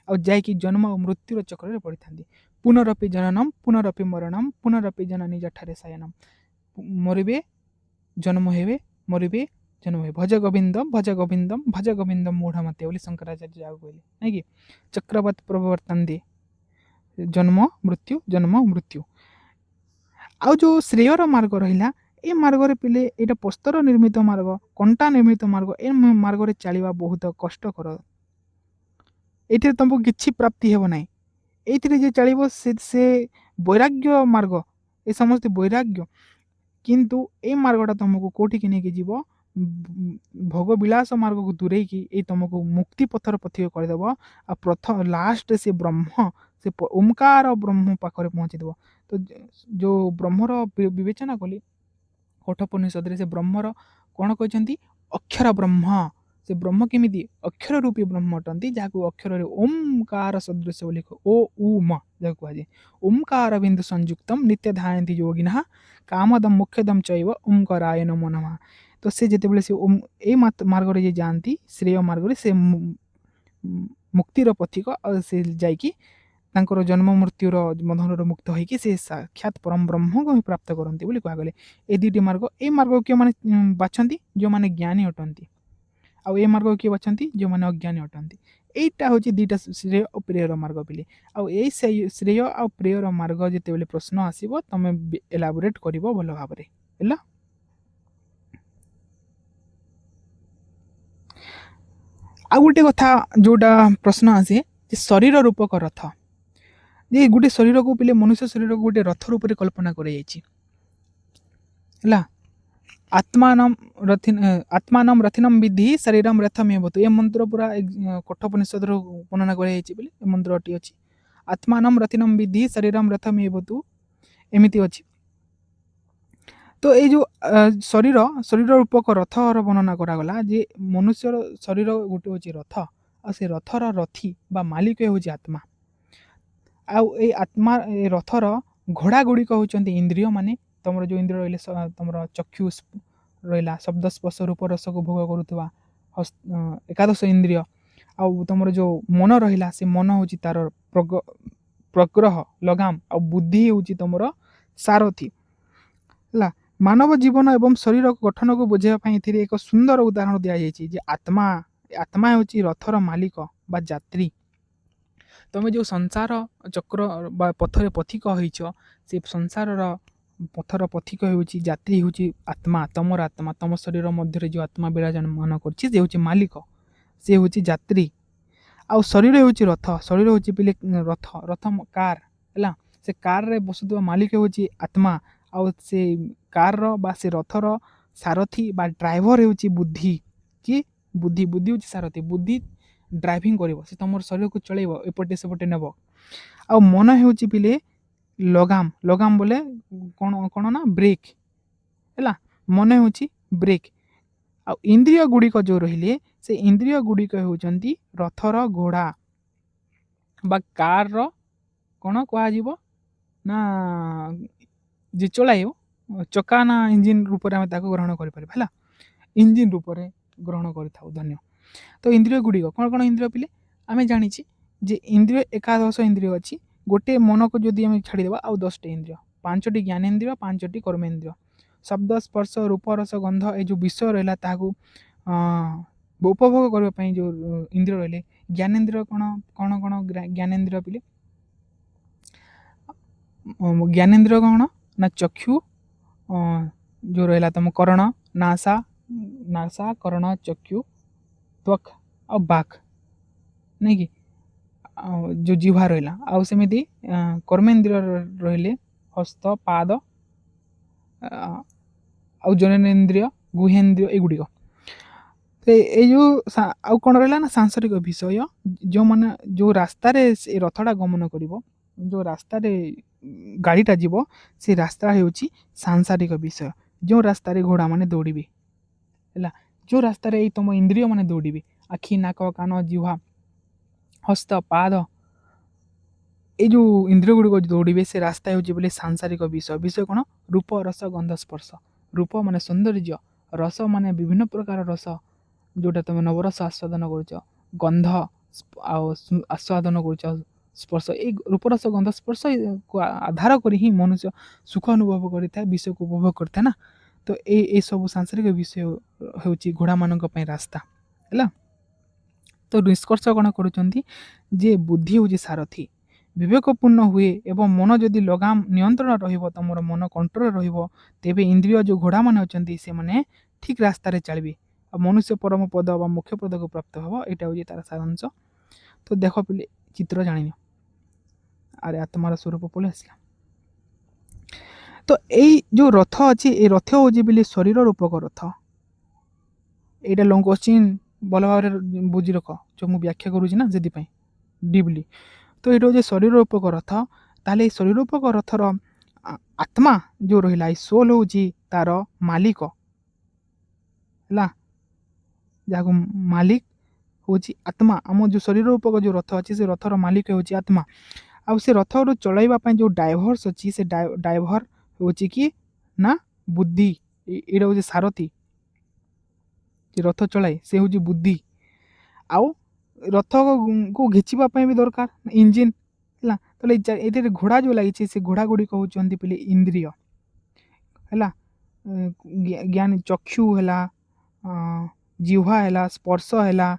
ଆଉ ଯାଇକି ଜନ୍ମ ଆଉ ମୃତ୍ୟୁର ଚକ୍ରରେ ପଡ଼ିଥାନ୍ତି। ପୁନରପି ଜନନମ୍ ପୁନରପି ମରଣମ୍ ପୁନରପି ଜନନୀ ଜଠାରେ ଶୟନମ୍। ମରିବେ, ଜନ୍ମ ହେବେ, ମରିବେ, ଜନ୍ମ ହେବେ। ଭଜ ଗୋବିନ୍ଦମ ଭଜ ଗୋବିନ୍ଦମ ମୂଢ଼ ମତେ ବୋଲି ଶଙ୍କରାଚାର୍ଯ୍ୟ ଯାହାକୁ କହିଲେ, ନାଇଁ କି? ଚକ୍ରବତ୍ ପ୍ରବର୍ତ୍ତନ୍ତେ, ଜନ୍ମ ମୃତ୍ୟୁ ଜନ୍ମ ମୃତ୍ୟୁ। ଆଉ ଯେଉଁ ଶ୍ରେୟର ମାର୍ଗ ରହିଲା, ଏ ମାର୍ଗରେ ପିଲେ ଏଇଟା ପ୍ରସ୍ତର ନିର୍ମିତ ମାର୍ଗ, କଣ୍ଟା ନିର୍ମିତ ମାର୍ଗ। ଏ ମାର୍ଗରେ ଚାଲିବା ବହୁତ କଷ୍ଟକର। ଏଇଥିରେ ତୁମକୁ କିଛି ପ୍ରାପ୍ତି ହେବ ନାହିଁ। ଏଇଥିରେ ଯିଏ ଚାଲିବ ସେ ବୈରାଗ୍ୟ ମାର୍ଗ, ଏ ସମସ୍ତେ ବୈରାଗ୍ୟ। କିନ୍ତୁ ଏ ମାର୍ଗଟା ତୁମକୁ କେଉଁଠିକି ନେଇକି ଯିବ? ଭୋଗ ବିଳାସ ମାର୍ଗକୁ ଦୂରେଇକି ଏଇ ତୁମକୁ ମୁକ୍ତି ପଥର ପଥିକ କରିଦେବ। ଆଉ ଲାଷ୍ଟରେ ସେ ବ୍ରହ୍ମ, ସେ ଓମକାର ବ୍ରହ୍ମ ପାଖରେ ପହଞ୍ଚିଦେବ। ତ ଯେଉଁ ବ୍ରହ୍ମର ବିବେଚନା କଲି କଠୋପନିଷଦରେ, ସେ ବ୍ରହ୍ମର କ'ଣ କହିଛନ୍ତି? ଅକ୍ଷର ବ୍ରହ୍ମ। ସେ ବ୍ରହ୍ମ କେମିତି? ଅକ୍ଷର ରୂପୀ ବ୍ରହ୍ମ ଅଟନ୍ତି, ଯାହାକୁ ଅକ୍ଷରରେ ଓମକାର ସଦୃଶ ବୋଲି ଓ ଉ ମ ଯାହାକୁ କୁହାଯାଏ। ଓମକାର ବିନ୍ଦୁ ସଂଯୁକ୍ତମ୍ ନିତ୍ୟ ଧାୟନ୍ତି ଯୋଗିନଃ କାମଦମ୍ ମୁଖ୍ୟଦମ୍ ଚୈବ ଓମକାରାୟ ନମୋ ନମଃ। ତ ସେ ଯେତେବେଳେ ସେ ଏଇ ମାର୍ଗରେ ଯିଏ ଯାଆନ୍ତି, ଶ୍ରେୟ ମାର୍ଗରେ, ସେ ମୁକ୍ତିର ପଥିକ, ଆଉ ସେ ଯାଇକି ତାଙ୍କର ଜନ୍ମ ମୃତ୍ୟୁର ବନ୍ଧନରୁ ମୁକ୍ତ ହୋଇକି ସେ ସାକ୍ଷାତ ପରମ ବ୍ରହ୍ମକୁ ହିଁ ପ୍ରାପ୍ତ କରନ୍ତି ବୋଲି କୁହାଗଲେ। ଏ ଦୁଇଟି ମାର୍ଗ, ଏଇ ମାର୍ଗକୁ କେଉଁମାନେ ବାଛନ୍ତି? ଯେଉଁମାନେ ଜ୍ଞାନୀ ଅଟନ୍ତି। ଆଉ ଏ ମାର୍ଗକୁ କିଏ ବାଛନ୍ତି? ଯେଉଁମାନେ ଅଜ୍ଞାନୀ ଅଟନ୍ତି। এইটা ହେଉଛି ଦୁଇଟା ଶ୍ରେୟ ଓ ପ୍ରେୟର ମାର୍ଗ ପିଲେ। ଆଉ ଏଇ ଶ୍ରେୟ ଆଉ ପ୍ରେୟର ମାର୍ଗ ଯେତେବେଳେ ପ୍ରଶ୍ନ ଆସିବ, ତମେ ଏଲାବୋରେଟ୍ କରିବ ଭଲ ଭାବରେ, ହେଲା। ଆଉ ଗୋଟେ କଥା ଯେଉଁଟା ପ୍ରଶ୍ନ ଆସେ ଯେ ଶରୀର ରୂପକ ରଥ, ଯେ ଗୋଟେ ଶରୀରକୁ ପିଲେ ମନୁଷ୍ୟ ଶରୀରକୁ ଗୋଟେ ରଥ ରୂପରେ କଳ୍ପନା କରାଯାଇଛି, ହେଲା। ଆତ୍ମାନମ ରଥିନମ ବିଧି ଶରୀରମ ରଥମେବତୁ। ଏ ମନ୍ତ୍ର ପୁରା କଠୋପନିଷଦରୁ ବର୍ଣ୍ଣନା କରାଯାଇଛି ବୋଲି ଏ ମନ୍ତ୍ରଟି ଅଛି। ଆତ୍ମାନମ ରଥିନମ ବିଧି ଶରୀରମ ରଥମେବତୁ, ଏମିତି ଅଛି। ତ ଏଇ ଯେଉଁ ଶରୀର ରୂପକ ରଥର ବର୍ଣ୍ଣନା କରାଗଲା, ଯେ ମନୁଷ୍ୟର ଶରୀର ଗୋଟେ ହେଉଛି ରଥ, ଆଉ ସେ ରଥର ରଥୀ ବା ମାଲିକ ହେଉଛି ଆତ୍ମା। ଆଉ ଏଇ ଆତ୍ମା, ଏ ରଥର ଘୋଡ଼ା ଗୁଡ଼ିକ ହେଉଛନ୍ତି ଇନ୍ଦ୍ରିୟ, ମାନେ ତୁମର ଯେଉଁ ଇନ୍ଦ୍ରିୟ ରହିଲେ, ତୁମର ଚକ୍ଷୁ ରହିଲା, ଶବ୍ଦ ସ୍ପର୍ଶ ରୂପ ରସକୁ ଭୋଗ କରୁଥିବା ଏକାଦଶ ଇନ୍ଦ୍ରିୟ। ଆଉ ତୁମର ଯେଉଁ ମନ ରହିଲା, ସେ ମନ ହେଉଛି ତାର ପ୍ରଗ୍ରହ ଲଗାମ, ଆଉ ବୁଦ୍ଧି ହେଉଛି ତୁମର ସାରଥୀ, ହେଲା। ମାନବ ଜୀବନ ଏବଂ ଶରୀର ଗଠନକୁ ବୁଝାଇବା ପାଇଁ ଏଥିରେ ଏକ ସୁନ୍ଦର ଉଦାହରଣ ଦିଆଯାଇଛି ଯେ ଆତ୍ମା ହେଉଛି ରଥର ମାଲିକ ବା ଯାତ୍ରୀ। ତୁମେ ଯେଉଁ ସଂସାର ଚକ୍ର ବା ପଥରେ ପଥିକ ହୋଇଛ, ସେ ସଂସାରର ପଥର ପଥିକ ହେଉଛି, ଯାତ୍ରୀ ହେଉଛି ଆତ୍ମା, ତମର ଆତ୍ମା। ତମ ଶରୀର ମଧ୍ୟରେ ଯେଉଁ ଆତ୍ମା ବିରାଜମାନ କରୁଛି, ସେ ହେଉଛି ମାଲିକ, ସେ ହେଉଛି ଯାତ୍ରୀ। ଆଉ ଶରୀର ହେଉଛି ରଥ, ଶରୀର ହେଉଛି ପିଲେ ରଥ କାର୍, ହେଲା। ସେ କାର୍ରେ ବସୁଥିବା ମାଲିକ ହେଉଛି ଆତ୍ମା, ଆଉ ସେ କାର୍ର ବା ସେ ରଥର ସାରଥୀ ବା ଡ୍ରାଇଭର ହେଉଛି ବୁଦ୍ଧି। କି ବୁଦ୍ଧି ହେଉଛି ସାରଥୀ। ବୁଦ୍ଧି ଡ୍ରାଇଭିଂ କରିବ, ସେ ତୁମର ଶରୀରକୁ ଚଳାଇବ, ଏପଟେ ସେପଟେ ନେବ। ଆଉ ମନ ହେଉଛି ପିଲେ ଲଗାମ ବୋଲେ କ'ଣ ନା ବ୍ରେକ୍, ହେଲା। ମନ ହେଉଛି ବ୍ରେକ୍। ଆଉ ଇନ୍ଦ୍ରିୟ ଗୁଡ଼ିକ ଯେଉଁ ରହିଲେ, ସେ ଇନ୍ଦ୍ରିୟ ଗୁଡ଼ିକ ହେଉଛନ୍ତି ରଥର ଘୋଡ଼ା ବା କାର୍ର କ'ଣ କୁହାଯିବ ନା, ଯେ ଚଳାଇବ ଚକା ନା ଇଞ୍ଜିନ ରୂପରେ ଆମେ ତାକୁ ଗ୍ରହଣ କରିପାରିବା, ହେଲା। ଇଞ୍ଜିନ ରୂପରେ ଗ୍ରହଣ କରିଥାଉ, ଧନ୍ୟ। ତ ଇନ୍ଦ୍ରିୟ ଗୁଡ଼ିକ କ'ଣ କ'ଣ ଇନ୍ଦ୍ରିୟ ପିଲେ? ଆମେ ଜାଣିଛେ ଯେ ଇନ୍ଦ୍ରିୟ ଏକାଦଶ ଇନ୍ଦ୍ରିୟ ଅଛି। ଗୋଟେ ମନକୁ ଯଦି ଆମେ ଛାଡ଼ିଦେବା, ଆଉ 10ଟି ଇନ୍ଦ୍ରିୟ, 5ଟି ଜ୍ଞାନେନ୍ଦ୍ରିୟ, 5ଟି କର୍ମେନ୍ଦ୍ରିୟ। ଶବ୍ଦ ସ୍ପର୍ଶ ରୂପ ରସ ଗନ୍ଧ, ଏ ଯେଉଁ ବିଷୟ ରହିଲା ତାହାକୁ ଉପଭୋଗ କରିବା ପାଇଁ ଯେଉଁ ଇନ୍ଦ୍ରିୟ ରହିଲେ, ଜ୍ଞାନେନ୍ଦ୍ରିୟ କ'ଣ ଜ୍ଞାନେନ୍ଦ୍ରିୟ ପିଲେ? ଜ୍ଞାନେନ୍ଦ୍ରିୟ କ'ଣ ନା ଚକ୍ଷୁ, ଯେଉଁ ରହିଲା ତୁମ କରଣ, ନାସା କରଣ ଚକ୍ଷୁ ତ୍ୱକ୍ ଆଉ ବାକ୍, ନାଇଁ କି? ଯେଉଁ ଜିହ୍ୱା ରହିଲା। ଆଉ ସେମିତି କର୍ମେନ୍ଦ୍ରିୟ ରହିଲେ ହସ୍ତ, ପାଦ, ଆଉ ଜନନେନ୍ଦ୍ରିୟ, ଗୁହେନ୍ଦ୍ରିୟ, ଏଗୁଡ଼ିକ। तो ये जो आउ कौन रहा ना सांसारिक विषय जो मैंने जो रास्तार से रथटा गमन कर जो रास्तार गाड़ीटा जीव से रास्ता हूँ सांसारिक विषय जो रास्तार घोड़ा मैंने दौड़े है जो रास्तार तुम इंद्रिय मैंने दौड़े आखि नाक कान जिह्वा हस्त पाद ये जो इंद्रिय गुड़िक दौड़े से रास्ता हूँ सांसारिक विषय विषय कौन रूप रस गंध स्पर्श रूप माने सौंदर्य रस माने विभिन्न प्रकार रस जोटा तुम नवरस आस्वादन कर गंध आस्वादन कर स्पर्श ये रूपरस गंध स्पर्श को आधार कर ही मनुष्य सुख अनुभव करें विषय को उपभोग करता ना तो ये सब सांसारिक विषय हूँ घोड़ा मान रास्ता है तो निष्कर्ष कौन कर बुद्धि हूँ सारथी विवेकपूर्ण हुए एवं मन जदि लगाम नियंत्रण रम मन कंट्रोल रेबे इंद्रिय जो घोड़ा मैंने अच्छा से मैंने ठीक रास्तार चलिए मनुष्य परम पद मुख्य पद को प्राप्त हम यहाँ हूँ तार सारांश तो देख पे चित्र जान अरे आत्मार स्वरूप पलि आसला तो यही जो रथ अच्छी ये रथ हूँ शरीर रूपक रथ यहाँ लॉन्ग क्वेश्चन भल भाव बुझी रख जो मुझे व्याख्या करुँच से डीपली तो ये हूँ शरीर रूपक रथ ताले शरीर रूपक रथर आत्मा जो रहा सोल हूँ तार मालिक है जहाँ मालिक हूँ आत्मा आम जो शरीर रूपक जो रथ अच्छी से रथर मालिक हूँ आत्मा आउ से रथ चलैवाई जो ड्राइभर्स अच्छी से ड्राइभर हूँ कि ना बुद्धि यहाँ हूँ सारथी रथ चलाए से हूँ बुद्धि आउ रथ को घिचापी भी दरकार इंजिन है तो ये घोड़ा जो लगी से घोड़ा गुड़िक हूँ पे इंद्रिय है ज्ञान चक्षु है जिह्वा है स्पर्श है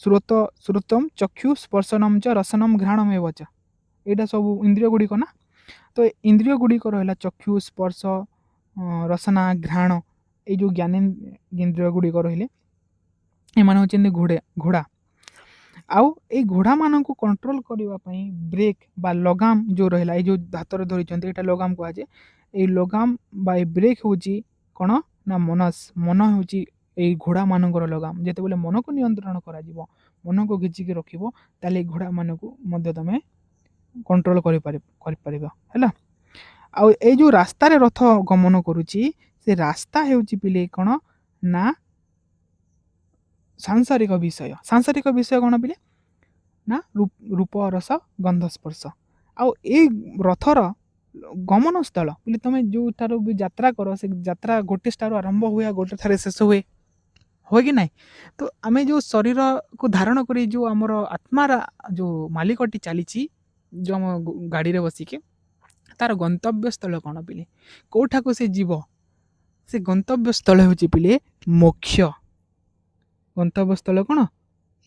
श्रोतम चक्षु स्पर्शनम च रसनम घ्राणम एवं च यहाँ सब इंद्रिय गुड़िक ना तो इंद्रिय गुड़िक रहा चक्षु स्पर्श रसना घ्राण ये जो ज्ञान इंद्रिय गुड़िक रही एमाने घोड़ा आउ ए घोड़ा मान को कंट्रोल करने ब्रेक बा लगाम जो रहा ये जो हाथ में धरी यहाँ लगाम कहुए ये लगाम बा ब्रेक हूँ कौन ना मनस मन हूँ ये घोड़ा मानकर लगाम जिते बड़े मन को नियंत्रण कर मन को घिचिकी रखो ताले घोड़ा मान को तुम कंट्रोल है आउ ये जो रास्तार रथ गमन करुच्ची से रास्ता हूँ पिले कौन ना सांसारिक विषय कौन पिले ना रूप रस गंध स्पर्श आउ ए रथर गमन स्थल बोले तुम जो थार भी यात्रा कर से यात्रा गोटे स्थान आरंभ हुए गोटे थारे शेष हुए हो कि ना तो आम जो शरीर को धारण कर जो आमर आत्मार जो मालिकटी चली जो आम गाड़ी में बसिके तार गंतव्य स्थल कौन पिले कौटा को से जीव से गंतव्य स्थल हूँ पिले मोक्ष गंतव्य स्थल कौन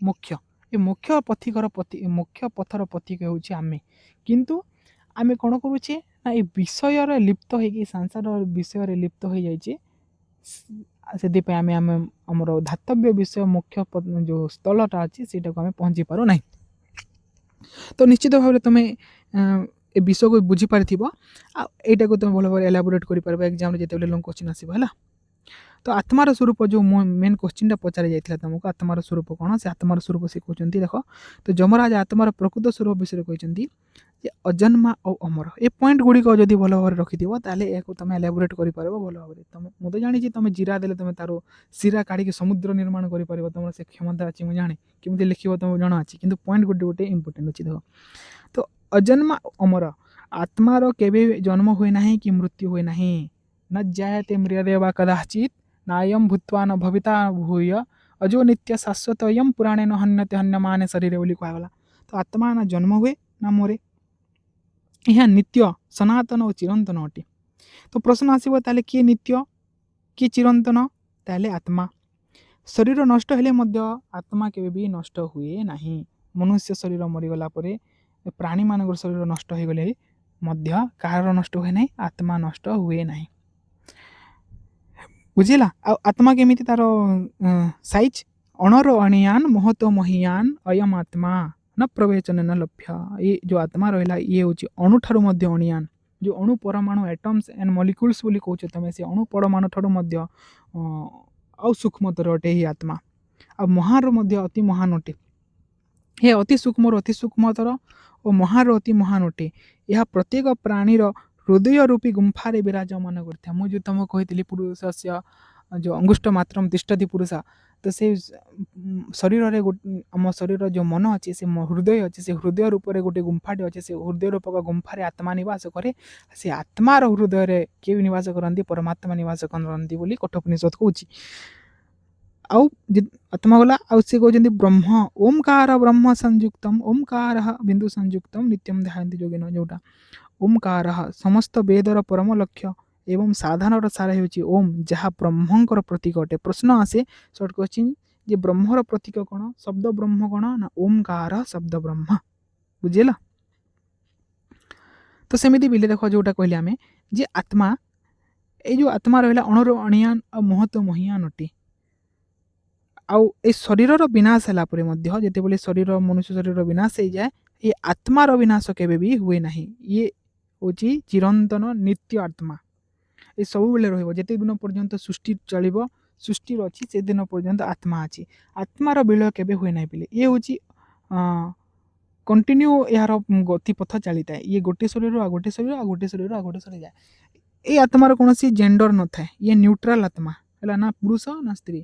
मोक्ष ये मुख्य पथिकर मुख्य पथर पथिक हूँ आमे किंतु आमे कौन करुचे ना ये विषय लिप्त हो संसार विषय लिप्त हो जाइए से आमे आमर धातव्य विषय मुख्य जो स्थलटा अच्छी से पहुँची पार ना तो निश्चित भाव तुम्हें ए विषय को बुझीपार यहाँ को तुम भल भाव एलाबोरेट कर एग्जाम जो लॉन्ग क्वेश्चन आसो तो आत्मार स्वरूप जो मेन क्वेश्चन पचार जाता तुमको आत्मार स्वरूप कौन से आत्मार स्वरूप से कहते देख तो यमराज आत्मार प्रकृत स्वरूप विषय कहते अजन्मा और अमर ये पॉइंट गुड़िक जब भल भाव रखिथ तुम एलाबोरेट कर भल भाव तुम मुझे जानी तुम जीरा देले तुम तार सीरा काढ़ी समुद्र निर्माण कर तुम से क्षमता अच्छी मुझे जाने केमी लिख तुम जना अच्छी कि पॉइंट गोटे गोटे इंपोर्टेंट अच्छी देख तो अजन्मा अमर आत्मार केबे जन्म हुए ना कि मृत्यु हुए ना न जायते म्रियते वा कदाचित नायम भूत्वा न भविता भूय अजो नित्य शाश्वत यम पुराणे न हन्यते हन्यमाने शरीर बोली कहगला तो आत्मा ना जन्म हुए ना मरे यह नित्य सनातन और चिरंतन अटे तो प्रश्न आसो ताले किए नित्य किए चिरंतन ताले आत्मा शरीर नष्ट हेले मध्य आत्मा केबे भी नष्ट हुए नहीं मनुष्य शरीर मरीगला परे प्राणी मान शरीर नष्ट हो गले मध्य कहार नष्ट हुए ना आत्मा नष्ट हुए ना बुझेगा आत्मा केमी तार साइज अणर अणियान महत्व महियान अयम आत्मा न प्रवेचन न लभ्य ये जो आत्मा रहा ये हूँ अणु ठारू अणियान जो अणु परमाणु एटम्स एंड मॉलिक्यूल्स बोली कहते तुम से अणु परमाणु ठारू ଆଉ सूक्ष्मतर अटे ही आत्मा आ महार मध्य अति महान अटे हे अति सूक्ष्म अति सूक्ष्मतर और महार अति महान अटे यह प्रत्येक प्राणीर हृदय रूपी गुंफारे विराजमान करता है मुझे तुमको कही पुरुष से जो अंगुष्ठ मात्रम तिष्ठति पुरुषा तो से शरीर आम शरीर जो मन अच्छे से हृदय अच्छे से हृदय रूप से गोटे गुंफाटे अच्छे से हृदय रूपक गुंफार आत्मा निवास करे से आत्मार हृदय किए निवास करती परमात्मा निवास करती बोली कठोपनिषद कौच आउ आत्मा गला आउ से कहते ब्रह्म ओंकार ब्रह्म संयुक्तम ओंकार बिंदु संयुक्तम नित्यम ध्यायन्ति योगिन जोटा ओंकार समस्त वेदर परम लक्ष्य एवं साधन सार ओम जहाँ ब्रह्मंकर प्रतीक अटे प्रश्न आसे सर्ट क्वेश्चन जे ब्रह्मर प्रतीक कौन शब्द ब्रह्म कौन ना ओंकार शब्द ब्रह्म बुझेला तो सेमती बिले देख जोटा कहले आमे जे आत्मा ये जो आत्मा रहा अणुर अणियान आ महत्व महियान अटे आउ ए शरीर विनाश है जिते शरीर मनुष्य शरीर विनाश हो जाए ये आत्मार विनाश केबे भी हुए नहीं ये हूँ चिरंतन नित्य आत्मा ये सब बेले रते दिन पर्यंत सृष्टि चलो सृष्टि अच्छी से दिन पर्यंत आत्मा अच्छी आत्मार विलय केबे हुए ना बोले ये हूँ कंटिन्यू यार गतिपथ चली था ये गोटे शरीर आ गोटे शरीर आ गोटे शरीर आ गोटे शरीर जाए ये आत्मार कौन जेंडर न था ये न्यूट्राल आत्मा है ना पुरुष ना स्त्री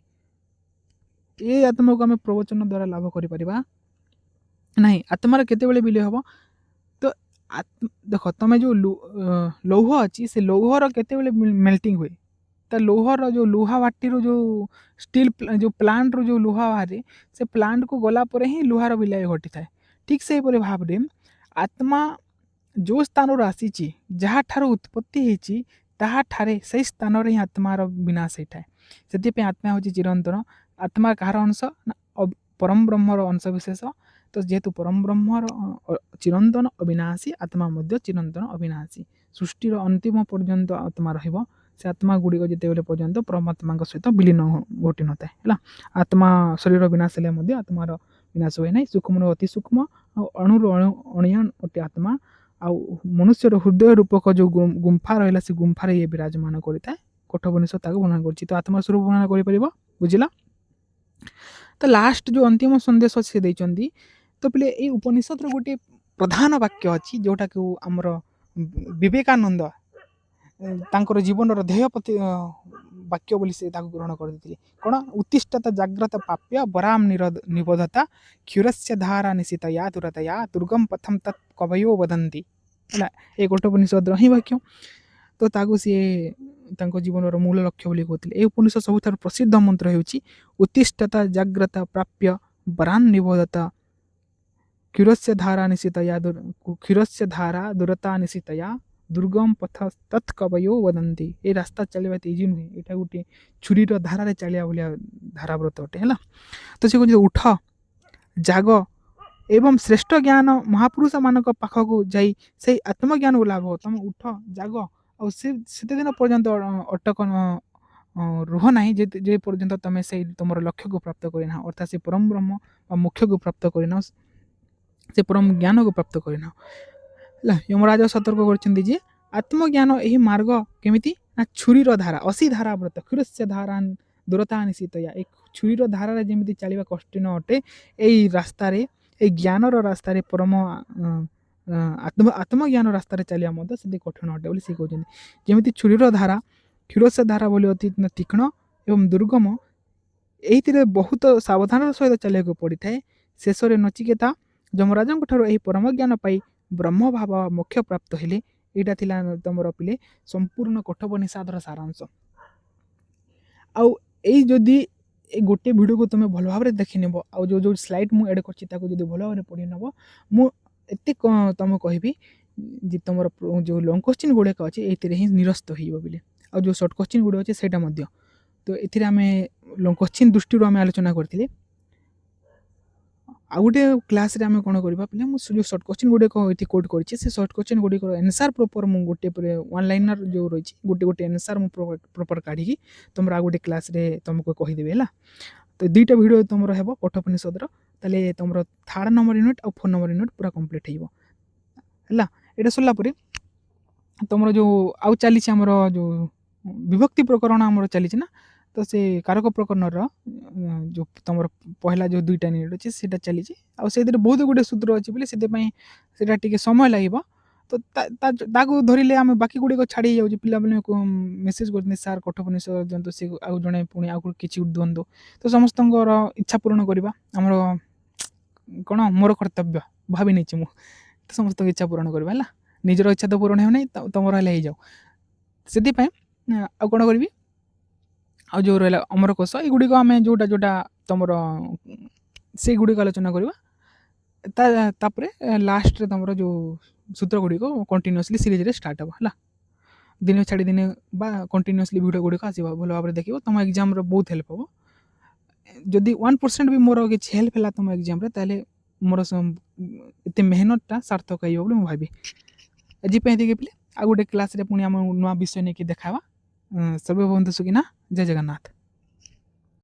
ये आत्मा को आम प्रवचन द्वारा लाभ करें ना आत्मार केतेबेले विलय हम तो देख तुम जो लौह अच्छी से लौहर केतेबेले मेल्टिंग हुए तो लौहर जो लुहा भाटी जो स्टील जो प्लांट रो जो लुहा बाहर से प्लांट को गला पर ही लुहार विलय घटी थाए ठीक से भाव में आत्मा जो स्थान आसी जहाँ ठार उत्पत्ति होती ताहारे से स्थान ही आत्मार विनाश होता है से आत्मा हूँ चिरंतन आत्मा कहार अंश ना परम ब्रह्मर अंश विशेष तो जेहेतु परम ब्रह्मर चिरंतन अविनाशी आत्मा चिरंतन अविनाशी सृष्टिर अंतिम पर्यंत आत्मा रहिबो से आत्मा गुड़िक जिते पर्यंत परमात्मा सहित विलीन घटी न था आत्मा शरीर विनाश हेल्ले आत्मार विनाश हुए ना सूक्ष्म अति सूक्ष्म अणुर अणियान अटे आत्मा आउ मनुष्यर हृदय रूपक जो गुंफा रहा से गुंफार ये विराजमान करता है कठोपनिषद वर्णना कर आत्मार स्वरूप वर्णना कर बुझला तो लास्ट जो अंतिम संदेश से देइचंदी तो पहले ये उपनिषद गोटे प्रधान वाक्य अच्छी जोटा कि आमर विवेकानंद तांकर जीवन ध्येय वाक्य बोली से ग्रहण करते कौन उत्तिष्ठता जाग्रत पाप्य बराम निबोधता क्षुरस्य धारा निशितया दुरतया दुर्गम पथम तत् कवयो वदन्ति है ये कठोपनिषद ही वाक्य तो ताकू सी जीवन मूल लक्ष्य बोली कहते उपनिषद सबुठ प्रसिद्ध मंत्र होउची उत्तिष्ठता जाग्रता प्राप्य बरान निबोधता क्षुरस्य धारा निशितया क्षुरस्य धारा दुरता निशितया दुर्गम पथ तत्कवयो वदन्ति ये रास्ता चलवा इजी नुहे यहाँ गोटे छुरीर धारा चलिया भाया धाराव्रत अटे है तो से कहते उठ जाग एवं श्रेष्ठ ज्ञान महापुरुष मान पाखक जाई से आत्मज्ञान को लाभ तुम उठ जाग और से दिन पर्यंत अटक रुह ना जे पर्यंत तुम से तुम लक्ष्य को प्राप्त करना अर्थात से परम ब्रह्म मोक्ष को प्राप्त करना से परम ज्ञान को प्राप्त करना यमराज सतर्क कर आत्मज्ञान यही मार्ग केमिति ना छुरीर धारा असी धारा व्रत क्षुरस्य धारा दूरता निशितया एक छुरीर धारा जमी चलवा कष्ट न अटे यही रास्तार ज्ञानर रास्तार परम आत्मज्ञान रास्तार चलिया से कठिन अटे बोली सी कहते जमी छुरीर धारा क्षुरस्य धारा बोली अति तीक्ष्ण एवं दुर्गम यही बहुत सावधान सहित चलिया पड़ता है शेष में नचिकेता जमराज परम ज्ञान पाई ब्रह्म भाव मोक्ष प्राप्त हेले यहाँ थिला तुम पिले संपूर्ण कठोपनिषद सारांश आउ जदि गोटे वीडियो को तुम भल भाव देखी नेब आ जो स्लाइड मुझे एड कर भल भाव पढ़ी नेब मुझे तुम कहि तुम जो लंग क्वेश्चन गुड़ाक अच्छे ये ही निरस्त होले आ जो सर्ट क्वेश्चन गुड़ा अच्छे से तो ये आम लंग क्वेश्चन दृष्टि आम आलोचना करते आ गोटे क्लास रे आम कौन करवा पे जो सर्ट क्वेश्चन गुड़ाक ये कोड कर सर्ट क्वेश्चन गुड़िक एनसार प्रॉपर मुझे गोटे वन लाइनर जो रही गोटे गोटे एनसार मुझे प्रॉपर काढ़ी तुम आ गोटे क्लास रे तुमको कहीदेवी है तो दुईटा वीडियो तुम है कठोपनिषद ताले तुम 3rd नंबर यूनिट और 4 नंबर यूनिट पूरा कंप्लीट है यहाँ सरला तुम जो आउ चली जो विभक्ति प्रकरण आमर चली ना ତ ସେ କାରକ ପ୍ରକରଣର ଯେଉଁ ତୁମର ପହିଲା ଯେଉଁ 2ଟା ୟୁନିଟ୍ ଅଛି ସେଇଟା ଚାଲିଛି ଆଉ ସେଇଥିରେ ବହୁତ ଗୁଡ଼ିଏ ସୂତ୍ର ଅଛି ବୋଲି ସେଥିପାଇଁ ସେଇଟା ଟିକେ ସମୟ ଲାଗିବ। ତ ତାକୁ ଧରିଲେ ଆମେ ବାକି ଗୁଡ଼ିକ ଛାଡ଼ି ହେଇଯାଉଛି ପିଲାମାନେ ମେସେଜ୍ କରୁଛନ୍ତି ସାର୍ କଠୋପନିଷଦ ଦିଅନ୍ତୁ ସେ ଆଉ ଜଣେ ପୁଣି ଆଉ କିଛି ଦିଅନ୍ତୁ। ତ ସମସ୍ତଙ୍କର ଇଚ୍ଛା ପୂରଣ କରିବା ଆମର କ'ଣ ମୋର କର୍ତ୍ତବ୍ୟ ଭାବି ନେଇଛି ମୁଁ। ତ ସମସ୍ତଙ୍କ ଇଚ୍ଛା ପୂରଣ କରିବା ହେଲା, ନିଜର ଇଚ୍ଛା ତ ପୂରଣ ହେଉନାହିଁ ତୁମର ହେଲେ ହେଇଯାଉ। ସେଥିପାଇଁ ଆଉ କ'ଣ କରିବି, ଆଉ ଯେଉଁ ରହିଲା ଅମରକୋଷ ଏଗୁଡ଼ିକ ଆମେ ଯେଉଁଟା ତୁମର ସେଇଗୁଡ଼ିକ ଆଲୋଚନା କରିବା। ତାପରେ ଲାଷ୍ଟରେ ତୁମର ଯେଉଁ ସୂତ୍ର ଗୁଡ଼ିକ କଣ୍ଟିନ୍ୟୁଅସ୍ଲି ସିରିଜ୍ରେ ଷ୍ଟାର୍ଟ ହେବ ହେଲା। ଦିନେ ଛାଡ଼ି ଦିନେ ବା କଣ୍ଟିନ୍ୟୁଅସ୍ଲି ଭିଡ଼ିଓ ଗୁଡ଼ିକ ଆସିବ, ଭଲ ଭାବରେ ଦେଖିବ, ତୁମ ଏକ୍ଜାମ୍ର ବହୁତ ହେଲ୍ପ ହେବ। ଯଦି 1% ବି ମୋର କିଛି ହେଲ୍ପ ହେଲା ତୁମ ଏକ୍ଜାମ୍ରେ ତାହେଲେ ମୋର ଏତେ ମେହନତଟା ସାର୍ଥକ ହେଇଯିବ ବୋଲି ମୁଁ ଭାବି। ଆଜି ପାଇଁ ଏତିକି ପିଲେ, ଆଉ ଗୋଟେ କ୍ଲାସ୍ରେ ପୁଣି ଆମ ନୂଆ ବିଷୟ ନେଇକି ଦେଖାହେବା। ସର୍ବେ ଭବନ୍ତୁ ସୁଖିନଃ, ଜୟ ଜଗନ୍ନାଥ।